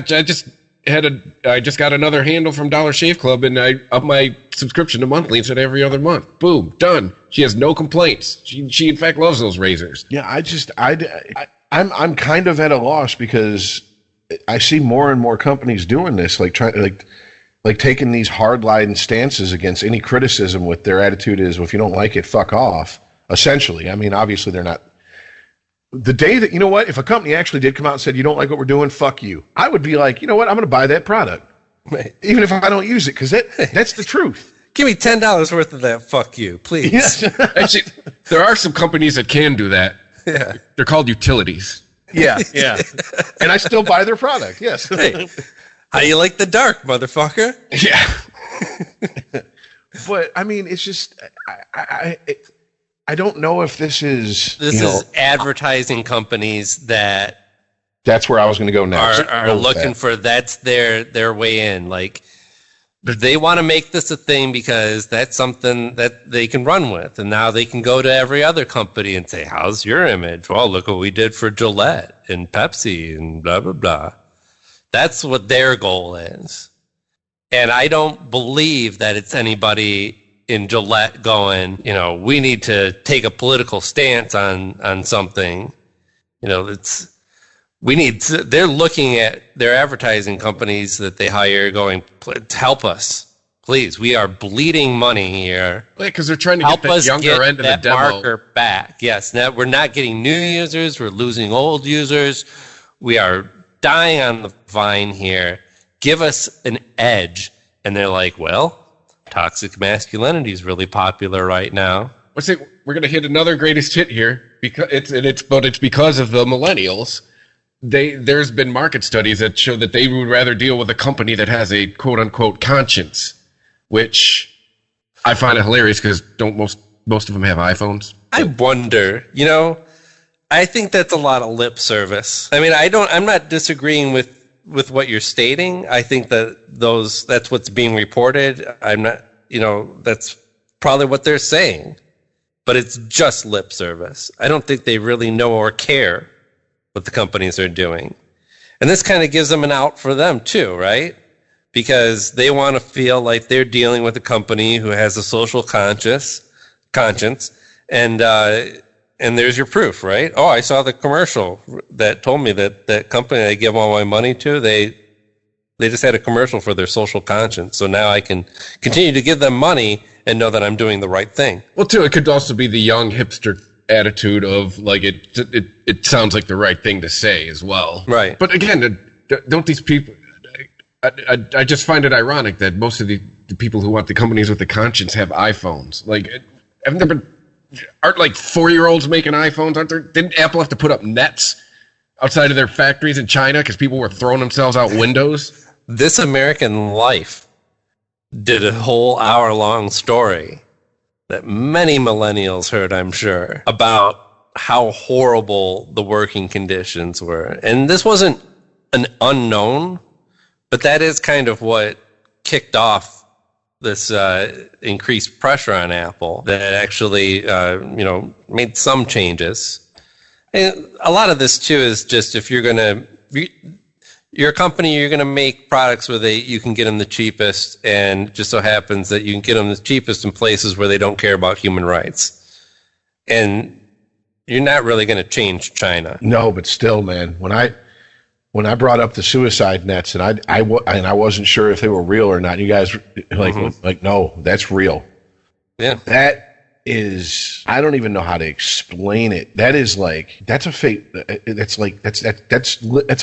just got another handle from Dollar Shave Club, and I upped my subscription to monthly instead of every other month. Boom, done. She has no complaints. She in fact loves those razors. Yeah, I'm kind of at a loss because I see more and more companies doing this, like taking these hard-line stances against any criticism with their attitude is, well, if you don't like it, fuck off, essentially. I mean, obviously they're not. The day that, if a company actually did come out and said, you don't like what we're doing, fuck you, I would be like, you know what, I'm going to buy that product. Right. Even if I don't use it, because that's the truth. Give me $10 worth of that, fuck you, please. Yes. Actually, There are some companies that can do that. Yeah. They're called utilities. Yeah, yeah. And I still buy their product. Yes. Hey, how you like the dark, motherfucker? Yeah. But I mean, it's just I don't know if this is advertising companies that that's where I was going to go next. Are looking for that's their way in. Like they want to make this a thing because that's something that they can run with, and now they can go to every other company and say, "How's your image?" Well, look what we did for Gillette and Pepsi and blah blah blah. That's what their goal is. And I don't believe that it's anybody in Gillette going, we need to take a political stance on something. They're looking at their advertising companies that they hire going, help us, please. We are bleeding money here. Because they're trying to get that younger end of the demo. Marker back. Yes, now we're not getting new users. We're losing old users. We are dying on the vine here. Give us an edge. And they're like, well, toxic masculinity is really popular right now. We're going to hit another greatest hit here because it's because of the millennials. There's been market studies that show that they would rather deal with a company that has a quote unquote conscience, which I find it hilarious because don't most of them have iPhones? I wonder, I think that's a lot of lip service. I mean, I'm not disagreeing with what you're stating. I think that's what's being reported. I'm not, that's probably what they're saying, but it's just lip service. I don't think they really know or care what the companies are doing. And this kind of gives them an out for them too, right? Because they want to feel like they're dealing with a company who has a social conscience, and there's your proof, right? Oh, I saw the commercial that told me that company I give all my money to, they just had a commercial for their social conscience. So now I can continue to give them money and know that I'm doing the right thing. Well, too, it could also be the young hipster attitude of like it sounds like the right thing to say as well. Right. But again, don't these people... I just find it ironic that most of the people who want the companies with the conscience have iPhones. Like, haven't there been... Aren't like 4-year-olds making iPhones? Aren't there? Didn't Apple have to put up nets outside of their factories in China because people were throwing themselves out windows? This American Life did a whole hour-long story that many millennials heard, I'm sure, about how horrible the working conditions were. And this wasn't an unknown, but that is kind of what kicked off this increased pressure on Apple that actually, made some changes. And a lot of this too is just if you're a company, you're going to make products where you can get them the cheapest, and it just so happens that you can get them the cheapest in places where they don't care about human rights. And you're not really going to change China. No, but still, man, when I brought up the suicide nets and I wasn't sure if they were real or not, you guys like, no, that's real. Yeah. That is, I don't even know how to explain it. That is like, that's a fate. That's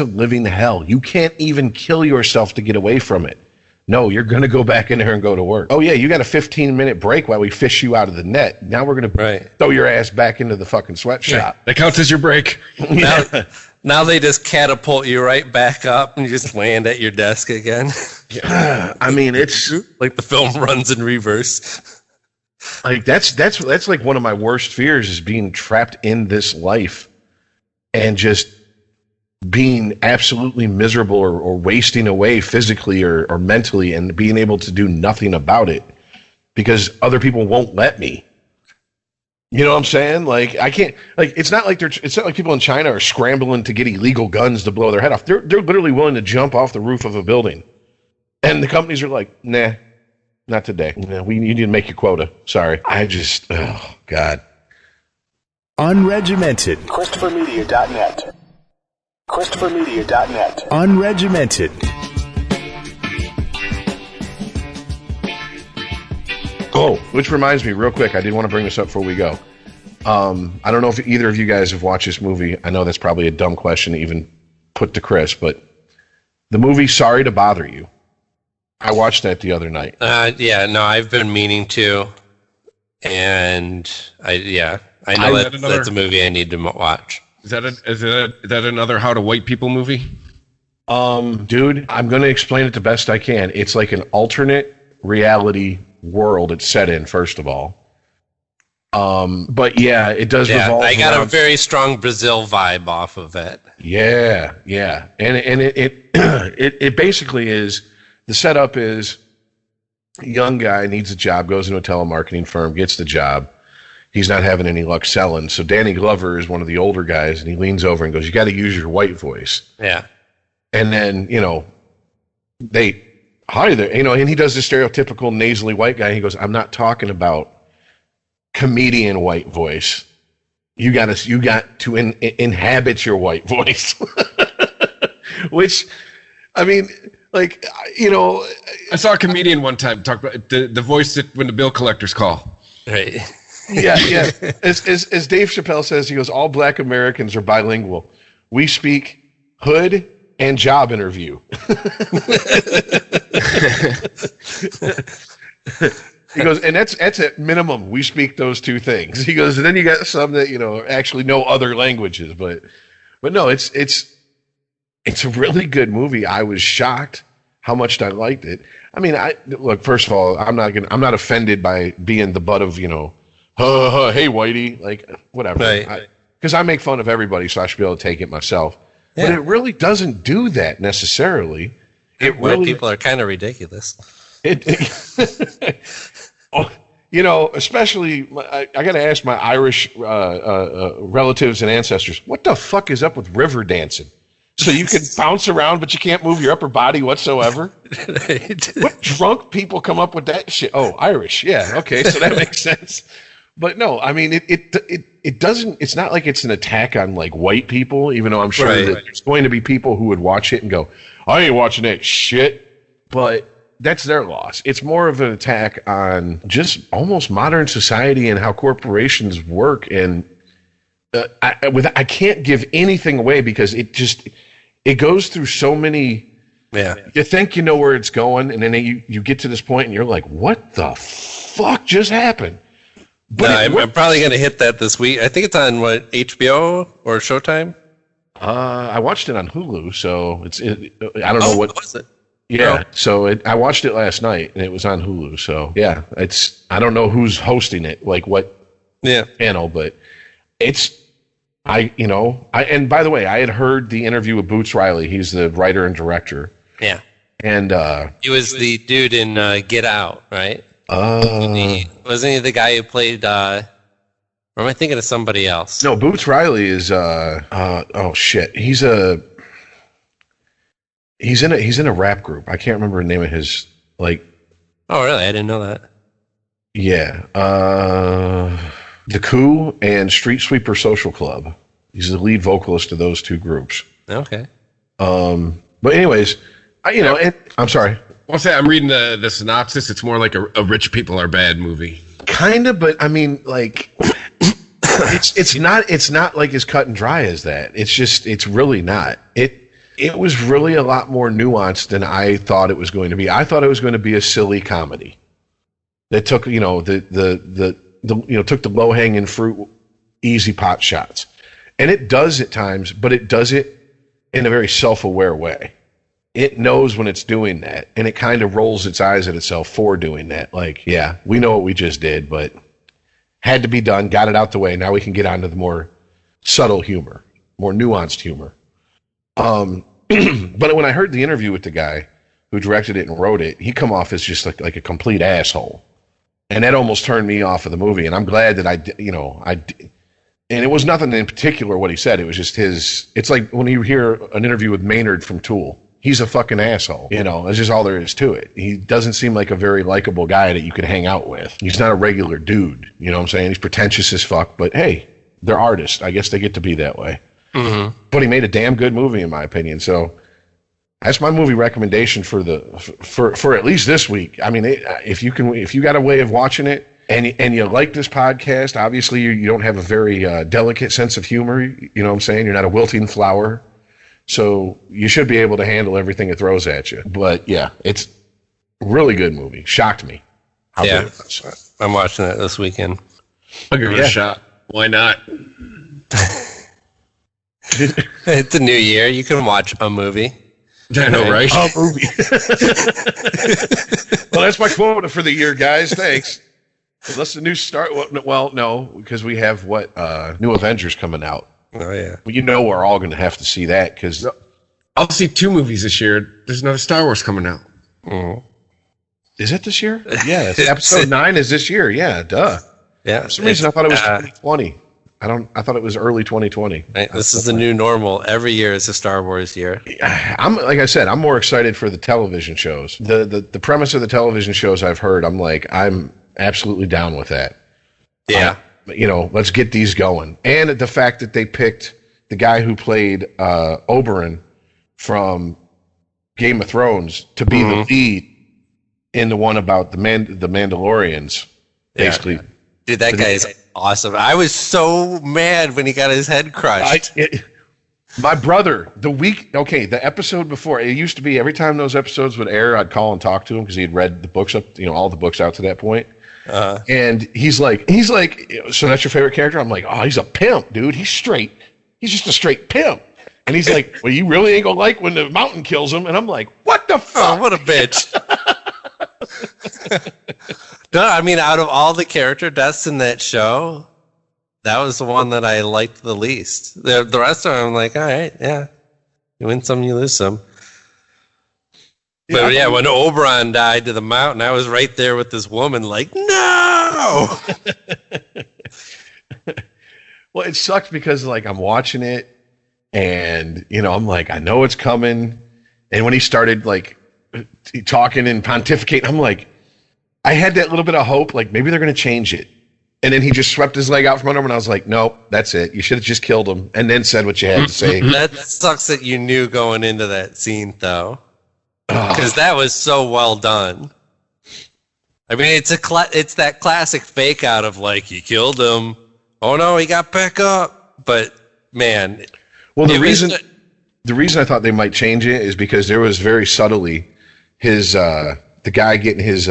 a living hell. You can't even kill yourself to get away from it. No, you're going to go back in there and go to work. Oh yeah, you got a 15-minute break while we fish you out of the net. Now we're going to throw your ass back into the fucking sweatshop. That counts as your break. Now they just catapult you right back up and you just land at your desk again. I mean, it's like the film runs in reverse. Like that's like one of my worst fears is being trapped in this life and just being absolutely miserable or wasting away physically or mentally and being able to do nothing about it because other people won't let me. You know what I'm saying? Like I can't. Like it's not like people in China are scrambling to get illegal guns to blow their head off. They're literally willing to jump off the roof of a building, and the companies are like, nah, not today. You need to make your quota. Sorry. Oh God. Unregimented. ChristopherMedia.net. ChristopherMedia.net. Unregimented. Oh, which reminds me, real quick, I did want to bring this up before we go. I don't know if either of you guys have watched this movie. I know that's probably a dumb question to even put to Chris, but the movie Sorry to Bother You. I watched that the other night. Yeah, no, I've been meaning to. and I know that's a movie I need to watch. Is that another How to White People movie? Dude, I'm going to explain it the best I can. It's like an alternate reality world it's set in, first of all. But yeah, it does revolve. I got a very strong Brazil vibe off of it. Yeah. And it basically is, the setup is a young guy needs a job, goes into a telemarketing firm, gets the job. He's not having any luck selling. So Danny Glover is one of the older guys, and he leans over and goes, "You got to use your white voice." Yeah. And then, hi there, and he does the stereotypical nasally white guy. He goes, "I'm not talking about comedian white voice. You got to inhabit your white voice." Which, I mean, like, I saw a comedian one time talk about the voice that when the bill collectors call. Right. Yeah. As Dave Chappelle says, he goes, "All black Americans are bilingual. We speak hood and job interview." He goes, and that's at minimum. We speak those two things. He goes, and then you got some that actually know other languages, but no, it's a really good movie. I was shocked how much I liked it. I mean, look, first of all, I'm not offended by being the butt of hey whitey, like whatever, right. Because I make fun of everybody, so I should be able to take it myself. Yeah. But it really doesn't do that necessarily. White people are kind of ridiculous. Especially, I got to ask my Irish relatives and ancestors, what the fuck is up with river dancing? So you can bounce around, but you can't move your upper body whatsoever? What drunk people come up with that shit? Oh, Irish. Yeah, okay, so that makes sense. But no, I mean, it doesn't, it's not like it's an attack on, like, white people, even though I'm sure that there's going to be people who would watch it and go, "I ain't watching that shit," but that's their loss. It's more of an attack on just almost modern society and how corporations work. And I can't give anything away because it goes through so many. Yeah. You think you know where it's going, and then you get to this point and you're like, what the fuck just happened? But I'm probably going to hit that this week. I think it's on HBO or Showtime. I watched it on Hulu, so I don't know what was it. Yeah, no. So I watched it last night, and it was on Hulu. So yeah, I don't know who's hosting it, like what channel, but and by the way, I had heard the interview with Boots Riley. He's the writer and director. Yeah, and he was the dude in Get Out, right? Wasn't he the guy who played? Or am I thinking of somebody else? No, Boots Riley is. Oh shit, he's in a rap group. I can't remember the name of his like. Oh really? I didn't know that. Yeah, The Coup and Street Sweeper Social Club. He's the lead vocalist of those two groups. Okay. But anyways, I'm sorry. I'll say I'm reading the synopsis. It's more like a rich people are bad movie. Kind of, but I mean, like, it's not like as cut and dry as that. It's really not. It was really a lot more nuanced than I thought it was going to be. I thought it was going to be a silly comedy that took took the low hanging fruit, easy pot shots, and it does at times, but it does it in a very self aware way. It knows when it's doing that, and it kind of rolls its eyes at itself for doing that. Like, yeah, we know what we just did, but had to be done, got it out the way. Now we can get on to the more subtle humor, more nuanced humor. But when I heard the interview with the guy who directed it and wrote it, he come off as just like a complete asshole. And that almost turned me off of the movie. And I'm glad that and it was nothing in particular what he said. It was just it's like when you hear an interview with Maynard from Tool. He's a fucking asshole. That's just all there is to it. He doesn't seem like a very likable guy that you could hang out with. He's not a regular dude. You know what I'm saying? He's pretentious as fuck, but hey, they're artists. I guess they get to be that way. Mm-hmm. But he made a damn good movie, in my opinion. So that's my movie recommendation for at least this week. I mean, if you got a way of watching it and you like this podcast, obviously you don't have a very delicate sense of humor. You know what I'm saying? You're not a wilting flower. So you should be able to handle everything it throws at you. But yeah, it's a really good movie. Shocked me how good it was. I'm watching that this weekend. I'll give it a shot. Why not? It's a new year. You can watch a movie. I know, right? A movie. Well, that's my quota for the year, guys. Thanks. Unless the new start. Well, no, because we have new Avengers coming out. Oh yeah. Well, you know we're all going to have to see that because I'll see 2 movies this year. There's another Star Wars coming out. Mm. Is it this year? Yeah, episode 9 is this year. Yeah, duh. Yeah. For some reason, I thought it was 2020. I thought it was early 2020. Right, this is the new normal. Every year is a Star Wars year. Like I said, I'm more excited for the television shows. The premise of the television shows I've heard, I'm absolutely down with that. Yeah. Let's get these going. And the fact that they picked the guy who played Oberyn from Game of Thrones to be the lead in the one about the Mandalorians, basically. Yeah. Dude, that guy is awesome. I was so mad when he got his head crushed. My brother, the episode before, it used to be every time those episodes would air, I'd call and talk to him because he had read the books up, all the books out to that point. And he's like, so that's your favorite character? I'm like, oh, he's a pimp, dude. He's straight. He's just a straight pimp. And he's like, well, you really ain't gonna like when the mountain kills him. And I'm like, what the fuck? Oh, what a bitch. No, I mean, out of all the character deaths in that show, that was the one that I liked the least. The rest of them, I'm like, all right, yeah. You win some, you lose some. But yeah, when Oberyn died to the mountain, I was right there with this woman like, no! Well, it sucks because, I'm watching it, and, I'm like, I know it's coming. And when he started, talking and pontificating, I'm like, I had that little bit of hope, maybe they're going to change it. And then he just swept his leg out from under him, and I was like, nope, that's it. You should have just killed him and then said what you had to say. That sucks that you knew going into that scene, though. Because that was so well done. I mean, it's that classic fake out of, you killed him. Oh, no, he got back up. But, man. Well, the reason I thought they might change it is because there was very subtly the guy getting his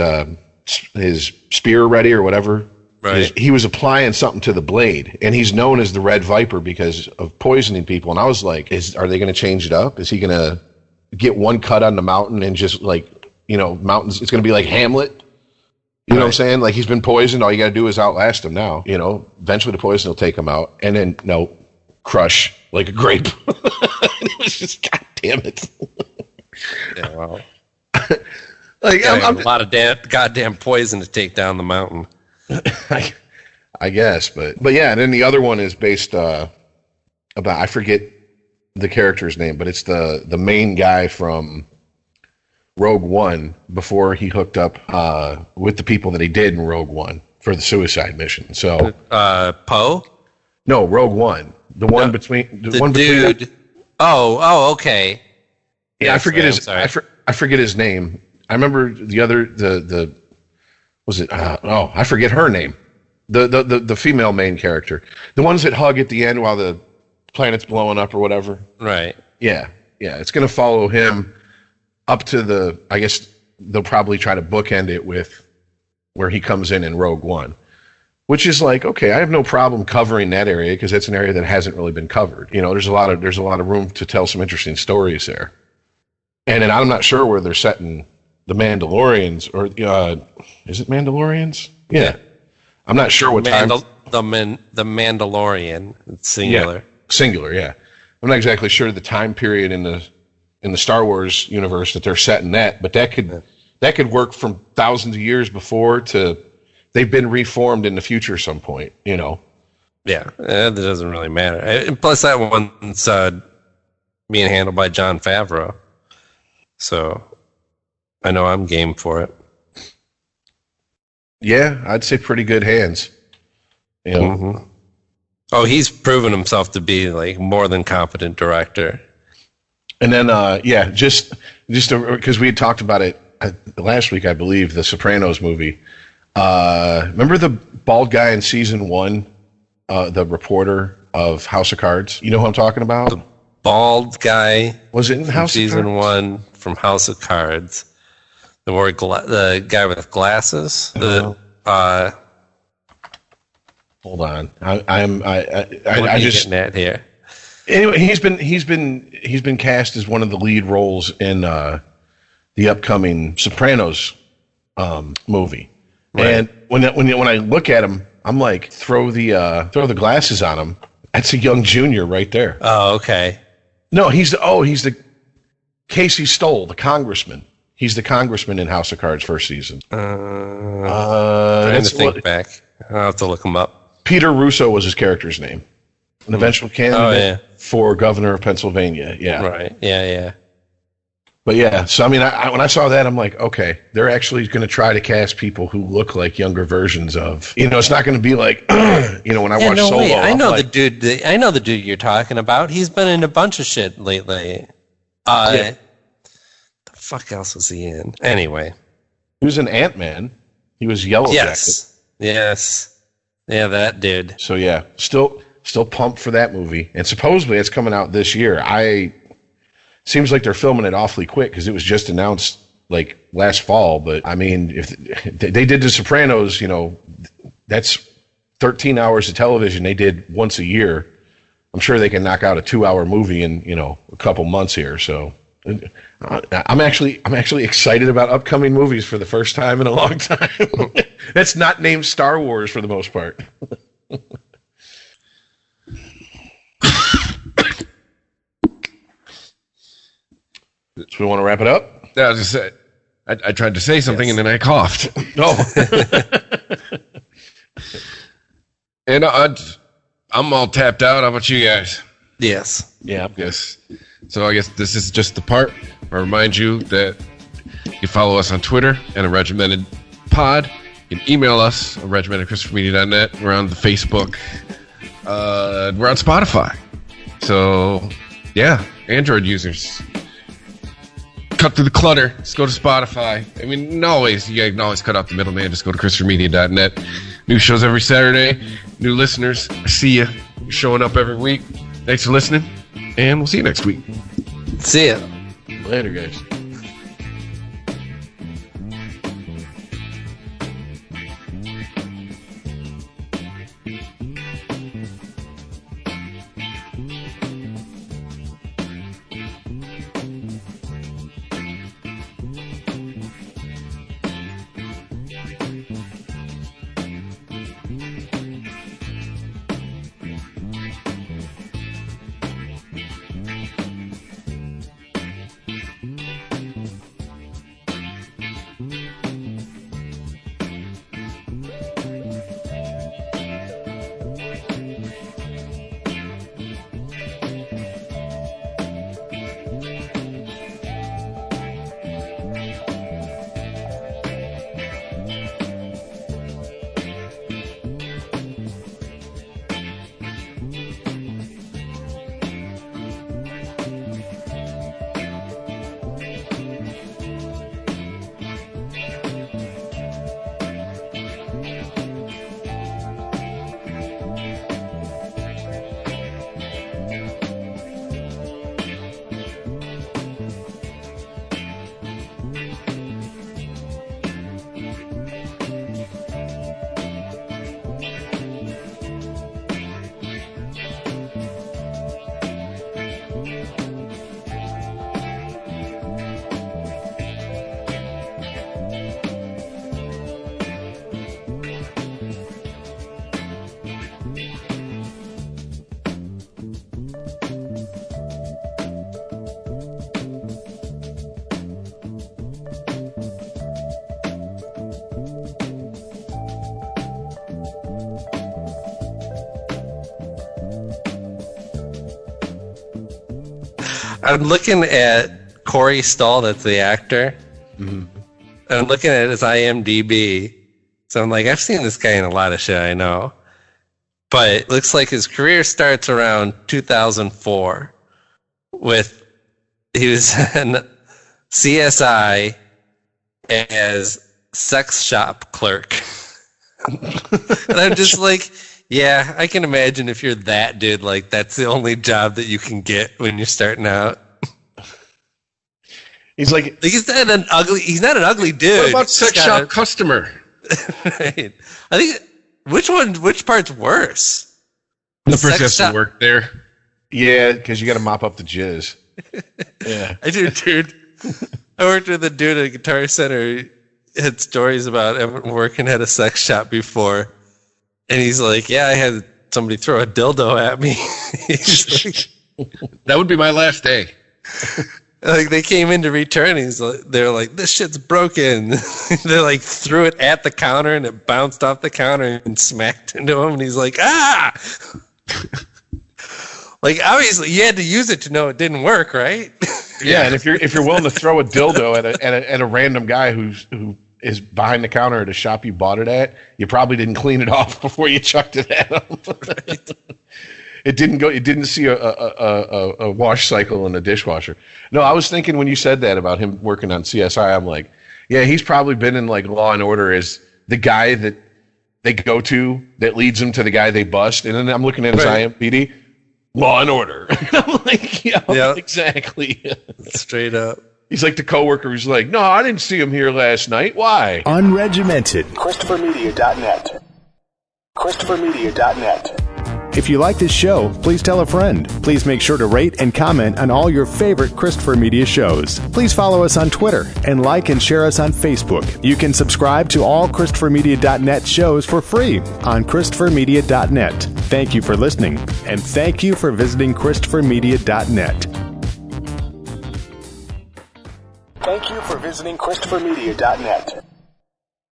spear ready or whatever. Right. He was applying something to the blade, and he's known as the Red Viper because of poisoning people. And I was like, are they going to change it up? Is he going to get one cut on the mountain and just mountains? It's going to be like Hamlet. You know what I'm saying? He's been poisoned. All you got to do is outlast him now. Eventually the poison will take him out. And then, no, crush like a grape. It was just, God damn it. Yeah, well. I'm a lot of goddamn poison to take down the mountain. I guess, but yeah, and then the other one is based about, I forget the character's name, but it's the main guy from Rogue One before he hooked up with the people that he did in Rogue One for the suicide mission. So Poe? No, Rogue One. The one between the one dude. Between oh, okay. Yeah, yes, I forget his name. I remember the other the was it? I forget her name. The female main character, the ones that hug at the end while the planet's blowing up or whatever. Right. Yeah. It's going to follow him up to I guess they'll probably try to bookend it with where he comes in Rogue One, which is okay. I have no problem covering that area because it's an area that hasn't really been covered. There's a lot of room to tell some interesting stories there. And then I'm not sure where they're setting the Mandalorians, or is it Mandalorians? Yeah. I'm not sure what time. The Mandalorian, it's singular. Yeah, singular, yeah. I'm not exactly sure the time period in the Star Wars universe that they're setting that, but that could work from thousands of years before to they've been reformed in the future at some point, Yeah, that doesn't really matter. And plus, that one's being handled by Jon Favreau. So, I know I'm game for it. Yeah, I'd say pretty good hands. Mm-hmm. Oh, he's proven himself to be more than competent director. And then, just because we had talked about it last week, I believe, the Sopranos movie. Remember the bald guy in season 1, the reporter of House of Cards? You know who I'm talking about? The bald guy. Was it in House of Cards? Season 1 from House of Cards. The guy with glasses. Hold on. What I are you just getting at here? anyway. He's been cast as one of the lead roles in the upcoming Sopranos movie. Right. And when I look at him, I'm like, throw the glasses on him. That's a young Junior right there. Oh, okay. No, he's the Casey Stoll, the congressman. He's the congressman in House of Cards first season. Trying That's to think back. I'll have to look him up. Peter Russo was his character's name. An eventual candidate for governor of Pennsylvania. Yeah. Right. Yeah. But yeah, so I mean, when I saw that, I'm like, okay, they're actually going to try to cast people who look like younger versions of. It's not going to be like, when I watch Solo. Wait. I know the dude. I know the dude you're talking about. He's been in a bunch of shit lately. The fuck else was he in? Anyway, he was an Ant-Man. He was Yellow Jacket. Yes. Yeah, that dude. So yeah, still pumped for that movie, and supposedly it's coming out this year. Seems like they're filming it awfully quick because it was just announced like last fall. But I mean, if they did The Sopranos, that's 13 hours of television they did once a year. I'm sure they can knock out a 2-hour movie in a couple months here. So I'm actually excited about upcoming movies for the first time in a long time. That's not named Star Wars for the most part. So we want to wrap it up? Yeah, I was just saying. I tried to say something and then I coughed. And I'm all tapped out. How about you guys? Yes. Yeah. Yes. So I guess this is just the part where I remind you that you follow us on Twitter at A Regimented Pod. You can email us at regimentedchristophermedia.net. We're on the Facebook. We're on Spotify. So, yeah, Android users. Cut through the clutter. Just go to Spotify. I mean, you can always cut out the middleman. Just go to ChristopherMedia.net. New shows every Saturday. New listeners. I see you. You're showing up every week. Thanks for listening, and we'll see you next week. See ya. Later, guys. I'm looking at Corey Stoll, that's the actor. Mm-hmm. I'm looking at his IMDb. So I'm like, I've seen this guy in a lot of shit, I know. But it looks like his career starts around 2004 he was in CSI as sex shop clerk. And I'm just like, yeah, I can imagine if you're that dude, like that's the only job that you can get when you're starting out. He's like he's not an ugly dude. What about sex shop customer? Right. I think which part's worse? The person Sex has to shop- work there. Yeah, because you got to mop up the jizz. Yeah. I do, dude. I worked with a dude at a Guitar Center. He had stories about him working at a sex shop before. And he's like, yeah, I had somebody throw a dildo at me. He's like, That would be my last day. like, they came in to return. They're like, this shit's broken. They like threw it at the counter and it bounced off the counter and smacked into him. And he's like, ah! Like, obviously, you had to use it to know it didn't work, right? Yeah, and if you're willing to throw a dildo at a random guy who is behind the counter at a shop you bought it at, you probably didn't clean it off before you chucked it at him. Right. It didn't see a wash cycle in a dishwasher. No, I was thinking when you said that about him working on CSI, I'm like, yeah, he's probably been in like Law and Order as the guy that they go to that leads them to the guy they bust. And then I'm looking at his IMDb, Law and Order. I'm like, yeah, exactly. Straight up. He's like the coworker who's like, no, I didn't see him here last night. Why? Unregimented. ChristopherMedia.net. ChristopherMedia.net. If you like this show, please tell a friend. Please make sure to rate and comment on all your favorite Christopher Media shows. Please follow us on Twitter and like and share us on Facebook. You can subscribe to all ChristopherMedia.net shows for free on ChristopherMedia.net. Thank you for listening, and thank you for visiting ChristopherMedia.net. Thank you for visiting ChristopherMedia.net.